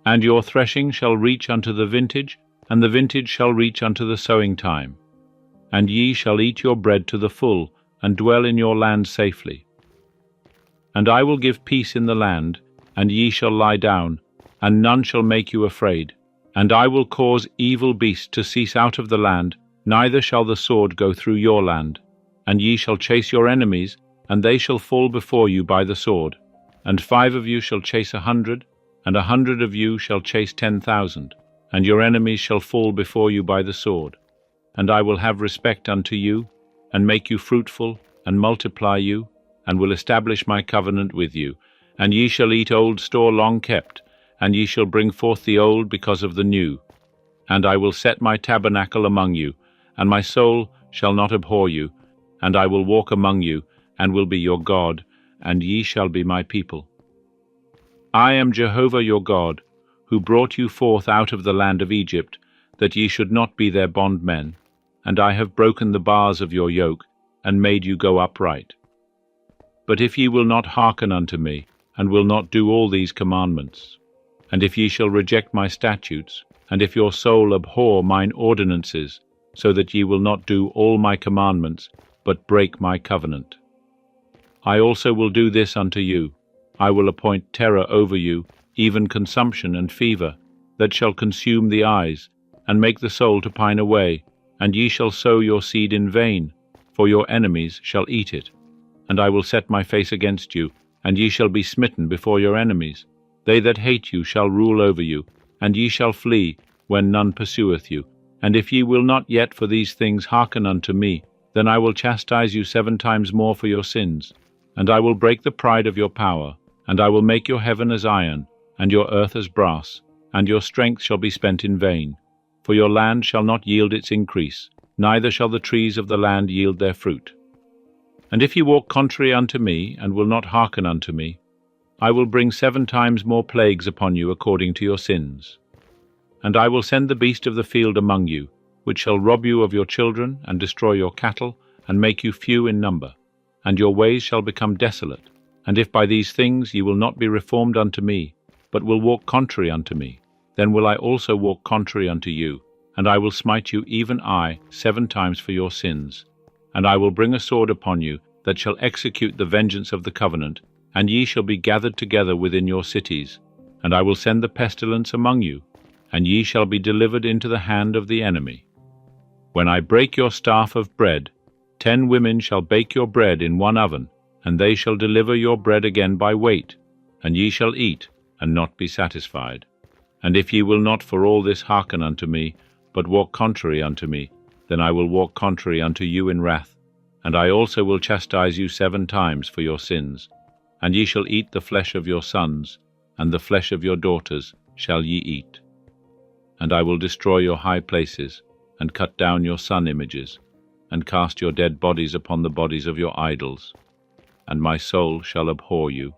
And your threshing shall reach unto the vintage, and the vintage shall reach unto the sowing time. And ye shall eat your bread to the full, and dwell in your land safely. And I will give peace in the land, and ye shall lie down, and none shall make you afraid. And I will cause evil beasts to cease out of the land, neither shall the sword go through your land. And ye shall chase your enemies, and they shall fall before you by the sword. And 5 of you shall chase 100, and 100 of you shall chase 10,000, and your enemies shall fall before you by the sword. And I will have respect unto you, and make you fruitful, and multiply you, and will establish my covenant with you. And ye shall eat old store long kept, and ye shall bring forth the old because of the new. And I will set my tabernacle among you, and my soul shall not abhor you, and I will walk among you, and will be your God, and ye shall be my people. I am Jehovah your God, who brought you forth out of the land of Egypt, that ye should not be their bondmen, and I have broken the bars of your yoke, and made you go upright. But if ye will not hearken unto me, and will not do all these commandments, and if ye shall reject my statutes, and if your soul abhor mine ordinances, so that ye will not do all my commandments, but break my covenant, I also will do this unto you. I will appoint terror over you, even consumption and fever, that shall consume the eyes, and make the soul to pine away, and ye shall sow your seed in vain, for your enemies shall eat it. And I will set my face against you, and ye shall be smitten before your enemies. They that hate you shall rule over you, and ye shall flee, when none pursueth you. And if ye will not yet for these things hearken unto me, then I will chastise you 7 times more for your sins. And I will break the pride of your power, and I will make your heaven as iron, and your earth as brass, and your strength shall be spent in vain. For your land shall not yield its increase, neither shall the trees of the land yield their fruit. And if ye walk contrary unto me, and will not hearken unto me, I will bring 7 times more plagues upon you according to your sins. And I will send the beast of the field among you, which shall rob you of your children, and destroy your cattle, and make you few in number. And your ways shall become desolate. And if by these things ye will not be reformed unto me, but will walk contrary unto me, then will I also walk contrary unto you, and I will smite you, even I, 7 times for your sins. And I will bring a sword upon you, that shall execute the vengeance of the covenant, and ye shall be gathered together within your cities. And I will send the pestilence among you, and ye shall be delivered into the hand of the enemy. When I break your staff of bread, 10 women shall bake your bread in one oven, and they shall deliver your bread again by weight, and ye shall eat, and not be satisfied. And if ye will not for all this hearken unto me, but walk contrary unto me, then I will walk contrary unto you in wrath, and I also will chastise you 7 times for your sins. And ye shall eat the flesh of your sons, and the flesh of your daughters shall ye eat. And I will destroy your high places, and cut down your sun images, and cast your dead bodies upon the bodies of your idols. And my soul shall abhor you.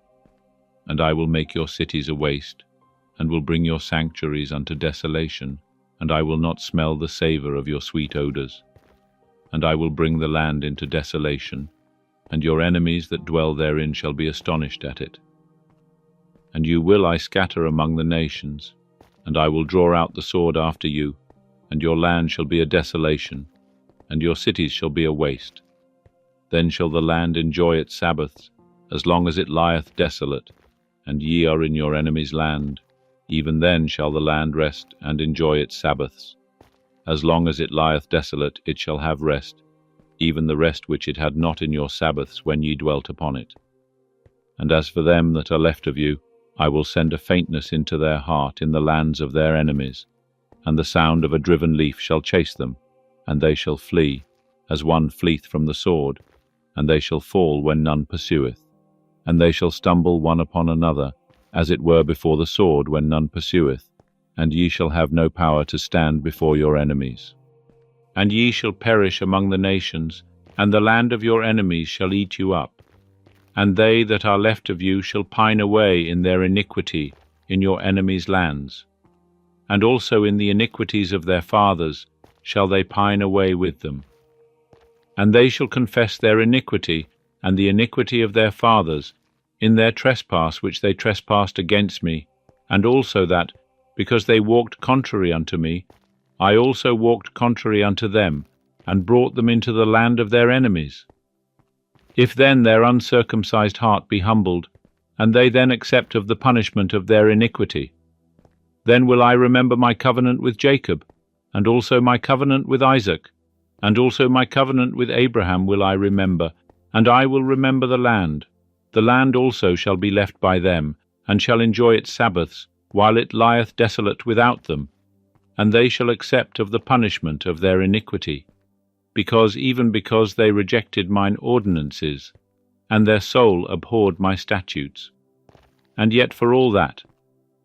And I will make your cities a waste, and will bring your sanctuaries unto desolation, and I will not smell the savour of your sweet odours. And I will bring the land into desolation, and your enemies that dwell therein shall be astonished at it. And you will I scatter among the nations, and I will draw out the sword after you, and your land shall be a desolation, and your cities shall be a waste. Then shall the land enjoy its Sabbaths, as long as it lieth desolate, and ye are in your enemy's land. Even then shall the land rest and enjoy its Sabbaths. As long as it lieth desolate, it shall have rest, even the rest which it had not in your Sabbaths when ye dwelt upon it. And as for them that are left of you, I will send a faintness into their heart in the lands of their enemies, and the sound of a driven leaf shall chase them, and they shall flee, as one fleeth from the sword, and they shall fall when none pursueth, and they shall stumble one upon another, as it were before the sword when none pursueth, and ye shall have no power to stand before your enemies. And ye shall perish among the nations, and the land of your enemies shall eat you up. And they that are left of you shall pine away in their iniquity in your enemies' lands. And also in the iniquities of their fathers shall they pine away with them. And they shall confess their iniquity, and the iniquity of their fathers, in their trespass which they trespassed against me, and also that, because they walked contrary unto me, I also walked contrary unto them, and brought them into the land of their enemies. If then their uncircumcised heart be humbled, and they then accept of the punishment of their iniquity, then will I remember my covenant with Jacob, and also my covenant with Isaac, and also my covenant with Abraham will I remember, and I will remember the land. The land also shall be left by them, and shall enjoy its Sabbaths, while it lieth desolate without them, and they shall accept of the punishment of their iniquity, because they rejected mine ordinances, and their soul abhorred my statutes. And yet for all that,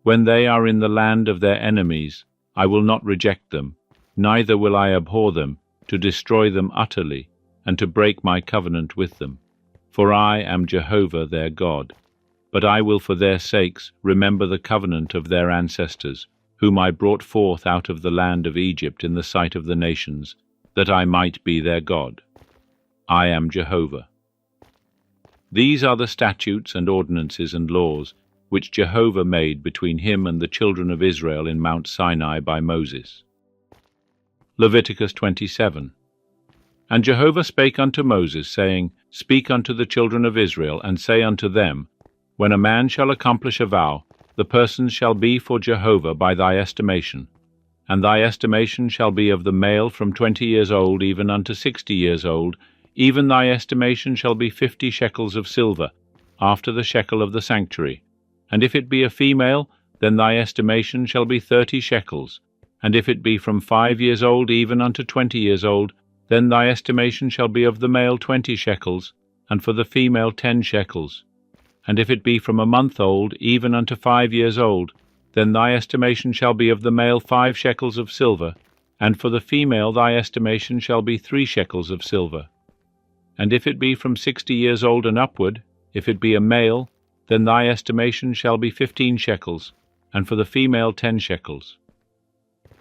when they are in the land of their enemies, I will not reject them, neither will I abhor them, to destroy them utterly, and to break my covenant with them. For I am Jehovah their God. But I will for their sakes remember the covenant of their ancestors, whom I brought forth out of the land of Egypt in the sight of the nations, that I might be their God. I am Jehovah. These are the statutes and ordinances and laws which Jehovah made between him and the children of Israel in Mount Sinai by Moses. Leviticus 27. And Jehovah spake unto Moses, saying, Speak unto the children of Israel, and say unto them, When a man shall accomplish a vow, the person shall be for Jehovah by thy estimation. And thy estimation shall be of the male from 20 years old even unto 60 years old, even thy estimation shall be 50 shekels of silver, after the shekel of the sanctuary. And if it be a female, then thy estimation shall be 30 shekels. And if it be from 5 years old even unto 20 years old, then thy estimation shall be of the male 20 shekels, and for the female 10 shekels. And if it be from a month old even unto 5 years old, then thy estimation shall be of the male 5 shekels of silver, And for the female thy estimation shall be 3 shekels of silver. And if it be from 60 years old and upward, if it be a male, then thy estimation shall be 15 shekels, and for the female 10 shekels.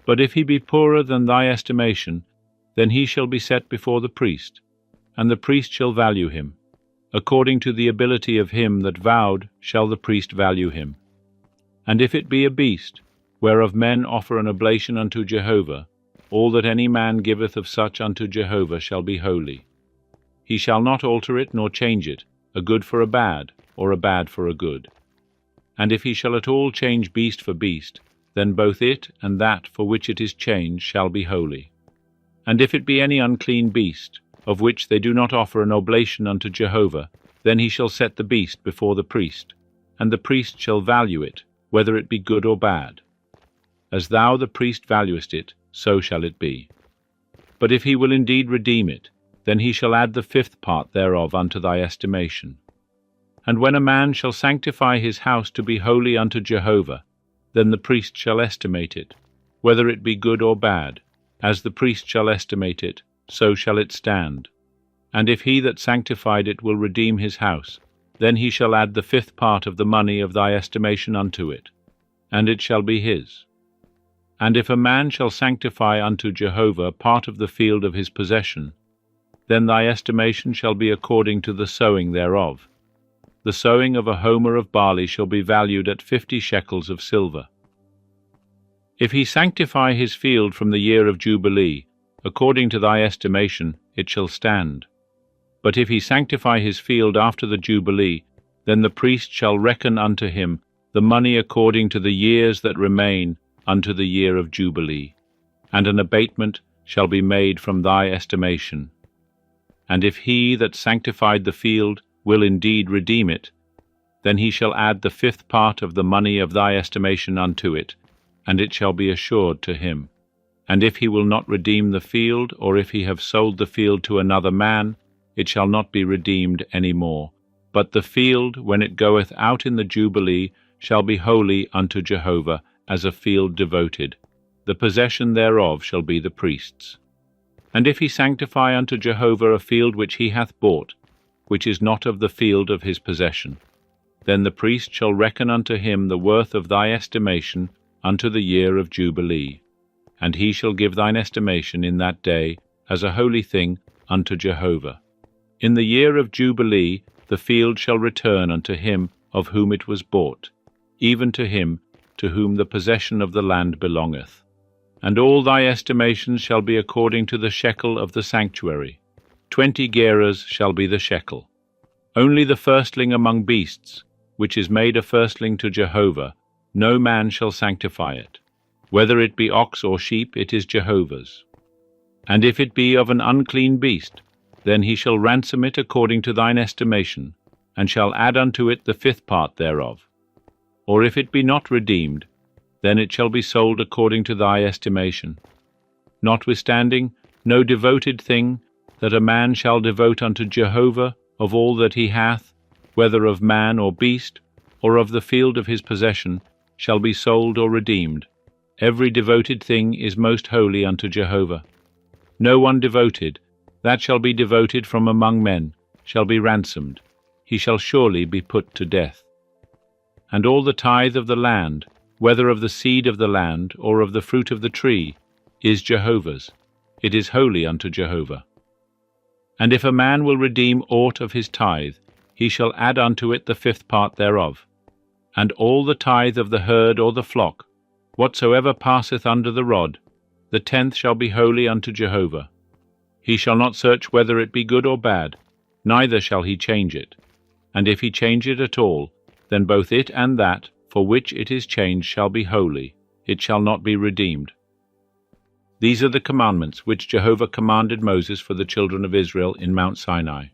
But if he be poorer than thy estimation, then he shall be set before the priest, and the priest shall value him. According to the ability of him that vowed shall the priest value him. And if it be a beast, whereof men offer an oblation unto Jehovah, all that any man giveth of such unto Jehovah shall be holy. He shall not alter it nor change it, a good for a bad, or a bad for a good. And if he shall at all change beast for beast, then both it and that for which it is changed shall be holy. And if it be any unclean beast, of which they do not offer an oblation unto Jehovah, then he shall set the beast before the priest, and the priest shall value it, whether it be good or bad. As thou the priest valuest it, so shall it be. But if he will indeed redeem it, then he shall add the 5th part thereof unto thy estimation. And when a man shall sanctify his house to be holy unto Jehovah, then the priest shall estimate it, whether it be good or bad. As the priest shall estimate it, so shall it stand. And if he that sanctified it will redeem his house, then he shall add the 5th part of the money of thy estimation unto it, and it shall be his. And if a man shall sanctify unto Jehovah part of the field of his possession, then thy estimation shall be according to the sowing thereof. The sowing of a homer of barley shall be valued at 50 shekels of silver. If he sanctify his field from the year of Jubilee, according to thy estimation, it shall stand. But if he sanctify his field after the Jubilee, then the priest shall reckon unto him the money according to the years that remain unto the year of Jubilee, and an abatement shall be made from thy estimation. And if he that sanctified the field will indeed redeem it, then he shall add the 5th part of the money of thy estimation unto it, and it shall be assured to him. And if he will not redeem the field, or if he have sold the field to another man, it shall not be redeemed any more. But the field, when it goeth out in the Jubilee, shall be holy unto Jehovah, as a field devoted. The possession thereof shall be the priest's. And if he sanctify unto Jehovah a field which he hath bought, which is not of the field of his possession, then the priest shall reckon unto him the worth of thy estimation unto the year of Jubilee. And he shall give thine estimation in that day as a holy thing unto Jehovah. In the year of Jubilee the field shall return unto him of whom it was bought, even to him to whom the possession of the land belongeth. And all thy estimations shall be according to the shekel of the sanctuary. 20 gerahs shall be the shekel. Only the firstling among beasts, which is made a firstling to Jehovah, no man shall sanctify it. Whether it be ox or sheep, it is Jehovah's. And if it be of an unclean beast, then he shall ransom it according to thine estimation, and shall add unto it the 5th part thereof. Or if it be not redeemed, then it shall be sold according to thy estimation. Notwithstanding, no devoted thing that a man shall devote unto Jehovah of all that he hath, whether of man or beast, or of the field of his possession, shall be sold or redeemed. Every devoted thing is most holy unto Jehovah. No one devoted, that shall be devoted from among men, shall be ransomed. He shall surely be put to death. And all the tithe of the land, whether of the seed of the land or of the fruit of the tree, is Jehovah's. It is holy unto Jehovah. And if a man will redeem aught of his tithe, he shall add unto it the 5th part thereof. And all the tithe of the herd or the flock, whatsoever passeth under the rod, the 10th shall be holy unto Jehovah. He shall not search whether it be good or bad, neither shall he change it. And if he change it at all, then both it and that for which it is changed shall be holy, it shall not be redeemed. These are the commandments which Jehovah commanded Moses for the children of Israel in Mount Sinai.